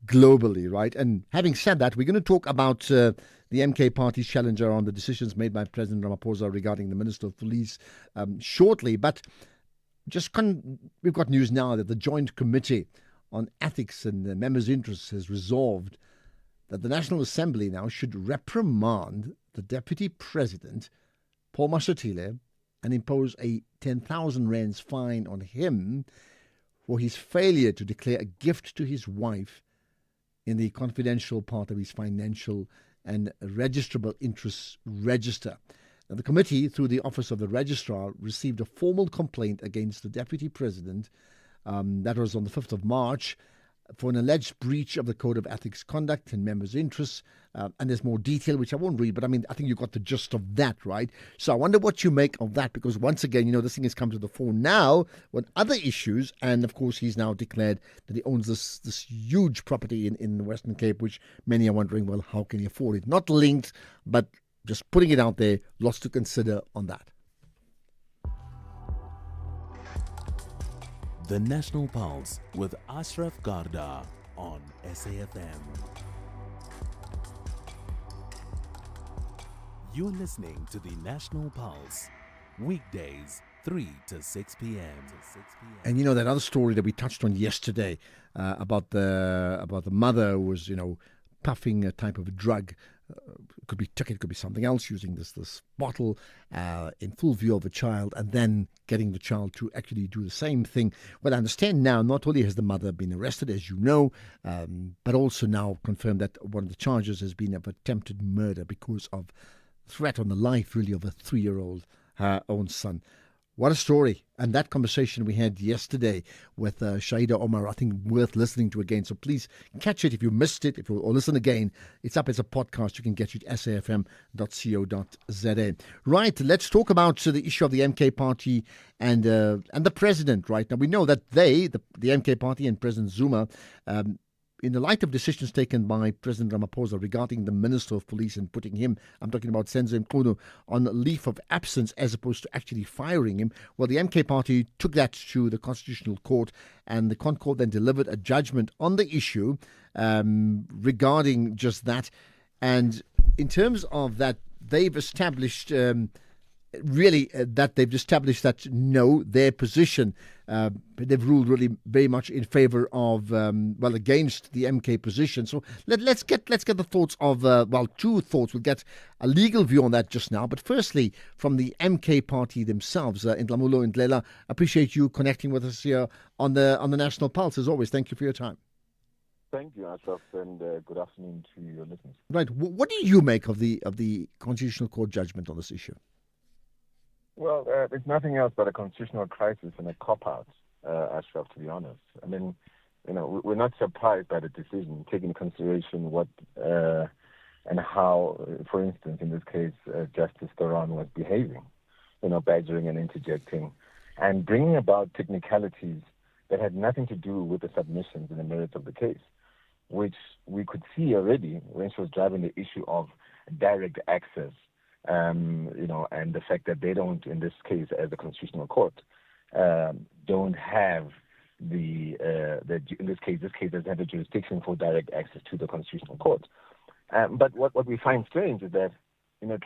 globally, right? And having said that, we're going to talk about the MK Party's challenger on the decisions made by President Ramaphosa regarding the Minister of Police shortly. But we've got news now that the Joint Committee on Ethics and the Members' Interests has resolved that the National Assembly now should reprimand the Deputy President, Paul Mashatile, and impose a 10,000 rands fine on him for his failure to declare a gift to his wife in the confidential part of his financial and registrable interests register. Now, the committee, through the Office of the Registrar, received a formal complaint against the Deputy President, that was on the 5th of March, for an alleged breach of the Code of Ethics Conduct and Members' Interests. And there's more detail, which I won't read, but I think you got the gist of that, right? So I wonder what you make of that, because once again, this thing has come to the fore now with other issues. And of course, he's now declared that he owns this huge property in the Western Cape, which many are wondering, well, how can he afford it? Not linked, but just putting it out there, lots to consider on that.
The National Pulse with Ashraf Garda on SAFM. You're listening to the National Pulse, weekdays 3 to 6 p.m.
And that other story that we touched on yesterday about the mother who was puffing a type of a drug. It could be ticket, could be something else, using this bottle in full view of the child, and then getting the child to actually do the same thing. Well, I understand now, not only has the mother been arrested, as you know, but also now confirmed that one of the charges has been of attempted murder because of threat on the life, really, of a 3-year-old, her own son. What a story. And that conversation we had yesterday with Shaida Omar, I think worth listening to again. So please catch it if you missed it, or listen again. It's up as a podcast. You can get it at safm.co.za. Right, let's talk about the issue of the MK Party and the president, right? Now, we know that the MK Party and President Zuma, in the light of decisions taken by President Ramaphosa regarding the Minister of Police and putting him, I'm talking about Senzo Mkhunu, on leave of absence as opposed to actually firing him, well, the MK Party took that to the Constitutional Court, and the ConCourt then delivered a judgment on the issue regarding just that. And in terms of that, they've established really that they've established that no, their position, they've ruled really very much in favour of, against the MK position. So let's get the thoughts of, two thoughts. We'll get a legal view on that just now. But firstly, from the MK party themselves, Ndlamulo Ndlela, appreciate you connecting with us here on the National Pulse. As always, thank you for your time.
Thank you, Ashraf, and good afternoon to your listeners.
Right. What do you make of the Constitutional Court judgment on this issue?
Well, it's nothing else but a constitutional crisis and a cop-out, Ashraf, to be honest. I mean, we're not surprised by the decision, taking into consideration what and how, for instance, in this case, Justice Thoron was behaving, badgering and interjecting, and bringing about technicalities that had nothing to do with the submissions and the merits of the case, which we could see already when she was driving the issue of direct access, and the fact that they don't, in this case, as the Constitutional Court, don't have in this case doesn't have the jurisdiction for direct access to the Constitutional Court. But what we find strange is that,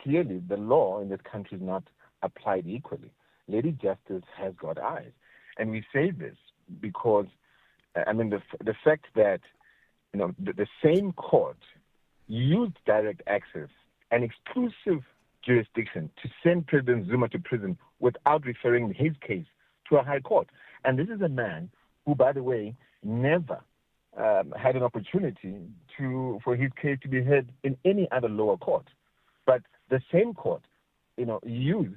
clearly the law in this country is not applied equally. Lady Justice has got eyes. And we say this because, the fact that, the same court used direct access, an exclusive jurisdiction, to send President Zuma to prison without referring his case to a high court. And this is a man who, by the way, never had an opportunity for his case to be heard in any other lower court. But the same court, used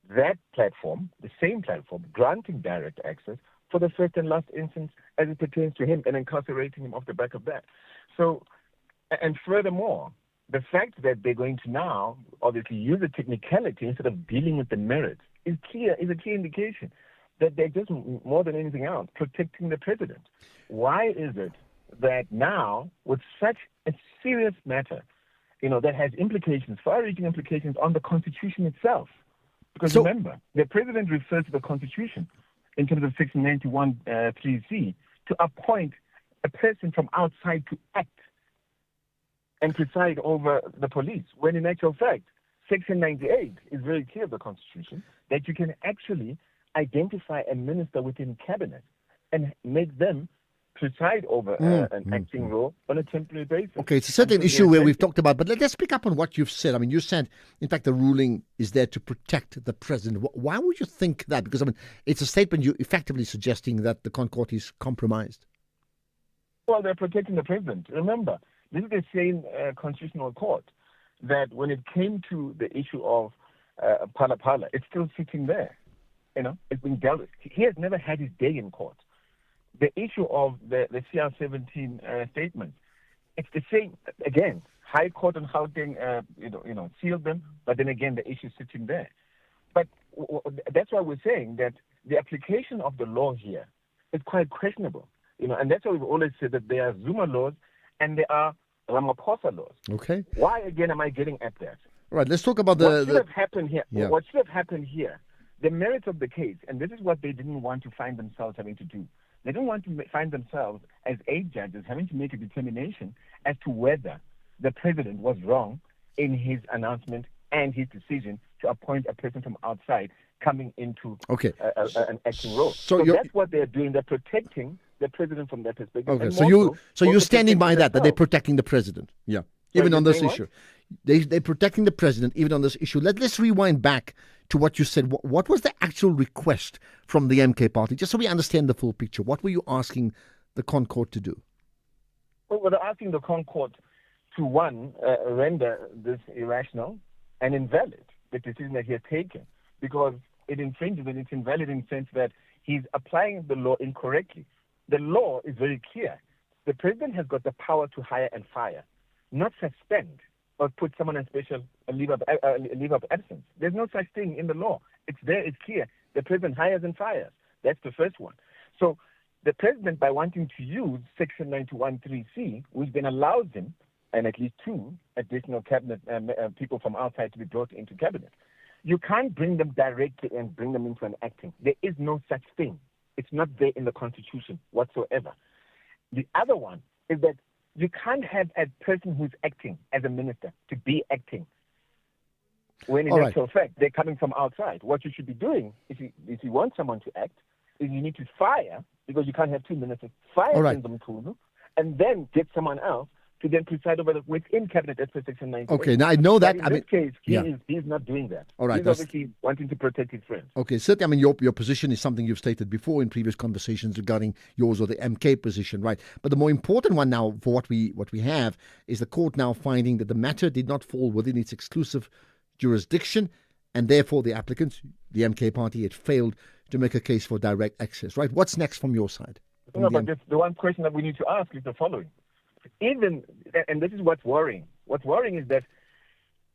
that platform, the same platform, granting direct access for the first and last instance as it pertains to him and incarcerating him off the back of that. So, and furthermore, the fact that they're going to now obviously use a technicality instead of dealing with the merits is a clear indication that they're just, more than anything else, protecting the president. Why is it that now, with such a serious matter, that has implications, far-reaching implications on the Constitution itself? Because remember, the president refers to the Constitution in terms of Section 91 3C to appoint a person from outside to act and preside over the police, when in actual fact, Section 98 is very clear of the Constitution that you can actually identify a minister within cabinet and make them preside over an acting role on a temporary basis.
Okay, it's a certain issue where we've talked about, but let's pick up on what you've said. You said, in fact, the ruling is there to protect the president. Why would you think that? Because, it's a statement you're effectively suggesting that the Court is compromised.
Well, they're protecting the president. Remember, this is the same Constitutional Court that when it came to the issue of Phala Phala, it's still sitting there. It's been dealt with. He has never had his day in court. The issue of the CR17 statement, it's the same. Again, High Court and Gauteng, sealed them, but then again, the issue is sitting there. But that's why we're saying that the application of the law here is quite questionable. And that's why we've always said that there are Zuma laws and there are Ramaphosa laws.
Okay.
Why again am I getting at that?
All right, let's talk about
what should have happened here.
Yeah.
What should have happened here, the merits of the case, and this is what they didn't want to find themselves having to do. They didn't want to find themselves as 8 judges having to make a determination as to whether the president was wrong in his announcement and his decision to appoint a person from outside coming into an acting role. So that's what they're doing. They're protecting the president from that perspective.
Okay,
and
so you're standing by that they're protecting the president. Yeah, even on this issue. They're protecting the president even on this issue. Let's rewind back to what you said. What was the actual request from the MK party? Just so we understand the full picture. What were you asking the Concourt to do?
Well, we're asking the Concourt to, one, render this irrational and invalid, the decision that he has taken, because it infringes and it's invalid in the sense that he's applying the law incorrectly. The law is very clear. The president has got the power to hire and fire, not suspend or put someone on special leave of absence. There's no such thing in the law. It's there, it's clear. The president hires and fires. That's the first one. So the president, by wanting to use Section 91(3)(c), which then allows him, and at least 2 additional cabinet people from outside to be brought into cabinet, you can't bring them directly and bring them into an acting. There is no such thing. It's not there in the Constitution whatsoever. The other one is that you can't have a person who's acting as a minister to be acting when in
All right.
actual fact they're coming from outside. What you should be doing, if you want someone to act, is you need to fire, because you can't have 2 ministers, fire
All right.
Senzo Mkhulu, and then get someone else to then preside over within cabinet as per section 98.
Okay, now I know that.
But in this case,
yeah.
he's not doing that.
All right,
He's
that's-
obviously wanting to protect his friends.
Okay, certainly, I mean, your position is something you've stated before in previous conversations regarding yours or the MK position, right? But the more important one now for what we have is the court now finding that the matter did not fall within its exclusive jurisdiction, and therefore the applicants, the MK party, had failed to make a case for direct access, right? What's next from your side?
No, but the one question that we need to ask is the following. And this is what's worrying. What's worrying is that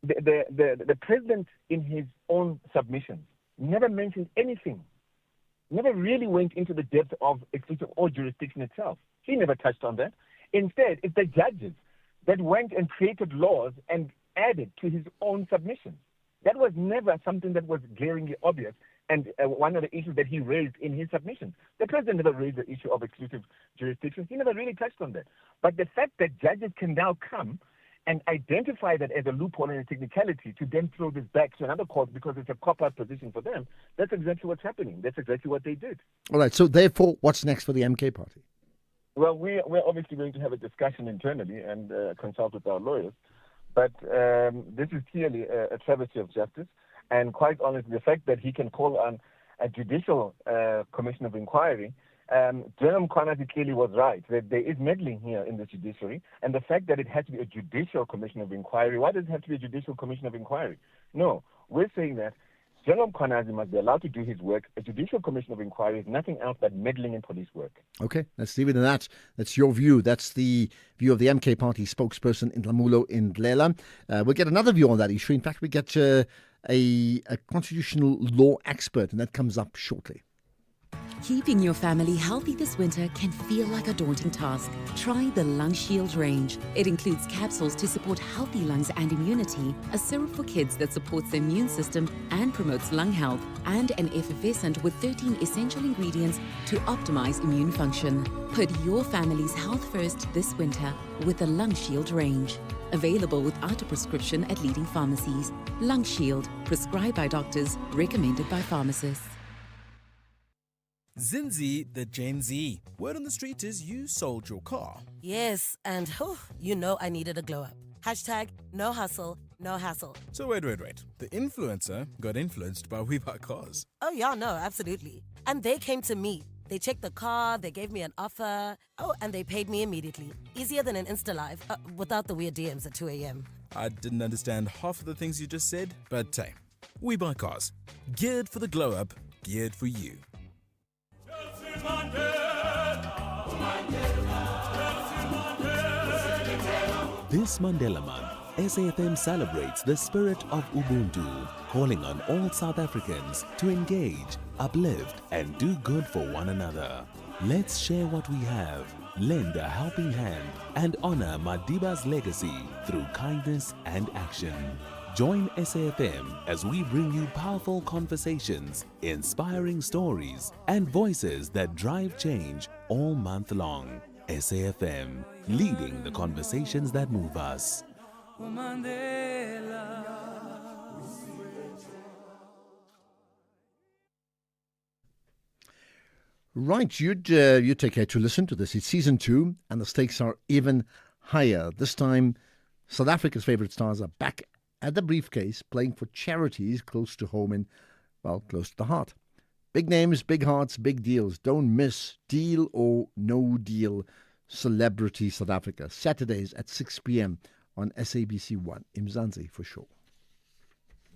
the president, in his own submissions, never mentioned anything, never really went into the depth of exclusive or jurisdiction itself. He never touched on that. Instead, it's the judges that went and created laws and added to his own submissions. That was never something that was glaringly obvious, and one of the issues that he raised in his submission. The president never raised the issue of exclusive jurisdiction. He never really touched on that. But the fact that judges can now come and identify that as a loophole and a technicality to then throw this back to another court because it's a cop-out position for them, that's exactly what's happening. That's exactly what they did.
All right, so therefore, what's next for the MK party?
Well, we're obviously going to have a discussion internally and consult with our lawyers. But this is clearly a travesty of justice. And quite honestly, the fact that he can call on a judicial commission of inquiry, General Mkhwanazi clearly was right, that there is meddling here in the judiciary. And the fact that it has to be a judicial commission of inquiry, why does it have to be a judicial commission of inquiry? No, we're saying that General Mkhwanazi must be allowed to do his work. A judicial commission of inquiry is nothing else but meddling in police work.
Okay, let's leave it at that. That's your view. That's the view of the MK party spokesperson, Ntlamulo Ndlela. We'll get another view on that issue. In fact, we get a constitutional law expert, and that comes up shortly.
Keeping your family healthy this winter can feel like a daunting task. Try the Lung Shield range. It includes capsules to support healthy lungs and immunity, a syrup for kids that supports the immune system and promotes lung health, and an effervescent with 13 essential ingredients to optimize immune function. Put your family's health first this winter with the Lung Shield range. Available without a prescription at leading pharmacies. Lung Shield, prescribed by doctors, recommended by pharmacists.
Zinzi, the Gen Z. Word on the street is you sold your car.
Yes, and you know I needed a glow up. Hashtag no hustle, no hassle.
So wait. The influencer got influenced by We Buy Cars.
Oh yeah, no, absolutely. And they came to me. They checked the car, they gave me an offer. Oh, and they paid me immediately. Easier than an Insta Live, without the weird DMs at 2 a.m.
I didn't understand half of the things you just said, but hey, We Buy Cars. Geared for the glow up, geared for you.
This Mandela Month, SAFM celebrates the spirit of Ubuntu, calling on all South Africans to engage, uplift, and do good for one another. Let's share what we have, lend a helping hand, and honor Madiba's legacy through kindness and action. Join SAFM as we bring you powerful conversations, inspiring stories, and voices that drive change all month long. SAFM, leading the conversations that move us.
Right, you take care to listen to this. It's season 2, and the stakes are even higher. This time, South Africa's favourite stars are back at the briefcase, playing for charities close to home and, well, close to the heart. Big names, big hearts, big deals. Don't miss Deal or No Deal Celebrity South Africa. Saturdays at 6 p.m. on SABC1. Mzansi for sure.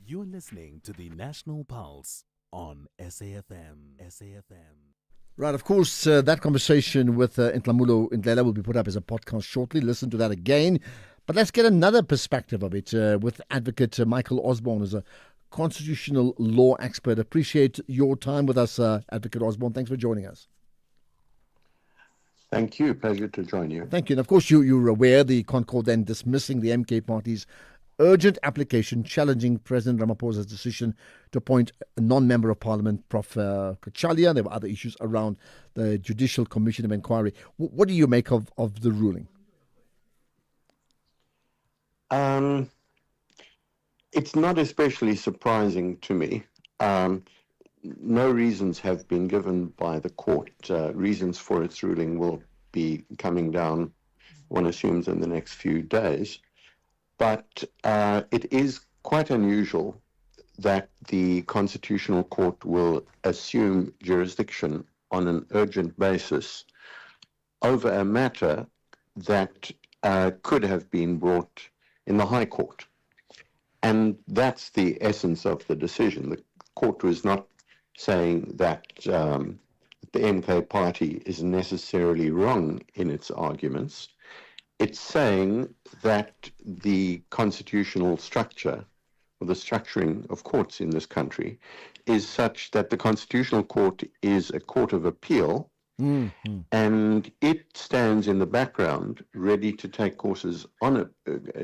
You're listening to the National Pulse on SAFM. SAFM.
Right, of course, that conversation with Ntlamulo Ndlela will be put up as a podcast shortly. Listen to that again. But let's get another perspective of it with Advocate Michael Osborne as a constitutional law expert. Appreciate your time with us, Advocate Osborne. Thanks for joining us.
Thank you. Pleasure to join you.
Thank you. And of course, you're aware the ConCourt then dismissing the MK party's urgent application challenging President Ramaphosa's decision to appoint a non-member of Parliament, Prof. Kachalia. There were other issues around the Judicial Commission of Inquiry. What do you make of the ruling?
It's not especially surprising to me. No reasons have been given by the court. Reasons for its ruling will be coming down, one assumes, in the next few days. But it is quite unusual that the Constitutional Court will assume jurisdiction on an urgent basis over a matter that could have been brought in the High Court. And that's the essence of the decision. The court was not saying that the MK party is necessarily wrong in its arguments. It's saying that the constitutional structure, or the structuring of courts in this country, is such that the Constitutional Court is a court of appeal, and it stands in the background ready to take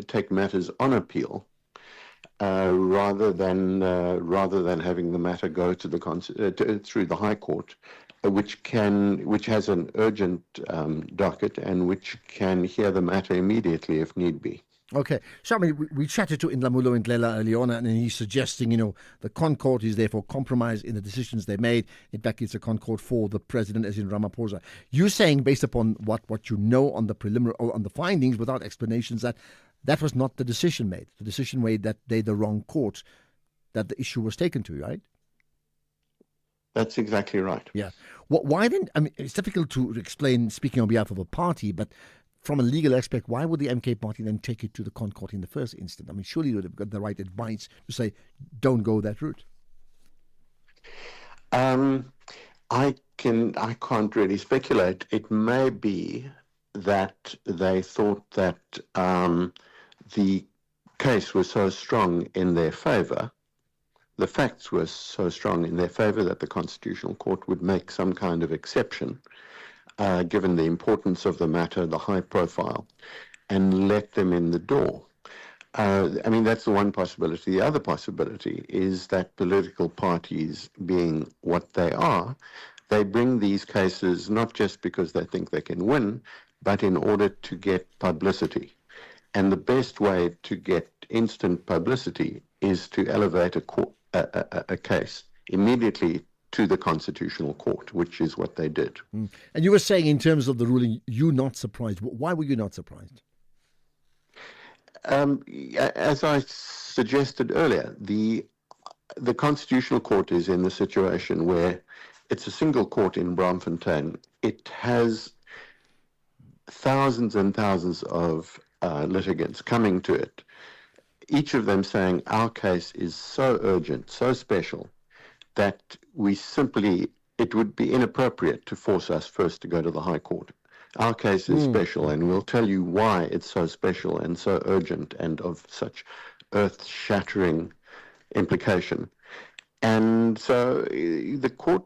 take matters on appeal, rather than having the matter go to through the High Court, which has an urgent docket and which can hear the matter immediately if need be.
Okay. So, I mean, we chatted to Ndlamulo Ndlela earlier on, and he's suggesting, the Concord is therefore compromise in the decisions they made. In fact, it's a Concord for the president, as in Ramaphosa. You're saying, based upon what you know on the preliminary, or on the findings, without explanations, that was not the decision made. The decision made that they're the wrong court, that the issue was taken to, right?
That's exactly right.
Yeah. Why then? I mean, it's difficult to explain, speaking on behalf of a party, but from a legal aspect, why would the MK party then take it to the Concord in the first instance? I mean, surely you would have got the right advice to say, don't go that route.
I can't really speculate. It may be that they thought that the case was so strong in their favor, the facts were so strong in their favor, that the Constitutional Court would make some kind of exception, given the importance of the matter, the high profile, and let them in the door. I mean, that's the one possibility. The other possibility is that political parties, being what they are, they bring these cases not just because they think they can win, but in order to get publicity. And the best way to get instant publicity is to elevate a case immediately to the Constitutional Court, which is what they did.
And you were saying, in terms of the ruling, you're not surprised. Why were you not surprised?
As I suggested earlier, the Constitutional Court is in the situation where it's a single court in Braamfontein. It has thousands and thousands of litigants coming to it, each of them saying our case is so urgent, so special, that it would be inappropriate to force us first to go to the High Court. Our case is special, and we'll tell you why it's so special and so urgent and of such earth-shattering implication. And so the court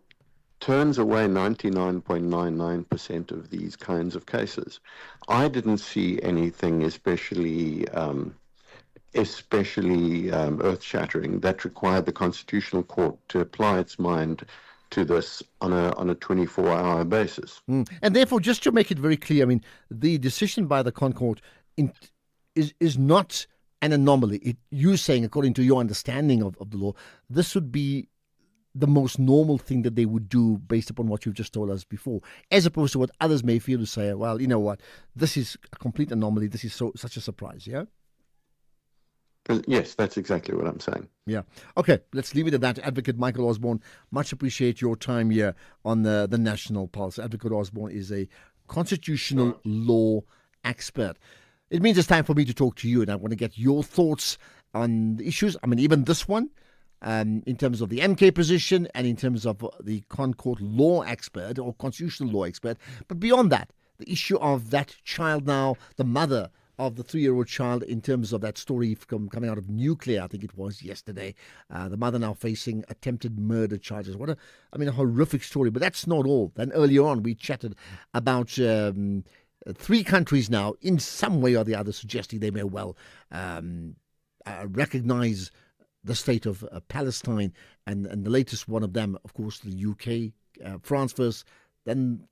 turns away 99.99% of these kinds of cases. I didn't see anything especially earth-shattering that required the Constitutional Court to apply its mind to this on a 24-hour basis.
And therefore, just to make it very clear, I mean, the decision by the Concord is not an anomaly. You're saying, according to your understanding of the law, this would be the most normal thing that they would do based upon what you've just told us before, as opposed to what others may feel to say, well, you know what, this is a complete anomaly, this is such a surprise, yeah?
Yes, that's exactly what I'm saying.
Yeah. Okay, let's leave it at that. Advocate Michael Osborne, much appreciate your time here on the National Pulse. Advocate Osborne is a constitutional law expert. It means it's time for me to talk to you, and I want to get your thoughts on the issues. I mean, even this one, in terms of the MK position and in terms of the Concord law expert or constitutional law expert. But beyond that, the issue of that child now, the mother of the 3-year-old child, in terms of that story coming out of Nuclear, I think it was yesterday. The mother now facing attempted murder charges. What a horrific story. But that's not all. Then earlier on, we chatted about 3 countries now, in some way or the other, suggesting they may well recognize the state of Palestine. And the latest one of them, of course, the UK, France first, then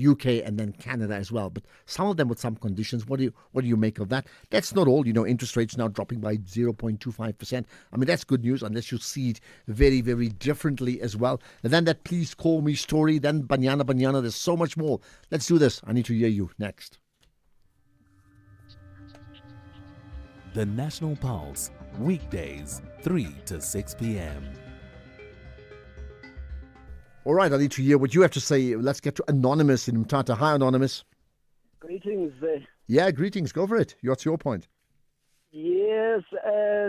UK, and then Canada as well. But some of them with some conditions. What do you make of that? That's not all. Interest rates now dropping by 0.25%. I mean, that's good news unless you see it very, very differently as well. And then that Please Call Me story, then Banyana. There's so much more. Let's do this. I need to hear you next.
The National Pulse, weekdays, 3 to 6 p.m.
All right, I need to hear what you have to say. Let's get to Anonymous in Mthatha. Hi, Anonymous.
Greetings.
Yeah, greetings. Go for it. What's your point?
Yes,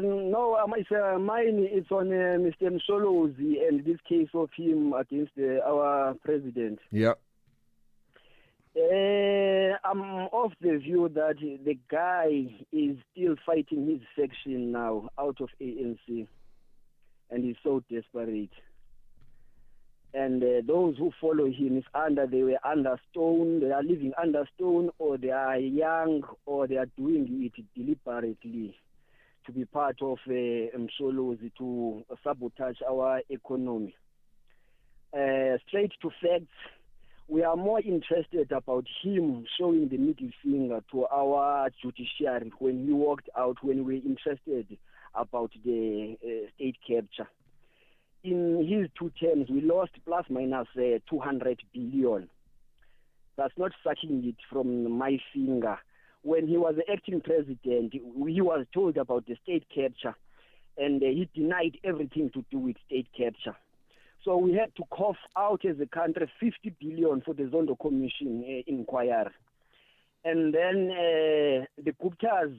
no, mine is on Mr. Msholozi and this case of him against our president.
Yeah.
I'm of the view that the guy is still fighting his section now out of ANC, and he's so desperate. And those who follow him they were under stone, they are living under stone, or they are young, or they are doing it deliberately to be part of Msholozi to sabotage our economy. Straight to facts, we are more interested about him showing the middle finger to our judiciary when he walked out, when we were interested about the state capture. In his 2 terms, we lost plus minus 200 billion. That's not sucking it from my finger. When he was the acting president, he was told about the state capture, and he denied everything to do with state capture. So we had to cough out as a country 50 billion for the Zondo Commission inquiry. And then the Guptas,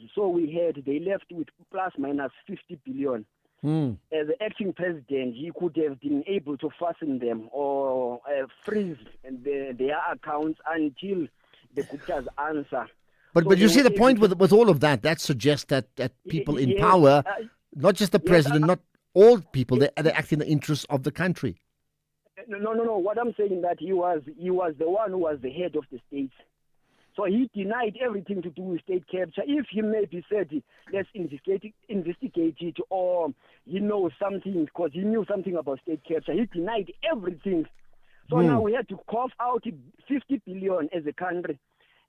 they left with plus minus 50 billion. As the acting president, he could have been able to fasten them or freeze their accounts until the Guptas answer.
But you see the point with all of that, that suggests that people in power, not just the president, not all people, they act in the interests of the country.
No. What I'm saying that he was the one who was the head of the state. So he denied everything to do with state capture. If he maybe said, let's investigate it, or he knows something, because he knew something about state capture, he denied everything. So now we had to cough out 50 billion as a country.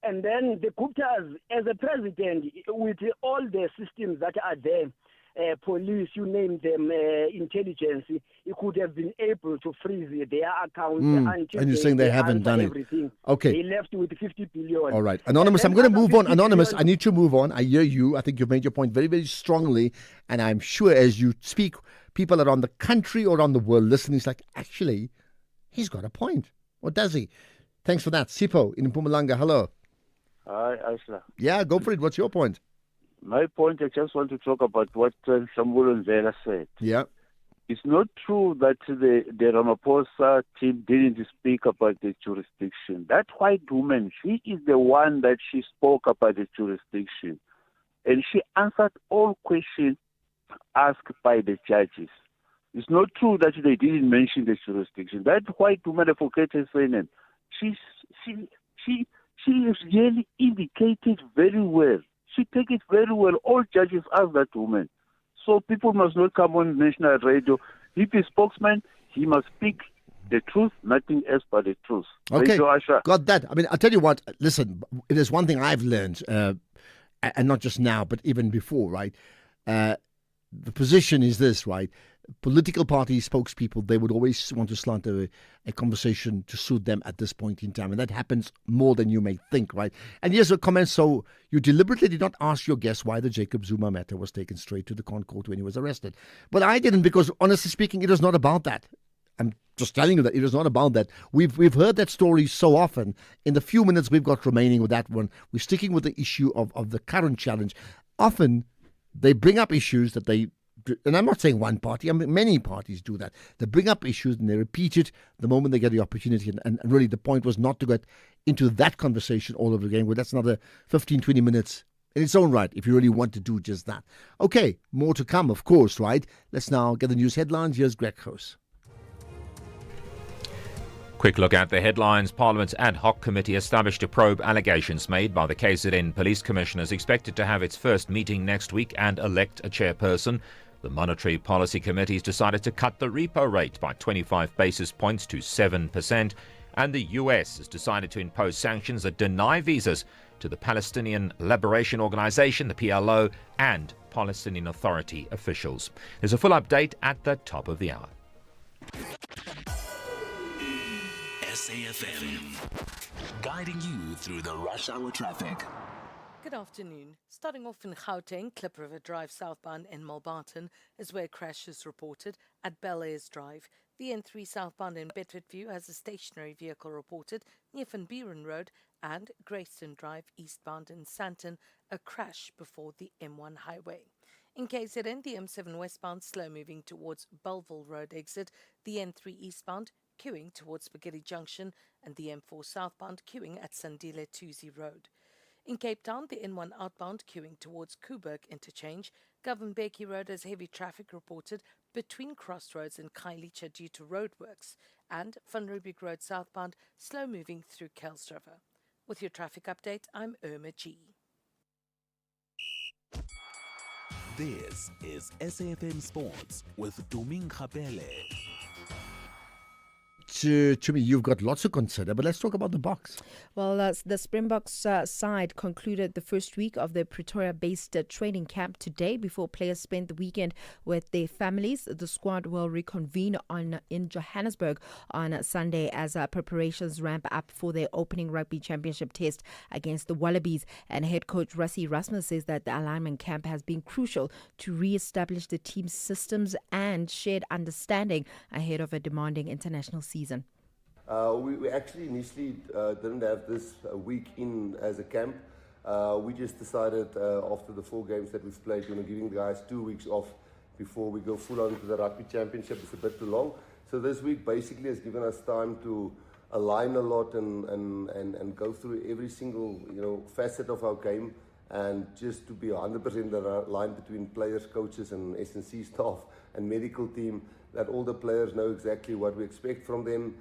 And then the Guptas, as a president, with all the systems that are there, police, you name them, intelligence, he could have been able to freeze their accounts until
and you're saying they haven't done
everything.
Okay.
They left with 50 billion.
All right. Anonymous, I'm going to move on. Anonymous, I need to move on. I hear you. I think you've made your point very, very strongly. And I'm sure as you speak, people around the country or around the world listening is like, actually, he's got a point. Or does he? Thanks for that. Sipho in Mpumalanga, hello.
Hi, Ashla.
Yeah, go for it. What's your point?
My point, I just want to talk about what Shambulu Nzela said.
Yeah.
It's not true that the Ramaphosa team didn't speak about the jurisdiction. That white woman, she is the one that she spoke about the jurisdiction. And she answered all questions asked by the judges. It's not true that they didn't mention the jurisdiction. That white woman, I forget her name, she really indicated very well. She take it very well. All judges ask that woman. So people must not come on national radio. If he's spokesman, he must speak the truth, nothing else but the truth.
Okay,
Asha.
Got that. I mean, I'll tell you what, listen, if there's one thing I've learned, and not just now, but even before, right? The position is this, right? Political party spokespeople, they would always want to slant a conversation to suit them at this point in time. And that happens more than you may think, right? And here's a comment. So you deliberately did not ask your guest why the Jacob Zuma matter was taken straight to the ConCourt when he was arrested. But I didn't, because honestly speaking, it was not about that. I'm just telling you that it was not about that. We've heard that story so often. In the few minutes we've got remaining with that one, we're sticking with the issue of the current challenge. Often they bring up issues that they, and I'm not saying one party, I mean many parties do that. They bring up issues and they repeat it the moment they get the opportunity. And really the point was not to get into that conversation all over again. Well, that's another 15, 20 minutes in its own right if you really want to do just that. Okay, more to come, of course, right? Let's now get the news headlines. Here's Greg House.
Quick look at the headlines. Parliament's ad hoc committee established to probe allegations made by the KZN Police Commission is expected to have its first meeting next week and elect a chairperson. The Monetary Policy Committee has decided to cut the repo rate by 25 basis points to 7%. And the US has decided to impose sanctions that deny visas to the Palestinian Liberation Organization, the PLO, and Palestinian Authority officials. There's a full update at the top of the hour.
SAFM, guiding you through the rush hour traffic.
Good afternoon. Starting off in Gauteng, Klip River Drive southbound in Malbarton is where crash is reported at Bel Airs Drive. The N3 southbound in Bedfordview has a stationary vehicle reported near Van Buren Road, and Greyston Drive eastbound in Sandton, a crash before the M1 highway. In KZN, the M7 westbound slow moving towards Bellville Road exit, the N3 eastbound queuing towards Spaghetti Junction, and the M4 southbound queuing at Sandile Tuzi Road. In Cape Town, the N1 outbound queuing towards Koeberg Interchange. Govan Becky Road has heavy traffic reported between Crossroads and Khayelitsha due to roadworks, and Van Riebeeck Road southbound slow moving through Kuilsriver. With your traffic update, I'm Irma G.
This is SAFM Sports with Doming Khapele.
To me, you've got lots to consider, but let's talk about the Boks.
Well, the Springboks side concluded the first week of their Pretoria-based training camp today before players spent the weekend with their families. The squad will reconvene in Johannesburg on Sunday as preparations ramp up for their opening rugby championship test against the Wallabies. And head coach Rassie Erasmus says that the alignment camp has been crucial to re-establish the team's systems and shared understanding ahead of a demanding international season.
We actually initially didn't have this week in as a camp. We just decided after the 4 games that we've played, giving the guys 2 weeks off before we go full on to the rugby championship. It's a bit too long. So this week basically has given us time to align a lot and go through every single facet of our game, and just to be 100% aligned between players, coaches and S&C staff and medical team, that all the players know exactly what we expect from them.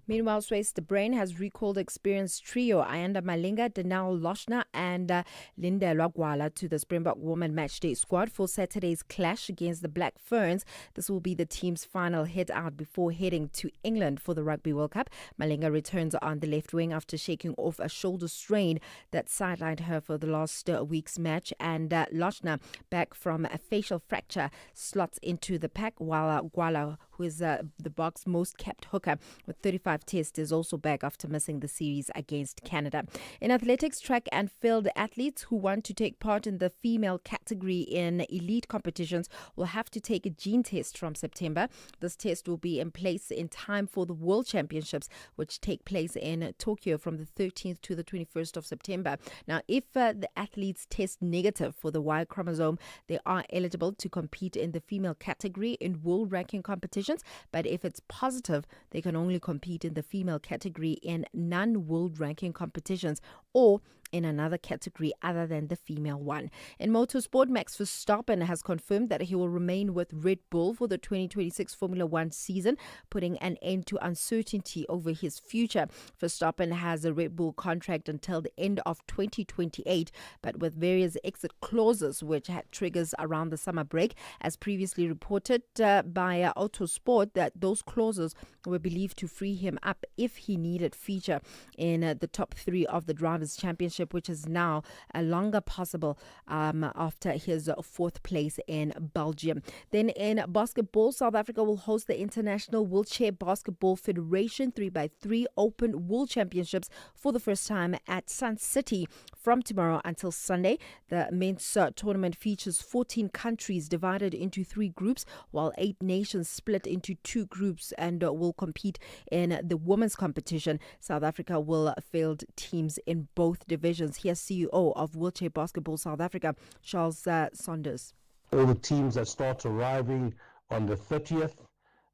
Meanwhile, Swayze the Brain has recalled experienced trio Ayanda Malinga, Danelle Lochner and Linda Lwagwala to the Springbok Women Matchday squad for Saturday's clash against the Black Ferns. This will be the team's final head-out before heading to England for the Rugby World Cup. Malinga returns on the left wing after shaking off a shoulder strain that sidelined her for the last week's match, and Lochner, back from a facial fracture, slots into the pack, while Gwala, who is the Boks' most capped hooker with 35 tests, is also back after missing the series against Canada. In athletics, track and field athletes who want to take part in the female category in elite competitions will have to take a gene test from September. This test will be in place in time for the World Championships, which take place in Tokyo from the 13th to the 21st of September. Now, if the athletes test negative for the Y chromosome, they are eligible to compete in the female category in world ranking competitions, but if it's positive, they can only compete in the female category in non-world ranking competitions or in another category other than the female one. In motorsport, Max Verstappen has confirmed that he will remain with Red Bull for the 2026 Formula One season, putting an end to uncertainty over his future. Verstappen has a Red Bull contract until the end of 2028, but with various exit clauses which had triggers around the summer break. As previously reported by Autosport, that those clauses were believed to free him up if he needed feature in the top 3 of the Drivers' Championship, which is now longer possible after his 4th place in Belgium. Then in basketball, South Africa will host the International Wheelchair Basketball Federation 3x3 Open World Championships for the first time at Sun City from tomorrow until Sunday. The men's tournament features 14 countries divided into 3 groups, while 8 nations split into 2 groups and will compete in the women's competition. South Africa will field teams in both divisions. Here's CEO of Wheelchair Basketball South Africa, Charles Saunders.
All the teams that start arriving on the 30th,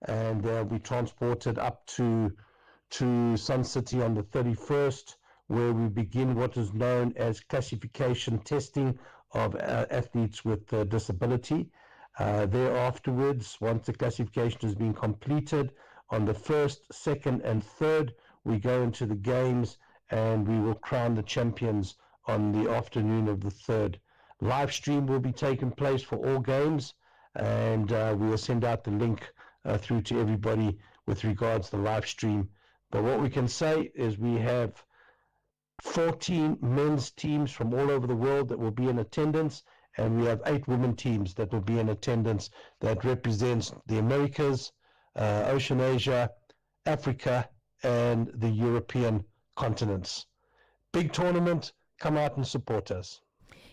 and they'll be transported up to Sun City on the 31st, where we begin what is known as classification testing of athletes with disability. Thereafterwards, once the classification has been completed, on the 1st, 2nd and 3rd, we go into the games and we will crown the champions on the afternoon of the 3rd. Live stream will be taking place for all games, and we will send out the link through to everybody with regards to the live stream. But what we can say is we have 14 men's teams from all over the world that will be in attendance, and we have 8 women teams that will be in attendance that represents the Americas, Oceanasia, Africa, and the European continents. Big tournament, come out and support us.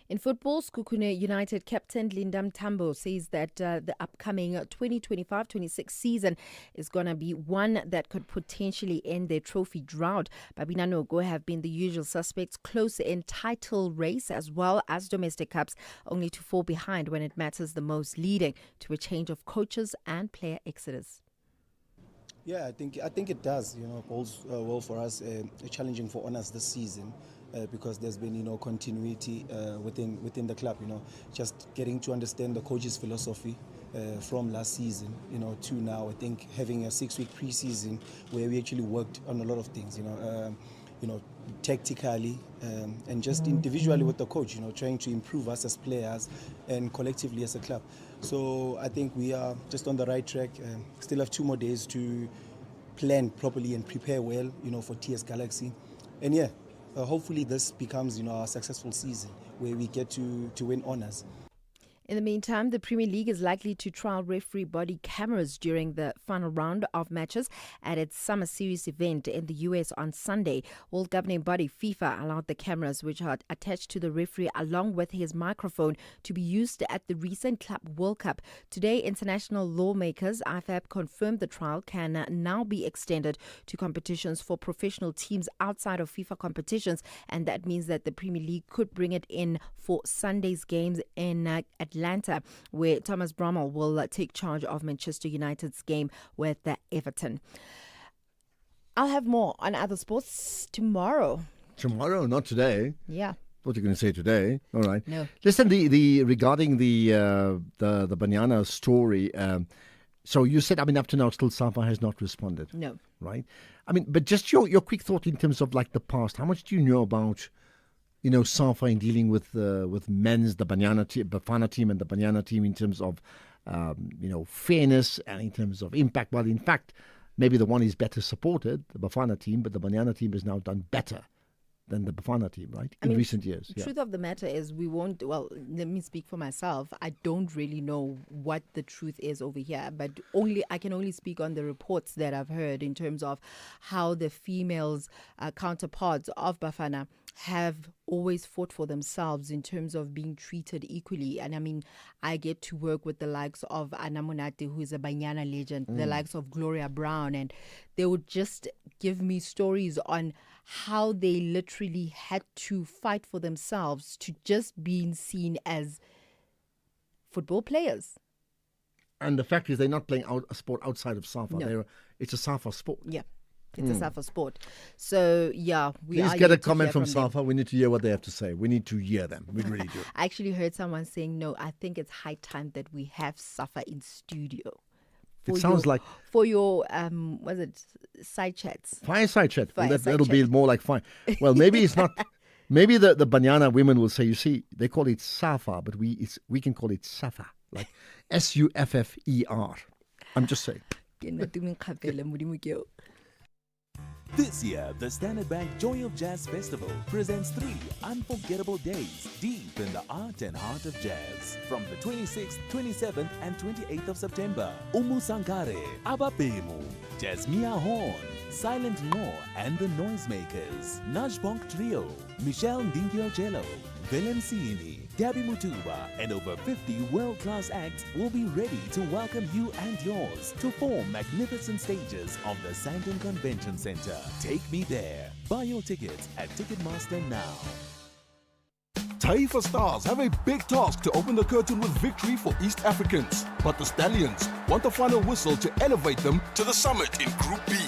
In football, Sekhukhune United captain Linda Mtambo says that the upcoming 2025-26 season is going to be one that could potentially end their trophy drought. Babina Nogo have been the usual suspects close in title race as well as domestic cups, only to fall behind when it matters the most, leading to a change of coaches and player exodus.
Yeah, I think it does. Bodes well for us. Challenging for Honours this season. Because there's been, continuity within the club, just getting to understand the coach's philosophy from last season, to now. I think having a 6-week preseason where we actually worked on a lot of things, tactically and just individually with the coach, trying to improve us as players and collectively as a club. So I think we are just on the right track. Still have 2 more days to plan properly and prepare well, for TS Galaxy. And yeah, hopefully this becomes, a successful season where we get to win honours.
In the meantime, the Premier League is likely to trial referee body cameras during the final round of matches at its Summer Series event in the US on Sunday. World governing body FIFA allowed the cameras, which are attached to the referee along with his microphone, to be used at the recent Club World Cup. Today, international lawmakers, IFAB, confirmed the trial can now be extended to competitions for professional teams outside of FIFA competitions, and that means that the Premier League could bring it in for Sunday's games in Atlanta, where Thomas Brommel will take charge of Manchester United's game with Everton. I'll have more on other sports tomorrow.
Tomorrow, not today.
Yeah.
What are you going to say today? All right.
No.
Listen, the regarding the Banyana story. So you said, up to now, still SAFA has not responded.
No.
Right. But just your quick thought in terms of like the past. How much do you know about, SAFA in dealing with men's, the Bafana team and the Banyana team in terms of, fairness and in terms of impact? Well, in fact, maybe the one is better supported, the Bafana team, but the Banyana team has now done better than the Bafana team, right? In recent years.
The truth of the matter is let me speak for myself. I don't really know what the truth is over here, but I can only speak on the reports that I've heard in terms of how the females counterparts of Bafana have always fought for themselves in terms of being treated equally. And I get to work with the likes of Anamunate, who is a Banyana legend, the likes of Gloria Brown, and they would just give me stories on how they literally had to fight for themselves to just being seen as football players.
And the fact is they're not playing a sport outside of SAFA.
No.
It's a SAFA sport.
Yeah. It's a SAFA sport. So, yeah.
Please get a comment from SAFA. We need to hear what they have to say. We need to hear them. We really do.
I actually heard someone saying, no, I think it's high time that we have SAFA in studio.
It sounds like...
For your, side chats?
Fireside chat. That'll be more like fine. Well, maybe it's not... Maybe the Banyana women will say, you see, they call it SAFA, but we can call it SAFA. Like SUFFER. I'm just saying.
This year, the Standard Bank Joy of Jazz Festival presents 3 unforgettable days deep in the art and heart of jazz. From the 26th, 27th and 28th of September, Umu Sankare, Abapemu, Jasmia Horn, Silent Law and the Noisemakers, Najbonk Trio, Michelle Ndingio-Jello, Willem Siini, Gabby Mutuba, and over 50 world-class acts will be ready to welcome you and yours to 4 magnificent stages of the Sandton Convention Center. Take me there. Buy your tickets at Ticketmaster now.
Taifa Stars have a big task to open the curtain with victory for East Africans. But the Stallions want the final whistle to elevate them to the summit in Group B.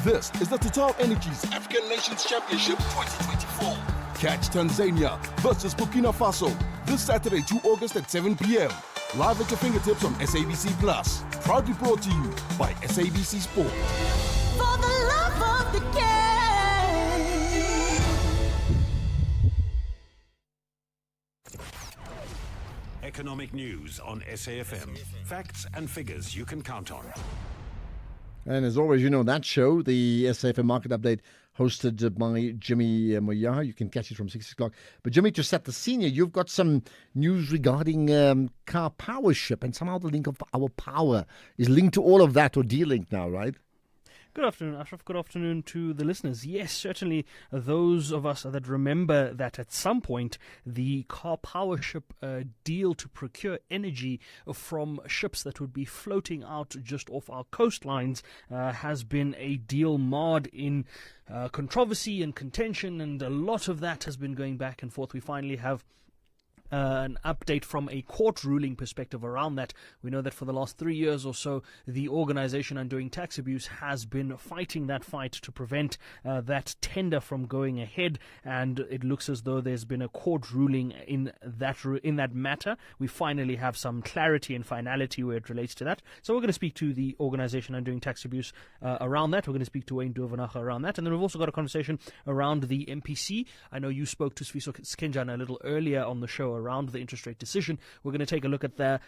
This is the Total Energies African Nations Championship 2024. Catch Tanzania versus Burkina Faso this Saturday, 2 August at 7 p.m. Live at your fingertips on SABC Plus. Proudly brought to you by SABC Sport.
For the love of the game.
Economic news on SAFM. Facts and figures you can count on.
And as always, that show, the SAFM Market Update, hosted by Jimmy Moya. You can catch it from 6 o'clock. But Jimmy, to set the scene, you've got some news regarding car powership, and somehow the link of our power is linked to all of that, or de-linked now, right?
Good afternoon, Ashraf. Good afternoon to the listeners. Yes, certainly those of us that remember that at some point the car powership deal to procure energy from ships that would be floating out just off our coastlines has been a deal marred in controversy and contention, and a lot of that has been going back and forth. We finally have an update from a court ruling perspective around that. We know that for the last 3 years or so, the Organisation Undoing Tax Abuse has been fighting that fight to prevent that tender from going ahead, and it looks as though there's been a court ruling in that matter. We finally have some clarity and finality where it relates to that. So we're going to speak to the Organisation Undoing Tax Abuse around that. We're going to speak to Wayne Duvenage around that, and then we've also got a conversation around the MPC. I know you spoke to Sfiso Skenjana a little earlier on the show around the interest rate decision. We're going to take a look at the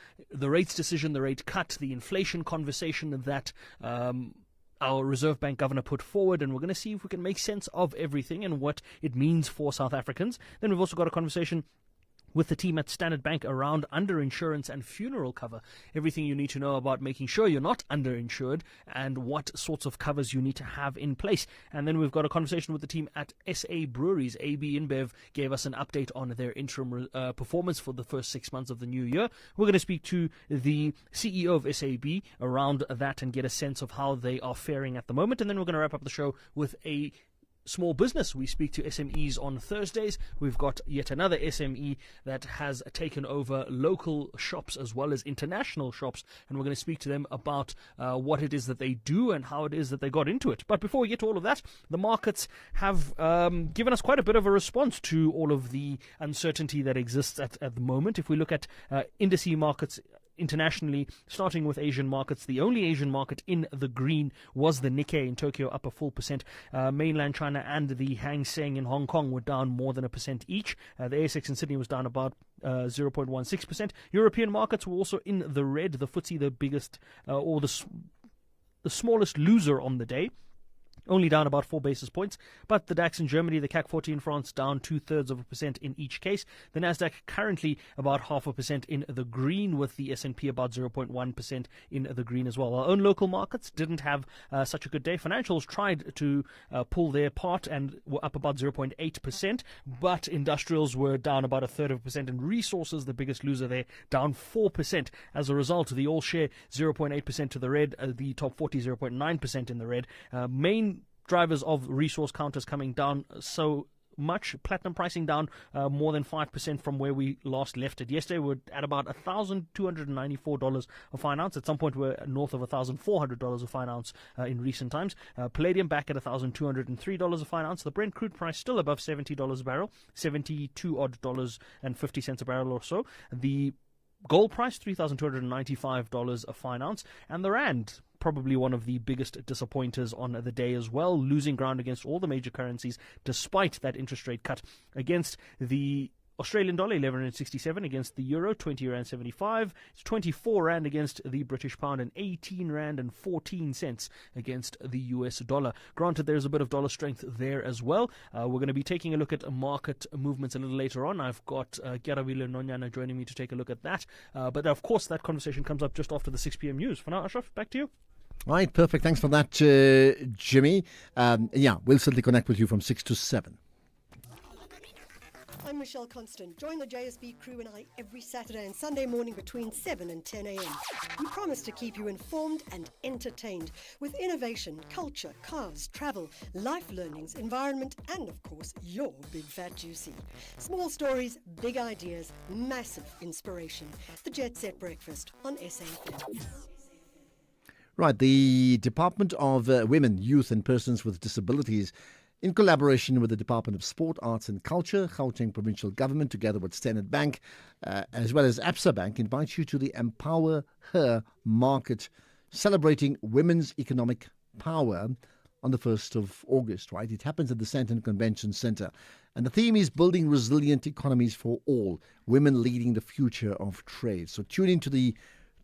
rates decision, the rate cut, the inflation conversation that our Reserve Bank governor put forward, and we're going to see if we can make sense of everything and what it means for South Africans. Then we've also got a conversation with the team at Standard Bank around underinsurance and funeral cover. Everything you need to know about making sure you're not underinsured and what sorts of covers you need to have in place. And then we've got a conversation with the team at SA Breweries. AB InBev gave us an update on their interim performance for the first 6 months of the new year. We're going to speak to the CEO of SAB around that and get a sense of how they are faring at the moment. And then we're going to wrap up the show with a small business. We speak to SMEs on Thursdays. We've got yet another SME that has taken over local shops as well as international shops, and we're going to speak to them about what it is that they do and how it is that they got into it. But before we get to all of that, the markets have given us quite a bit of a response to all of the uncertainty that exists at the moment. If we look at indice markets internationally, starting with Asian markets, the only Asian market in the green was the Nikkei in Tokyo, up 1%. Mainland China and the Hang Seng in Hong Kong were down more than 1% each. The ASX in Sydney was down about 0.16%. European markets were also in the red. The FTSE, the biggest or the smallest loser on the day, only down about 4 basis points. But the DAX in Germany, the CAC 40 in France, down 0.2% in each case. The Nasdaq currently about 0.5% in the green, with the S&P about 0.1% in the green as well. Our own local markets didn't have such a good day. Financials tried to pull their part and were up about 0.8%, but industrials were down about 1/3%, and resources, the biggest loser there, down 4%. As a result, the all share 0.8% to the red, the top 40 0.9% in the red. Main drivers of resource counters coming down so much. Platinum pricing down more than 5% from where we last left it yesterday. We're at about $1,294 a fine ounce. At some point we're north of $1,400 a fine ounce in recent times. Palladium back at $1,203 a fine ounce. The Brent crude price still above $70 a barrel, $72.50 a barrel or so. The gold price $3,295 a fine ounce, and the rand, probably one of the biggest disappointers on the day as well, losing ground against all the major currencies despite that interest rate cut. Against the Australian dollar, 11.67, against the euro, 20.75. It's 24 rand against the British pound, and 18 rand and 14 cents against the US dollar. Granted, there's a bit of dollar strength there as well. We're going to be taking a look at market movements a little later on. I've got Gerabile Nonyana joining me to take a look at that. But of course, that conversation comes up just after the 6 p.m. news. For now, Ashraf, back to you.
Right, perfect. Thanks for that, Jimmy. We'll certainly connect with you from 6 to 7.
I'm Michelle Constant. Join the JSB crew and I every Saturday and Sunday morning between 7 and 10 a.m. We promise to keep you informed and entertained with innovation, culture, cars, travel, life learnings, environment, and of course, your big fat juicy. Small stories, big ideas, massive inspiration. The Jet Set Breakfast on SAFM.
Right, the Department of Women, Youth and Persons with Disabilities, in collaboration with the Department of Sport, Arts and Culture, Gauteng Provincial Government, together with Standard Bank, as well as Absa Bank, invites you to the Empower Her Market, celebrating women's economic power on the 1st of August, right? It happens at the Sandton Convention Centre. And the theme is building resilient economies for all, women leading the future of trade. So tune into the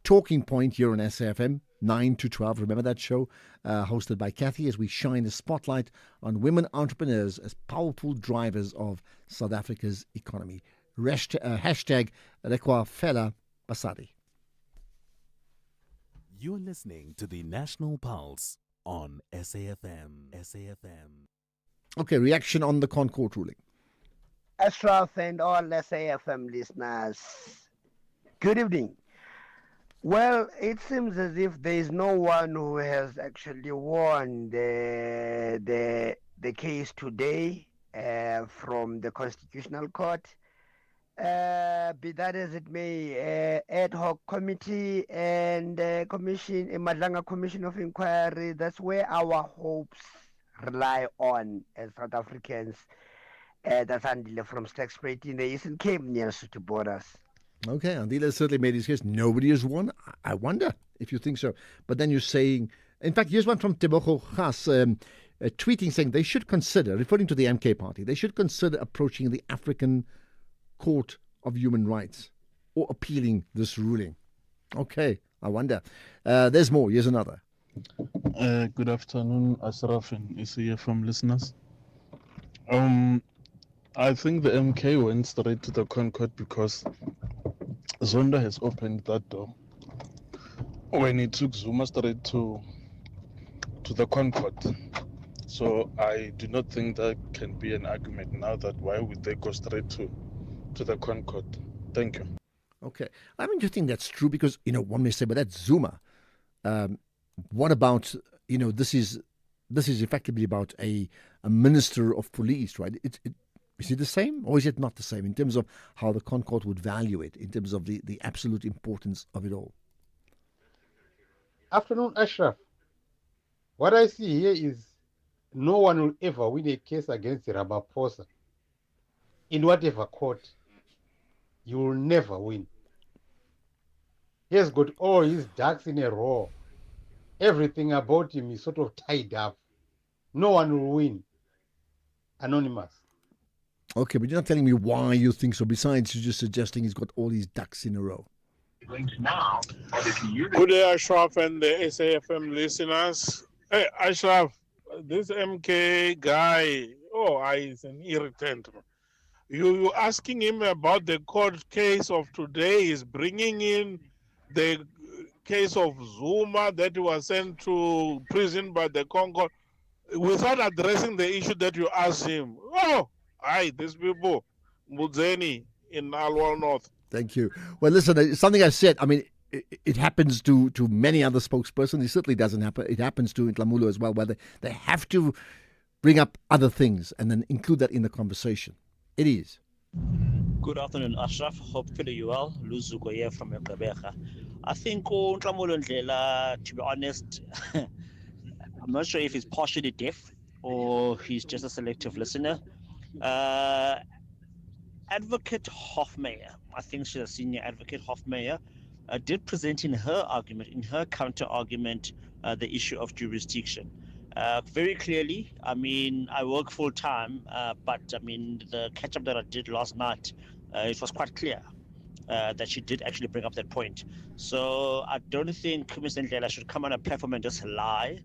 Talking Point here on SAFM, 9 to 12. Remember that show? Hosted by Kathy, as we shine a spotlight on women entrepreneurs as powerful drivers of South Africa's economy. Hashtag Rekwafela Basadi.
You're listening to the National Pulse on SAFM. SAFM.
Okay, reaction on the ConCourt ruling.
Ashraf and all SAFM listeners, good evening. Well, it seems as if there is no one who has actually won the case today from the Constitutional Court. Be that as it may, ad hoc committee and commission, a Madlanga Commission of Inquiry, that's where our hopes rely on as South Africans. That's Andile from Sterkspruit in the Eastern Cape near to borders.
Okay, Andile certainly made his case. Nobody has won. I wonder if you think so. But then you're saying, in fact, here's one from Tebogo Khas, tweeting saying they should consider, referring to the MK party, they should consider approaching the African Court of Human Rights or appealing this ruling. Okay, I wonder. There's more. Here's another.
Good afternoon, Ashraf and SAFM listeners. I think the MK went straight to the ConCourt because Zonda has opened that door when he took Zuma straight to the ConCourt. So I do not think that can be an argument now that why would they go straight to the ConCourt. Thank you.
Okay. I mean, do you think that's true? Because, one may say, but that's Zuma. What about, this is effectively about a minister of police, right? Is it the same or is it not the same in terms of how the ConCourt would value it, in terms of the absolute importance of it all?
Afternoon, Ashraf. What I see here is no one will ever win a case against Ramaphosa in whatever court. You will never win. He has got all his ducks in a row. Everything about him is sort of tied up. No one will win. Anonymous.
Okay, but you're not telling me why you think so. Besides, you're just suggesting he's got all his ducks in a row.
Good day, Ashraf and the SAFM listeners. Hey, Ashraf, this MK guy, he's an irritant. You asking him about the court case of today, is bringing in the case of Zuma that was sent to prison by the Congo without addressing the issue that you asked him. These people, Muzeni in Alwal North.
Thank you. Well, listen, it's something I said. I mean, it happens to many other spokespersons. It certainly doesn't happen. It happens to Ntlamulo as well, where they have to bring up other things and then include that in the conversation. It is.
Good afternoon, Ashraf. Hopefully you well. Luzuko here from Yokabecha. I think Ntlamulo Ndlela, to be honest, I'm not sure if he's partially deaf or he's just a selective listener. Advocate Hofmeyer, I think she's a senior advocate, Hofmeyer, did present in her argument, in her counter argument, the issue of jurisdiction. Very clearly, I mean, I work full time, but I mean, the catch up that I did last night, it was quite clear that she did actually bring up that point. So I don't think Mr. Ndlela should come on a platform and just lie.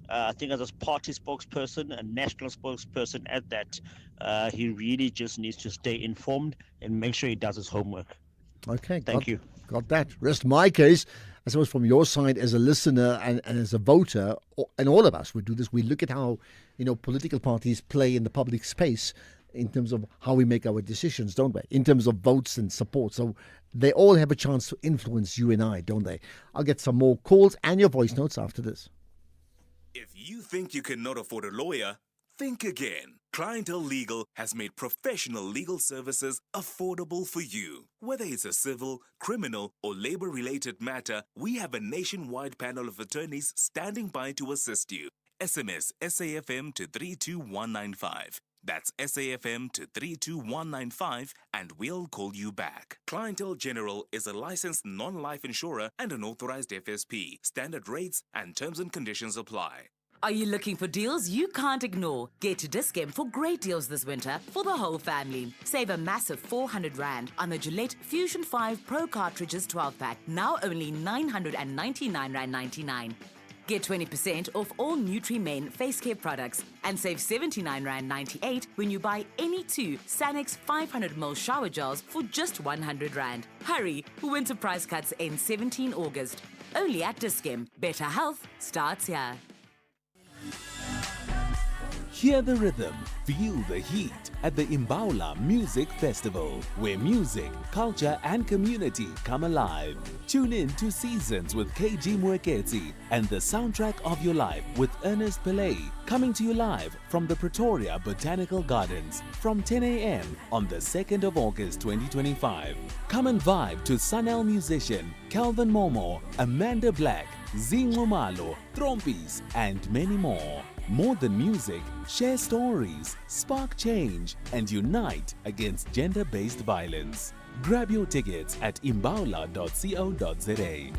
I think as a party spokesperson, a national spokesperson at that, he really just needs to stay informed and make sure he does his homework.
Okay.
Thank you.
Got that. Rest my case, I suppose, from your side as a listener and as a voter, and all of us would do this. We look at how, political parties play in the public space in terms of how we make our decisions, don't we? In terms of votes and support. So they all have a chance to influence you and I, don't they? I'll get some more calls and your voice notes after this.
If you think you cannot afford a lawyer, think again. Clientele Legal has made professional legal services affordable for you. Whether it's a civil, criminal, or labor-related matter, we have a nationwide panel of attorneys standing by to assist you. SMS SAFM to 32195. That's SAFM to 32195 and we'll call you back. Clientele General is a licensed non-life insurer and an authorized FSP. Standard rates and terms and conditions apply.
Are you looking for deals you can't ignore? Get to Dis-Chem for great deals this winter for the whole family. Save a massive R400 on the Gillette Fusion 5 Pro Cartridges 12-pack, now only R999.99. Get 20% off all Nutri-Men face care products and save R79.98 when you buy any 2 Sanex 500ml shower gels for just R100. Hurry, winter price cuts end 17 August. Only at Dis-Chem. Better health starts here.
Hear the rhythm, feel the heat at the Imbaula Music Festival, where music, culture and community come alive. Tune in to Seasons with KG Mwekezi and the soundtrack of your life with Ernest Pillay, coming to you live from the Pretoria Botanical Gardens from 10 a.m. on the 2nd of August 2025. Come and vibe to Sunel musician Calvin Momo, Amanda Black, Zingo Malo, Trompis and many more. More than music, share stories, spark change, and unite against gender-based violence. Grab your tickets at imbaula.co.za.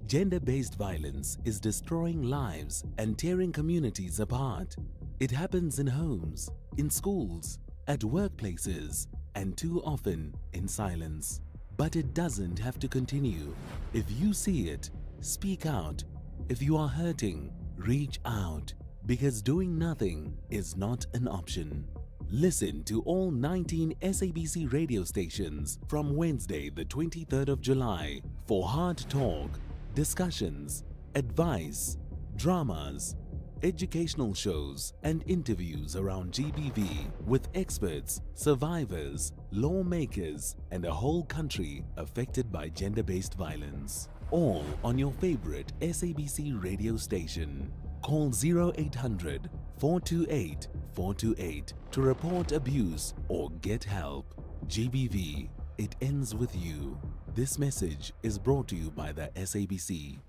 Gender-based violence is destroying lives and tearing communities apart. It happens in homes, in schools, at workplaces, and too often in silence. But it doesn't have to continue. If you see it, speak out. If you are hurting, reach out. Because doing nothing is not an option. Listen to all 19 SABC radio stations from Wednesday, the 23rd of July for hard talk, discussions, advice, dramas, educational shows and interviews around GBV with experts, survivors, lawmakers and a whole country affected by gender-based violence. All on your favorite SABC radio station. Call 0800 428 428 to report abuse or get help. GBV, it ends with you. This message is brought to you by the SABC.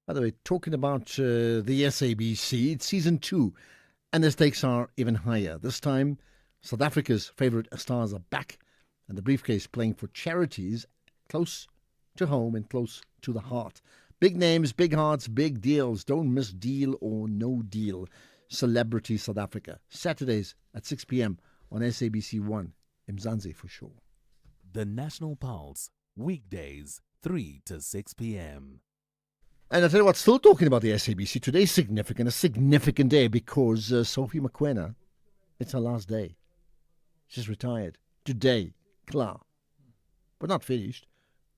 By the way, talking about the SABC, it's season 2, and the stakes are even higher. This time, South Africa's favourite stars are back, and the briefcase playing for charities close to home and close to the heart. Big names, big hearts, big deals. Don't miss Deal or No Deal. Celebrity South Africa. Saturdays at 6 p.m. on SABC 1. Mzansi for sure.
The National Pulse, weekdays, 3 to 6 p.m.
And I tell you what, still talking about the SABC, today's significant, a significant day because Sophie Mokoena, it's her last day. She's retired. Today, klar. But not finished.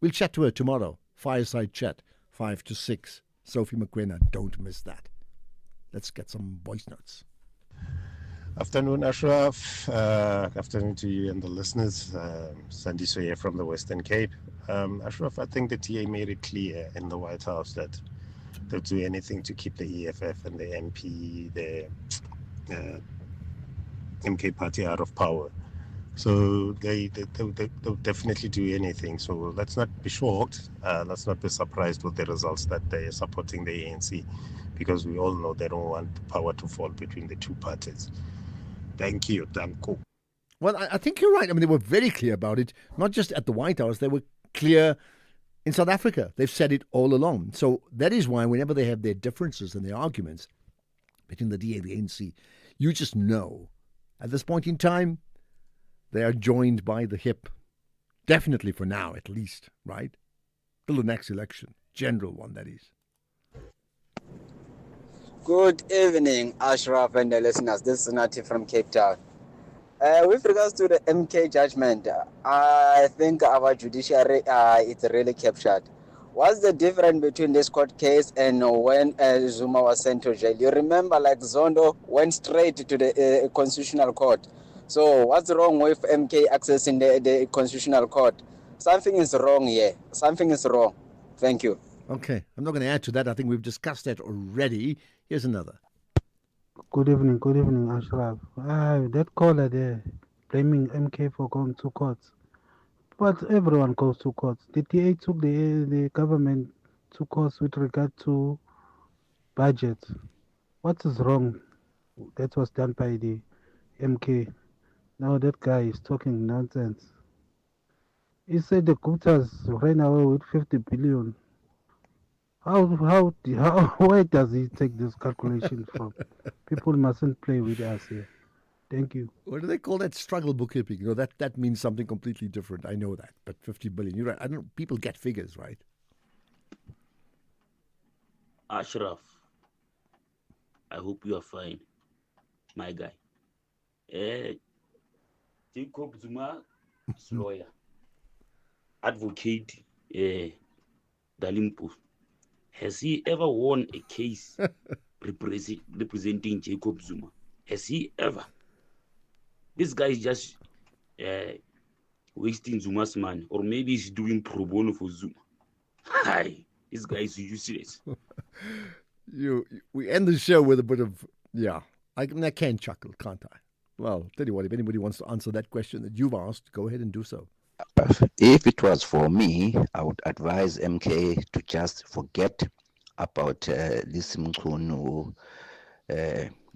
We'll chat to her tomorrow. Fireside chat, 5 to 6. Sophie Mokoena, don't miss that. Let's get some voice notes.
Afternoon, Ashraf. Afternoon to you and the listeners. Sandy Soye from the Western Cape. Ashraf, I think the TA made it clear in the White House that they'll do anything to keep the EFF and the MP, the MK party out of power. So they'll definitely do anything. So let's not be shocked. Let's not be surprised with the results that they're supporting the ANC, because we all know they don't want the power to fall between the two parties. Thank you, Danko.
Well, I think you're right. I mean, they were very clear about it, not just at the White House. They were clear in South Africa. They've said it all along. So that is why whenever they have their differences and their arguments between the DA and the ANC, you just know at this point in time, they are joined by the hip. Definitely for now, at least, right? Till the next election. General one, that is.
Good evening, Ashraf and the listeners. This is Nati from Cape Town. With regards to the MK judgment, I think our judiciary it's really captured. What's the difference between this court case and when Zuma was sent to jail? You remember, like Zondo went straight to the Constitutional Court. So what's wrong with MK accessing the Constitutional Court? Something is wrong here. Something is wrong. Thank you.
Okay, I'm not going to add to that. I think we've discussed that already. Here's another.
Good evening, Ashraf. That caller there, blaming MK for going to courts. But everyone goes to courts. The TA took the government to courts with regard to budget. What is wrong? That was done by the MK. Now that guy is talking nonsense. He said the Guptas ran away with 50 billion. Where does he take this calculation from? People mustn't play with us here. Thank you.
What do they call that? Struggle bookkeeping. That means something completely different. I know that. But 50 billion, you're right. I don't. People get figures, right?
Ashraf, I hope you are fine, my guy. Jacob Zuma, lawyer, advocate, Dalimpo. Has he ever won a case representing Jacob Zuma? Has he ever? This guy is just wasting Zuma's money, or maybe he's doing pro bono for Zuma. Hi, this guy is useless.
We end the show with a bit of, I can chuckle, can't I? Well, tell you what, if anybody wants to answer that question that you've asked, go ahead and do so.
If it was for me, I would advise MK to just forget about this Mchunu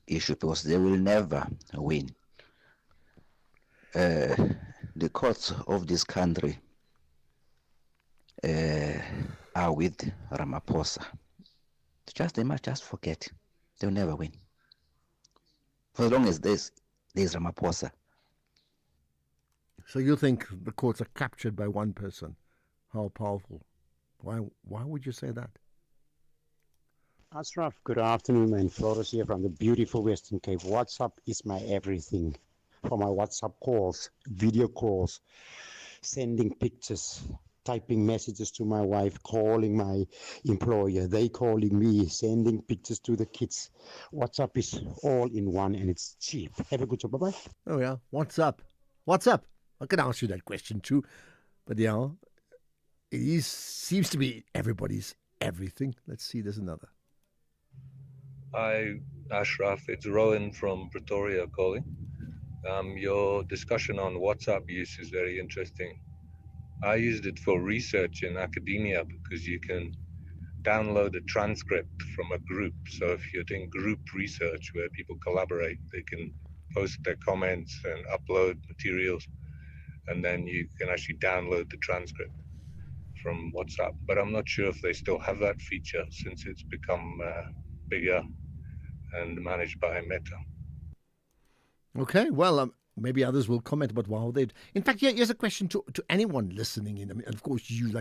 issue, because they will never win. The courts of this country are with Ramaphosa. They must just forget. They'll never win. For as long as there's Ramaphosa.
So you think the courts are captured by one person? How powerful? Why would you say that?
Ashraf, good afternoon, man. Flores here from the beautiful Western Cape. WhatsApp is my everything. For my WhatsApp calls, video calls, sending pictures, typing messages to my wife, calling my employer, they calling me, sending pictures to the kids. WhatsApp is all in one and it's cheap. Have a good job. Bye-bye.
Oh, yeah. What's up? What's up? I can ask you that question too. But it seems to be everybody's everything. Let's see, there's another.
Hi, Ashraf. It's Rowan from Pretoria calling. Your discussion on WhatsApp use is very interesting. I used it for research in academia because you can download a transcript from a group. So if you're doing group research where people collaborate, they can post their comments and upload materials, and then you can actually download the transcript from WhatsApp. But I'm not sure if they still have that feature since it's become bigger and managed by Meta.
Okay, well, maybe others will comment about wow. In fact, here's a question to anyone listening in. I mean, of course, you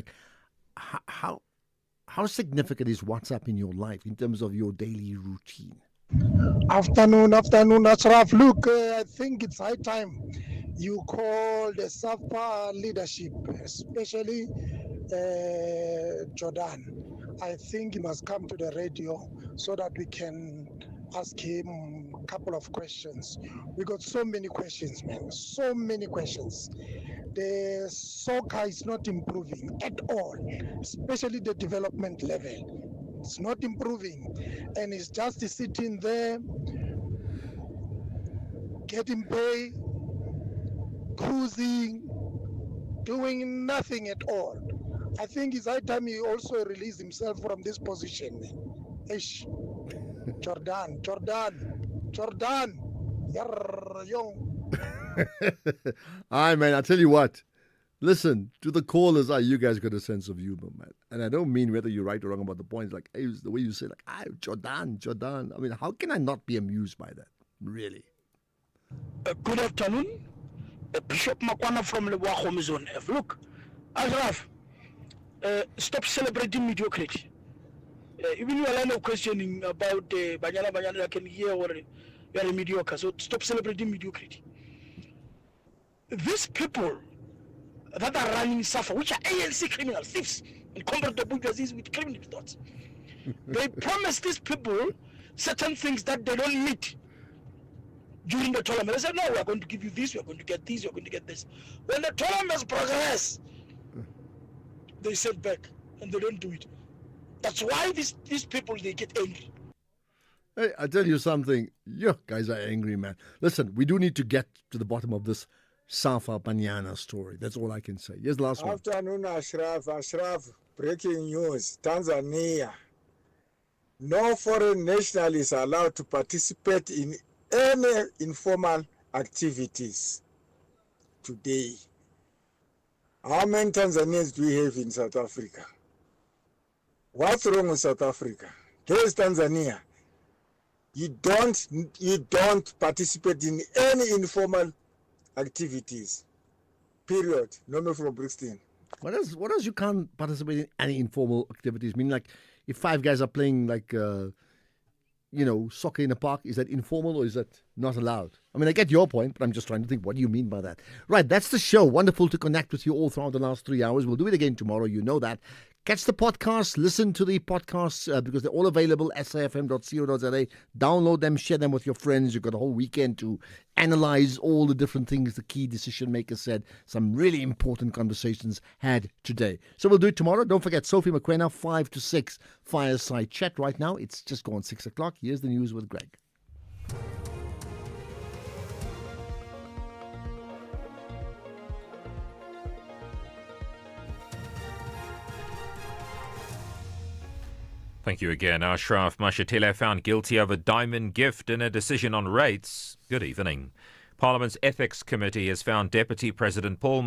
how significant is WhatsApp in your life in terms of your daily routine?
Afternoon, Ashraf. Look, I think it's high time you call the SAFA leadership, especially Jordan. I think he must come to the radio so that we can ask him a couple of questions. We got so many questions, man. So many questions. The soccer is not improving at all, especially the development level. It's not improving. And it's just sitting there, getting paid, cruising, doing nothing at all. I think it's high time he also release himself from this position. Ish. Jordan.
Aye, man, I tell you what. Listen, to the callers, you guys got a sense of humor, man. And I don't mean whether you're right or wrong about the points. Like, hey, the way you say, Jordan. I mean, how can I not be amused by that? Really?
Good afternoon. Bishop Makwana from Lewahome Zone F. Look, Ashraf, stop celebrating mediocrity. Even you are line of questioning about Banyana, I can hear what you are mediocre. So stop celebrating mediocrity. These people that are running SAFA, which are ANC criminal thieves and comparable bourgeoisies with criminal thoughts, they promise these people certain things that they don't meet during the tournament. They say, no, we are going to give you this, we are going to get this, we are going to get this. When the tournaments progress, they sit back and they don't do it. That's why these people, they get angry.
Hey, I tell you something. You guys are angry, man. Listen, we do need to get to the bottom of this SAFA Banyana story. That's all I can say. Here's the last one.
Afternoon, Ashraf, breaking news. Tanzania. No foreign national is allowed to participate in any informal activities today. How many Tanzanians do we have in South Africa? What's wrong with South Africa? Here's Tanzania. You don't participate in any informal activities. Period. No from Brixton.
What does you can't participate in any informal activities? I mean, like, if five guys are playing, like, soccer in a park, is that informal or is that not allowed? I mean, I get your point, but I'm just trying to think, what do you mean by that? Right, that's the show. Wonderful to connect with you all throughout the last 3 hours. We'll do it again tomorrow. You know that. Catch the podcast, listen to the podcasts because they're all available, safm.co.za. Download them, share them with your friends. You've got a whole weekend to analyze all the different things the key decision makers said. Some really important conversations had today. So we'll do it tomorrow. Don't forget, Sophie Mokoena, 5 to 6, Fireside Chat. Right now, it's just gone 6 o'clock. Here's the news with Greg.
Thank you again. Ashraf Mashatile found guilty of a diamond gift in a decision on rates. Good evening. Parliament's Ethics Committee has found Deputy President Paul